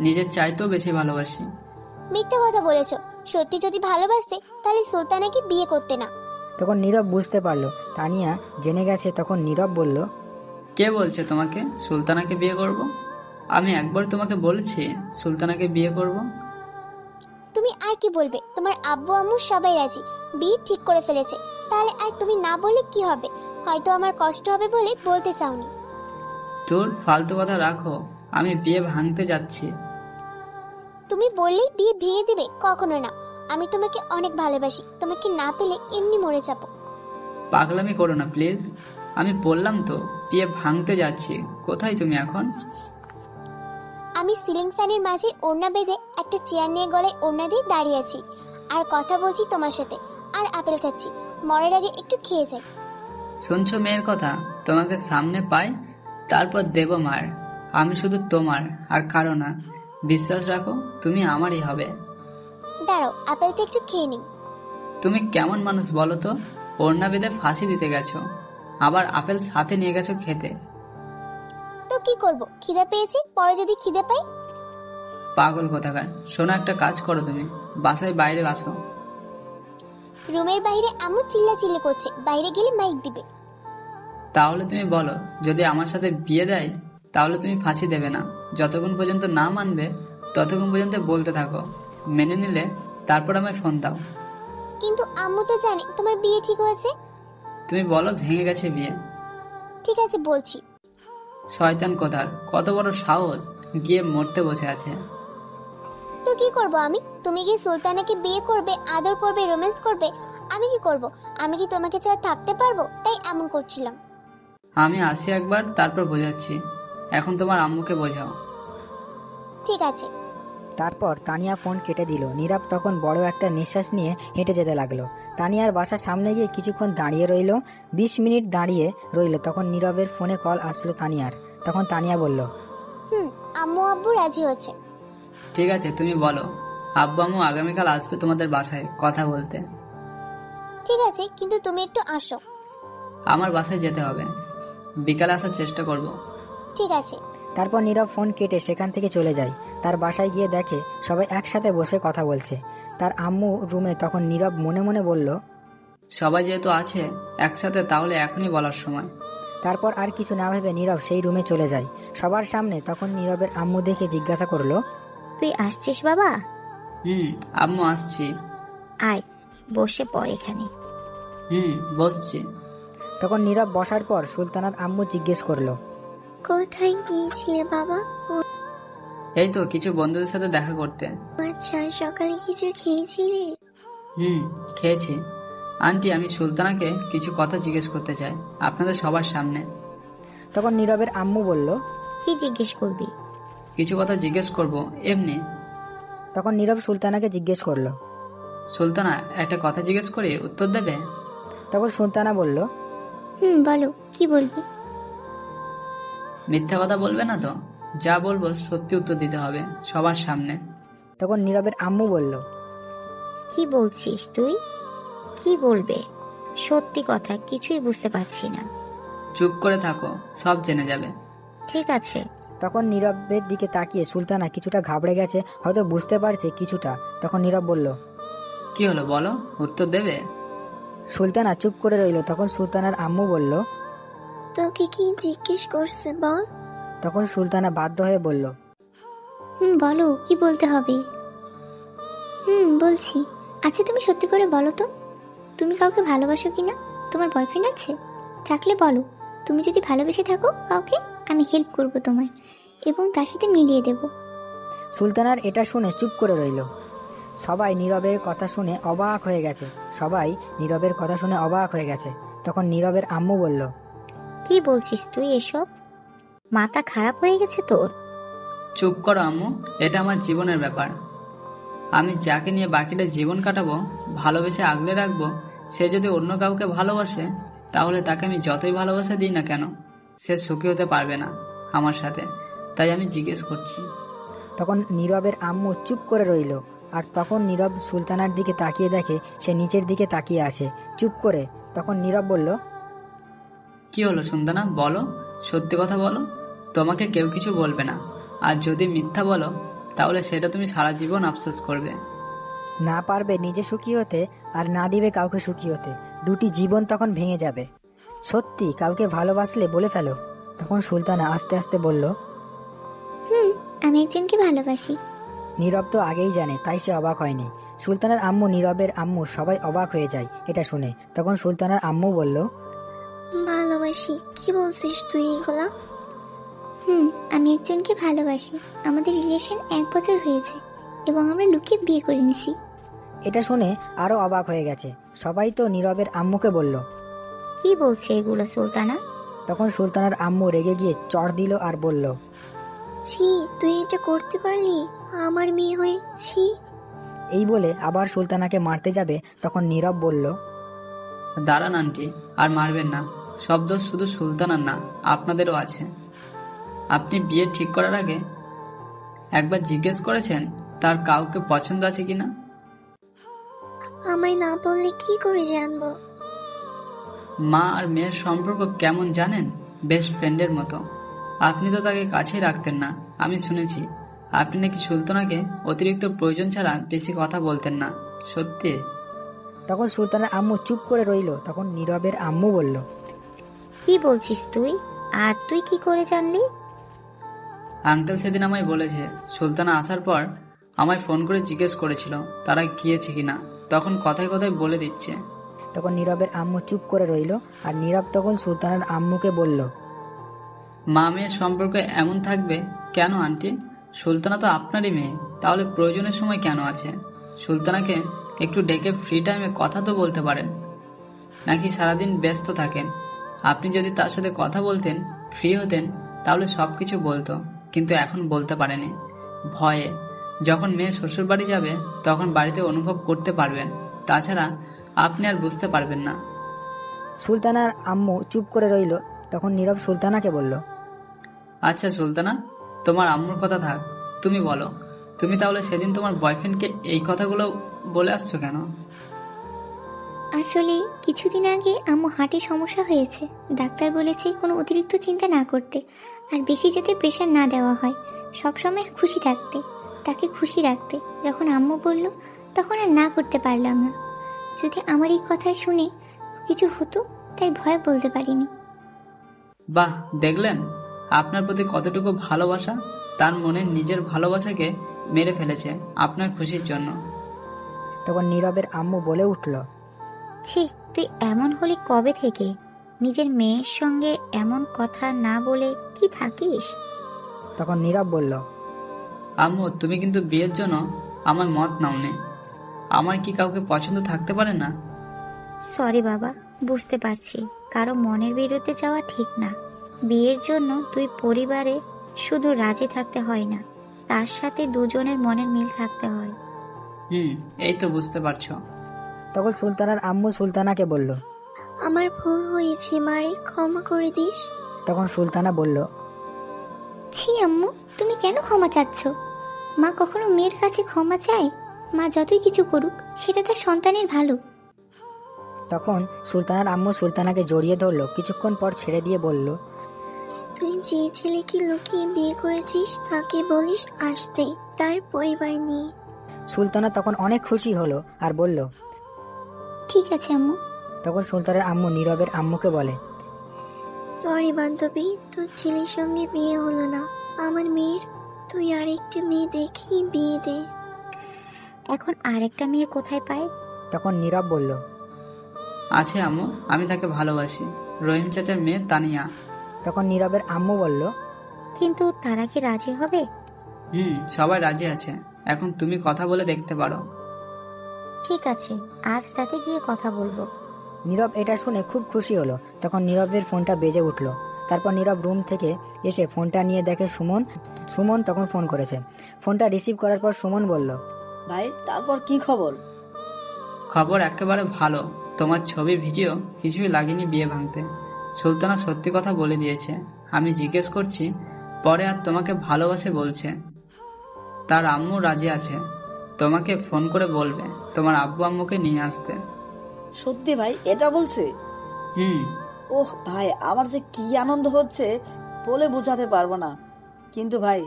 নিজের চাইতেও বেশি ভালোবাসি। মিথ্যা কথা বলেছো। সত্যি যদি ভালোবাসতে তাহলে সুলতানাকে বিয়ে করতে না। তখন নীরব বুঝতে পারলো তানিয়া জেনে গেছে। তখন নীরব বলল, কে বলছে তোমাকে সুলতানাকে বিয়ে করব? আমি একবার তোমাকে বলেছি সুলতানাকে বিয়ে করব। তুমি আর কি বলবে? তোমার আব্বু আম্মু সবাই রাজি, বিয়ে ঠিক করে ফেলেছে। তাহলে আর তুমি না বললে কি হবে? হয়তো আমার কষ্ট হবে বলে বলতে চাওনি। তোর ফালতু কথা রাখো, আমি বিয়ে ভাঙতে যাচ্ছি। তুমি বললেই বিয়ে ভেঙে দিবে? কখনো না। আমি তোমাকে অনেক ভালোবাসি। তোমাকে না পেলে এমনি মরে যাব। পাগলামি করো না প্লিজ, আমি বললাম তো বিয়ে ভাঙতে যাচ্ছি। কোথায় তুমি এখন? আমি সিলিং ফ্যানের মাঝে ওড়না বেঁধে একটা চেয়ার নিয়ে গলায় ওড়না দিয়ে দাঁড়িয়ে আছি আর কথা বলছি তোমার সাথে, আর আপেল খাচ্ছি। মরার আগে একটু খেয়ে যাই। শুনছো মেয়ের কথা? তোমাকে সামনে পাই তারপর দেব মার। আমি শুধু তোমার আর কারো না, বিশ্বাস রাখো তুমি আমারই হবে। দাঁড়াও, আপেলটা একটু খেয়ে নিই। তুমি কেমন মানুষ বলো তো? ওড়না বেঁধে ফাঁসি দিতে গেছো, আবার আপেল সাথে নিয়ে গেছো খেতে। তো কি করব? খিদে পেয়েছি, পরে যদি খিদে পাই। পাগল কোথাকার। শোনো, একটা কাজ করো, তুমি বাসায় বাইরে আসো। রুমের বাইরে আম্মু চিল্লাচিল্লি করছে, বাইরে গেলে মাইক দিবে। তাহলে তুমি বলো, যদি আমার সাথে বিয়ে দেয় তাহলে তুমি ফাঁসি দেবে না। যতক্ষণ পর্যন্ত না মানবে ততক্ষণ পর্যন্ত বলতে থাকো, মেনে নিলে তারপর আমায় ফোন দাও। কিন্তু আম্মু তো জানে তোমার বিয়ে ঠিক হয়েছে। তুমি বলো ভেঙে গেছে বিয়ে। ঠিক আছে, বলছি। শয়তান কোথার, কত বড় সাহস, গিয়ে মরতে বসে আছে। তো কি করব আমি? তুমি কি সুলতানাকে বিয়ে করবে, আদর করবে, রোম্যান্স করবে? আমি কি করব? আমি কি তোমাকে ছাড়া থাকতে পারবো? তাই এমন করছিলাম। আমি আসি একবার, তারপর বোঝাচ্ছি। এখন তোমার আম্মুকে বোঝাও। ঠিক আছে। তারপর তানিয়া ফোন কেটে দিল। নীরব তখন বড় একটা নিঃশ্বাস নিয়ে হেঁটে যেতে লাগলো। তানিয়ার বাসার সামনে গিয়ে কিছুক্ষণ দাঁড়িয়ে রইল। 20 মিনিট দাঁড়িয়ে রইল। তখন নীরবের ফোনে কল আসলো তানিয়ার। তখন তানিয়া বলল, আম্মু আব্বু রাজি হচ্ছে। ঠিক আছে, তুমি বলো। আব্বু আম্মু আগামীকাল আসবে তোমাদের বাসায় কথা বলতে। ঠিক আছে, কিন্তু তুমি একটু আসো। আমার বাসায় যেতে হবে, বিকালে আসার চেষ্টা করব। ঠিক আছে। তারপর নীরব ফোন কেটে সেখান থেকে চলে যায়। তার বাসায় গিয়ে দেখে সবাই একসাথে বসে কথা বলছে। তার আম্মু রুমে। তখন নীরব মনে মনে বলল, সবাই যেহেতু আছে একসাথে, তাহলে এখনই বলার সময়। তারপর আর কিছু না ভেবে নীরব সেই রুমে চলে যায় সবার সামনে। তখন নীরবের আম্মু দেখে জিজ্ঞাসা করলো, তুই আসছিস বাবা? আম্মু আসছি। আয়, বসে পড় এখানে। বসছি। তখন নীরব বসার পর সুলতানার আম্মু জিজ্ঞেস করলো, কোথায় গিয়েছিলে বাবা? এই তো কিছু বন্ধুদের সাথে দেখা করতে। আচ্ছা, সকালে কিছু খেয়েছিলে? খেয়েছি। আন্টি, আমি সুলতানাকে কিছু কথা জিজ্ঞেস করতে চাই আপনাদের সবার সামনে। তখন নীরবের আম্মু বলল, কি জিজ্ঞেস করবি? কিছু কথা জিজ্ঞেস করব এমনি। তখন নীরব সুলতানাকে জিজ্ঞেস করলো, সুলতানা, একটা কথা জিজ্ঞেস করি, উত্তর দেবে? তখন সুলতানা বলল, বলো, কি বলবি? মিথ্যা কথা বলবে না তো? যা বলবো সত্যি উত্তর দিতে হবে সবার সামনে। তখন নীরবের আম্মু বলল, কি বলছিস তুই? কি বলবে? সত্যি কথা, কিছুই বুঝতে পারছি না। চুপ করে থাকো, সব জেনে যাবে। ঠিক আছে। তখন নীরবের দিকে তাকিয়ে সুলতানা কিছুটা ঘাবড়ে গেছে, হয়তো বুঝতে পারছে কিছুটা। তখন নীরব বলল, কি হলো বলো, উত্তর দেবে? সুলতানা চুপ করে রইল। তখন সুলতানার আম্মু বলল, তোকে কি জিজ্ঞেস করছে বল? তখন সুলতানা বাধ্য হয়ে বলল, বলো, কি বলতে হবে? বলছি। আচ্ছা, তুমি সত্যি করে বলো তো, তুমি কাউকে ভালোবাসো কিনা? তোমার বয়ফ্রেন্ড আছে? থাকলে বলো। তুমি যদি ভালোবেসে থাকো কাউকে, আমি হেল্প করব তোমায় এবং তার সাথে মিলিয়ে দেব। সুলতানার এটা শুনে চুপ করে রইল। সবাই নীরবের কথা শুনে অবাক হয়ে গেছে। তখন নীরবের আম্মু বলল, কি বলছিস তুই এসব? মাথা খারাপ হয়ে গেছে তোর? চুপ করো আম্মু, এটা আমার জীবনের ব্যাপার। আমি যাকে নিয়ে বাকিটা জীবন কাটাবো, ভালোবেসে আগলে রাখবো, সে যদি অন্য কাউকে ভালোবাসে, তাহলে তাকে আমি যতই ভালোবাসা দিই না কেন, সে সুখী হতে পারবে না আমার সাথে। তাই আমি জিজ্ঞেস করছি। তখন নীরবের আম্মু চুপ করে রইল। আর তখন নীরব সুলতানার দিকে তাকিয়ে দেখে সে নিচের দিকে তাকিয়ে আছে চুপ করে। তখন নীরব বলল, কি হলো সুলতানা, বলো, সত্যি কথা বলো। তোমাকে কেউ কিছু বলবে না, আর যদি মিথ্যা বলো তাহলে সেটা তুমি সারা জীবন আফসোস করবে। না পারবে নিজে সুখী হতে, আর না দিবে কাউকে সুখী হতে। দুটি জীবন তখন ভেঙে যাবে। সত্যি কাউকে ভালোবাসলে বলে ফেলো। তখন সুলতানা আস্তে আস্তে বলল, আমি একজনকে ভালোবাসি। নীরব তো আগেই জানে, তাই সে অবাক হয়নি। সুলতানার আম্মু, নীরবের আম্মু সবাই অবাক হয়ে যায় এটা শুনে। তখন সুলতানার আম্মু বলল, ভালোবাসি? কি বলছিস তুই এগুলা? আমি একজনকে ভালোবাসি। আমাদের রিলেশন 1 বছর হয়েছে এবং আমরা লুকিয়ে বিয়ে করে নিছি। এটা শুনে আরো অবাক হয়ে গেছে সবাই। তো নীরবের আম্মুকে বলল, কি বলছে এগুলো সুলতানা? তখন সুলতানার আম্মু রেগে গিয়ে চড় দিল আর বলল, ছি, তুই এটা করতে পারলি আমার মেয়ে হয়ে? ছি। এই বলে আবার সুলতানাকে মারতে যাবে। তখন নীরব বলল, দাঁড়ান আন্টি, আর মারবেন না। সব দোষ শুধু সুলতানার না, আপনাদেরও আছে। আপনি বিয়ে ঠিক করার আগে একবার জিজ্ঞেস করেছেন তার কাউকে পছন্দ আছে কিনা? আমায় না বললে কি করে জানবো? মা আর মেয়ের সম্পর্ক কেমন জানেন? বেস্ট ফ্রেন্ডের মতো। আপনি তো তাকে কাছেই রাখতেন না, আমি শুনেছি। আপনি নাকি সুলতানাকে অতিরিক্ত প্রয়োজন ছাড়া বেশি কথা বলতেন না, সত্যি? তখন সুলতানার আম্মু চুপ করে রইল। তখন নীরবের আম্মু বলল, কি বলছিস তুই? আর তুই কি করে জানলি? আঙ্কেল সেদিন আমায় বলেছে। সুলতানা আসার পর আমায় ফোন করে জিজ্ঞেস করেছিল তারা গিয়েছে কিনা। তখন কথায় কথায় বলে দিচ্ছে। তখন নীরবের আম্মু চুপ করে রইল। আর নীরব তখন সুলতানার আম্মুকে বলল, মা মেয়ের সম্পর্ক এমন থাকবে কেন আন্টি? সুলতানা তো আপনারই মেয়ে, তাহলে প্রয়োজনের সময় কেন আছে? সুলতানাকে একটু ডেকে ফ্রি টাইমে কথা তো বলতে পারেন, নাকি সারাদিন ব্যস্ত থাকেন? আপনি যদি তার সাথে কথা বলতেন, ফ্রি হতেন, তাহলে সবকিছু বলতো, কিন্তু এখন বলতে পারেনি ভয়ে। যখন মেয়ে শ্বশুর বাড়ি যাবে তখন বাড়িতে অনুভব করতে পারবেন, তাছাড়া আপনি আর বুঝতে পারবেন না। সুলতানার আম্মু চুপ করে রইল। তখন নীরব সুলতানাকে বলল, আচ্ছা সুলতানা, তোমার আম্মুর কথা থাক, তুমি বলো, তুমি তাহলে সেদিন তোমার বয়ফ্রেন্ডকে এই কথাগুলো বলে আসছো কেন? আসলে কিছুদিন আগে আম্মু হার্টে সমস্যা হয়েছে। ডাক্তার বলেছে কোনো অতিরিক্ত চিন্তা না করতে, আর বেশি যাতে প্রেশার না দেওয়া হয়, সবসময় খুশি থাকতে, তাকে খুশি রাখতে। যখন আম্মু বলল তখন আর না করতে পারলাম না। যদি আমার এই কথা শুনে কিছু হতো, তাই ভয় বলতে পারিনি। বাহ, দেখলেন আপনার প্রতি কতটুকু ভালোবাসা। তার মনে নিজের ভালোবাসাকে মেরে ফেলেছে আপনার খুশির জন্য। তখন নীরবের আম্মু বলে উঠল, ছি, তুই এমন হলি কবে থেকে? নিজের মেয়ের সঙ্গে এমন কথা না বলে কি থাকিস? তখন নীরব বলল, আম্মু, তুমি কিন্তু বিয়ের জন্য আমার মত নাওনি। আমার কি কাউকে পছন্দ থাকতে পারে না? সরি বাবা, বুঝতে পারছি কারো মনের বিরুদ্ধে যাওয়া ঠিক না। বিয়ের জন্য দুই পরিবারে শুধু রাজি থাকতে হয় না, তার সাথে দুজনের মনের মিল থাকতে হয়। এই তো বুঝতে পারছো। তখন সুলতানার আম্মু সুলতানাকে বলল, আমার ভুল হয়েছে মারে, ক্ষমা করে দিস। তখন সুলতানা বলল, ছি আম্মু, তুমি কেন ক্ষমা চাচ্ছ? মা কখনো মেয়ের কাছে ক্ষমা চায়? মা যতই কিছু করুক, সেটা তার সন্তানের ভালো। তখন সুলতানার আম্মু সুলতানাকে জড়িয়ে ধরলো। কিছুক্ষণ পর ছেড়ে দিয়ে বলল, তুই যে ছেলেকে লুকিয়ে বিয়ে করেছিস তাকে বলিস আসতে, তার পরিবার নিয়ে। সুলতানা তখন অনেক খুশি হলো আর বলল, ঠিক আছে আম্মু। তখন সুলতানের আম্মু নীরবের আম্মুকে বলে, সরি বান্ধবী, তোর ছেলের সঙ্গে বিয়ে হলো না আমার মেয়ের। তুই আরেকটা মেয়ে দেখি বিয়ে দে। এখন আরেকটা মেয়ে কোথায় পায়? তখন নীরব বলল, আছে আম্মু, আমি তাকে ভালোবাসি, রহিম চাচার মেয়ে তানিয়া। তখন নীরবের আম্মু বলল, কিন্তু তারা কি রাজি হবে? সবাই রাজি আছে। এখন তুমি কথা বলে দেখতে পারো। ঠিক আছে, আজ রাতে গিয়ে কথা বলবো। নীরব এটা শুনে খুব খুশি হলো। তখন নীরবের ফোনটা বেজে উঠলো। তারপর নীরব রুম থেকে এসে ফোনটা নিয়ে দেখে সুমন তখন ফোন করেছে। ফোনটা রিসিভ করার পর সুমন বলল, ভাই তারপর কি খবর? খবর একেবারে ভালো। তোমার ছবি ভিডিও কিছুই লাগেনি বিয়ে ভাঙতে। সুলতানা সত্যি কথা বলে দিয়েছে। আমি জিজ্ঞেস করছি, পরে আর তোমাকে ভালোবাসে বলছে। তার আম্মু রাজি আছে, তোমাকে ফোন করে বলবে তোমার আব্বু আম্মুকে নিয়ে আসতে। সত্যি ভাই এটা বলছে? হুম ওহ ভাই, আমার যে কি আনন্দ হচ্ছে বলে বোঝাতে পারবো না। কিন্তু ভাই,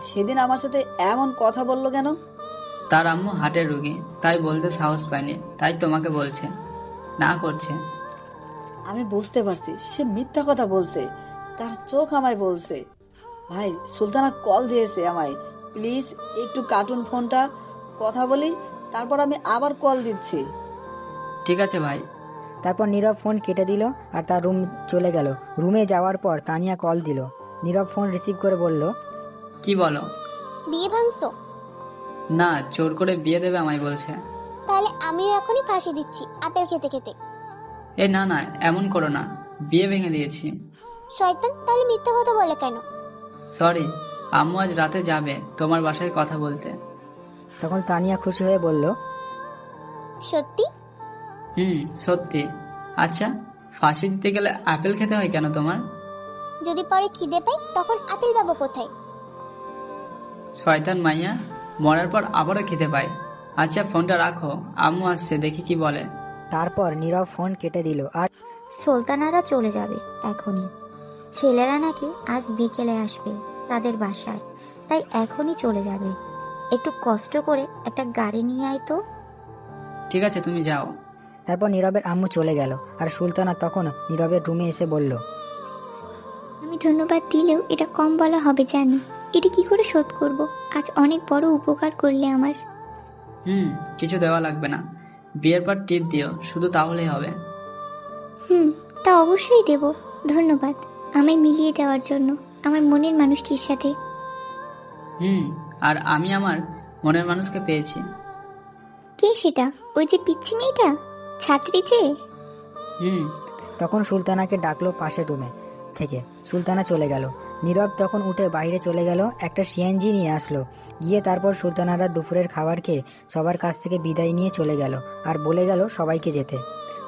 সেদিন আমার সাথে এমন কথা বললো কেন? তার আম্মু হার্টের রোগী, তাই বলতে সাহস পায়নি, তাই তোমাকে বলছে, না করছে। আমি বুঝতে পারছি সে মিথ্যা কথা বলছে, তার চোখ আমায় বলছে। ভাই, সুলতানা কল দিয়েছে আমায়। প্লিজ একটু কার্টুন ফোনটা, কথা বলি, তারপর আমি আবার কল দিচ্ছি। ঠিক আছে ভাই। তারপর নীরব ফোন কেটে দিল আর তার রুম চলে গেল। রুমে যাওয়ার পর তানিয়া কল দিল। নীরব ফোন রিসিভ করে বলল, কি বলো? বিয়ে ভাঙছো? না, জোর করে বিয়ে দেবে আমায় বলছে। তাহলে আমিও এখনই ফাঁসি দিচ্ছি আপেল খেতে খেতে। এ না না, এমন করো না, বিয়ে ভেঙে দিয়েছি। শয়তান, তাহলে মিথ্যা কথা বলে কেন? সরি, আম্মু আজ রাতে যাবে তোমার বাসায় কথা বলতে। তখন তানিয়া খুশি হয়ে বলল, সত্যি? সত্যি। আচ্ছা, ফাঁসি দিতে গেলে আপেল খেতে হয় কেন তোমার? যদি পরে খিদে পাই তখন আপেল পাবো কোথায়? শয়তান মাইয়া, মরার পর আবারও খেতে পায়। আচ্ছা, ফোনটা রাখো, আম্মু আসছে, দেখি কি বলে। তারপর নীরব ফোন কেটে দিল আর সুলতানারা চলে যাবে এখনই। ছেলেরা নাকি আজ বিকেলে আসবে তাদের বাসায়, তাই এখনই চলে যাবে। একটু কষ্ট করে একটা গাড়ি নিয়ে আয় তো। ঠিক আছে, তুমি যাও। তারপর নীরবের আম্মু চলে গেল আর সুলতানা তখন নীরবের রুমে এসে বলল, আমি ধন্যবাদ দিলেও এটা কম বলা হবে জানি। এটা কি করে শোধ করব? আজ অনেক বড় উপকার করলে আমার। কিছু দেওয়া লাগবে না, বিয়ের পর টিপ দিও শুধু, তাহলেই হবে। তা অবশ্যই দেব। ধন্যবাদ আমায় মিলিয়ে দেওয়ার জন্য আমার মনের মানুষটির সাথে। আর আমি আমার মনের মানুষকে পেয়েছি। কে সেটা? ওই যে পিচ্ছি মেয়েটা, ছাত্রী যে? তখন সুলতানাকে ডাকলো পাশের রুমে থেকে। সুলতানা চলে গেল। নীরব তখন উঠে বাইরে চলে গেল, একটা সিএনজি নিয়ে আসলো। গিয়ে তারপর সুলতানারা দুপুরের খাবার খেয়ে সবার কাছ থেকে বিদায় নিয়ে চলে গেল আর বলে গেল সবাইকে যেতে।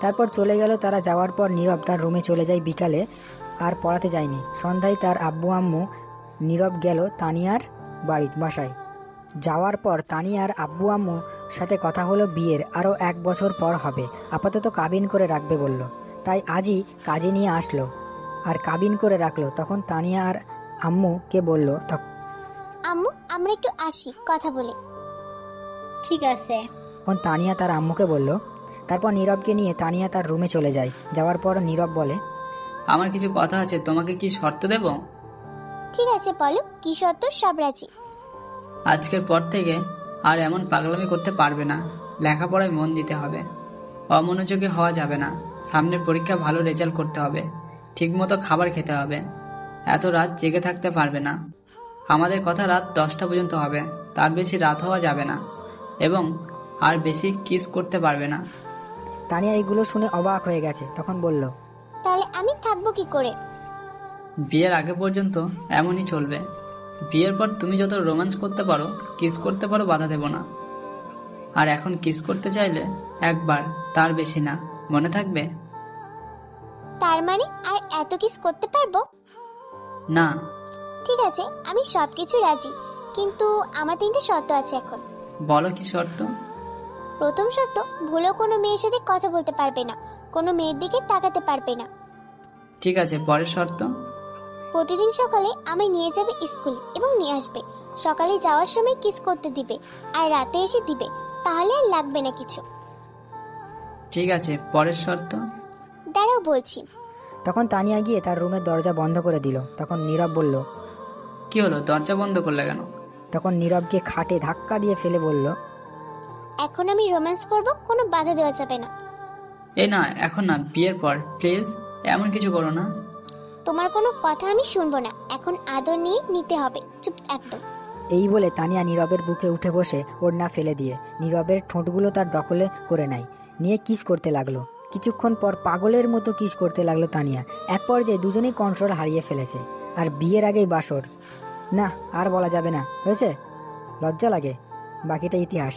তারপর চলে গেল। তারা যাওয়ার পর নীরব তার রুমে চলে যায়। বিকালে আর পড়াতে যায়নি। সন্ধ্যায় তার আব্বু আম্মু নীরব গেল তানিয়ার বাসায়। যাওয়ার পর তানিয়ার আব্বু আম্মু সাথে কথা হলো বিয়ের আরও 1 বছর পর হবে, আপাতত কাবিন করে রাখবে বলল। তাই আজই কাজে নিয়ে আসলো আর কাবিন করে রাখলো। তখন তানিয়া আর আম্মুকে বলল, আম্মু আমরা একটু আসি কথা বলে। ঠিক আছে। তখন তানিয়া তার আম্মুকে বলল। তারপর নীরবকে নিয়ে তানিয়া তার রুমে চলে যায়। যাওয়ার পর নীরব বলে, আমার কিছু কথা আছে, তোমাকে কি শর্ত দেব? ঠিক আছে বলো, কি শর্ত? সব রাজি। আজকের পর থেকে আর এমন পাগলামি করতে পারবে না। লেখাপড়ায় মন দিতে হবে, অমনোযোগী হওয়া যাবে না। সামনের পরীক্ষা ভালো রেজাল্ট করতে হবে, ঠিকমতো খাবার খেতে হবে। এত রাত জেগে থাকতে পারবে না। আমাদের কথা রাত 10টা পর্যন্ত হবে, তার বেশি রাত হওয়া যাবে না। এবং আর বেশি কিস করতে পারবে না। তানিয়া এগুলো শুনে অবাক হয়ে গেছে। তখন বলল, তাহলে আমি থাকবো কি করে? বিয়ের আগে পর্যন্ত এমনই চলবে। বিয়ের পর তুমি যত রোম্যান্স করতে পারো, কিস করতে পারো, বাধা দেব না। আর এখন কিস করতে চাইলে একবার, তার বেশি না, মনে থাকবে? তার মানে আর এত কিস করতে পারবো না। ঠিক আছে, আমি সবকিছু রাজি, কিন্তু আমার 3টা শর্ত আছে এখন। বলো কি শর্ত? প্রথম শর্ত, ভুলেও কোনো মেয়ের সাথে কথা বলতে পারবে না, কোনো মেয়ের দিকে তাকাতে পারবে না। ঠিক আছে, পরের শর্ত? প্রতিদিন সকালে আমায় নিয়ে যাবে স্কুলে এবং নিয়ে আসবে। সকালে যাওয়ার সময় কিস করতে দিবে আর রাতে এসে দিবে, তাহলে আর লাগবে না কিছু। ঠিক আছে, পরের শর্ত? দাঁড়াও বলছি। তখন তানিয়া গিয়ে তার রুমের দরজা বন্ধ করে দিল। তখন নীরব বলল, কি হলো, দরজা বন্ধ করলে কেন? তখন নীরবকে খাটে ধাক্কা দিয়ে ফেলে বলল, এখন আমি রোম্যান্স করব, কোনো বাধা দেওয়া যাবে না। এই না, এখন না, বিয়ের পর প্লিজ এমন কিছু করো না। তোমার কোনো কথা আমি শুনবো না, এখন আদর নিয়ে নিতে হবে, চুপ একদম। এই বলে তানিয়া নীরবের বুকে উঠে বসে ওড়না ফেলে দিয়ে নীরবের ঠোঁটগুলো তার দখলে করে নেয়, নিয়ে কিস করতে লাগলো। কিছুক্ষণ পর পাগলের মতো কিস করতে লাগলো তানিয়া। এক পর্যায়ে দুজনেই কন্ট্রোল হারিয়ে ফেলেছে। আর বিয়ের আগেই বাসর, না আর বলা যাবে না, হয়েছে? লজ্জা লাগে, বাকিটা ইতিহাস।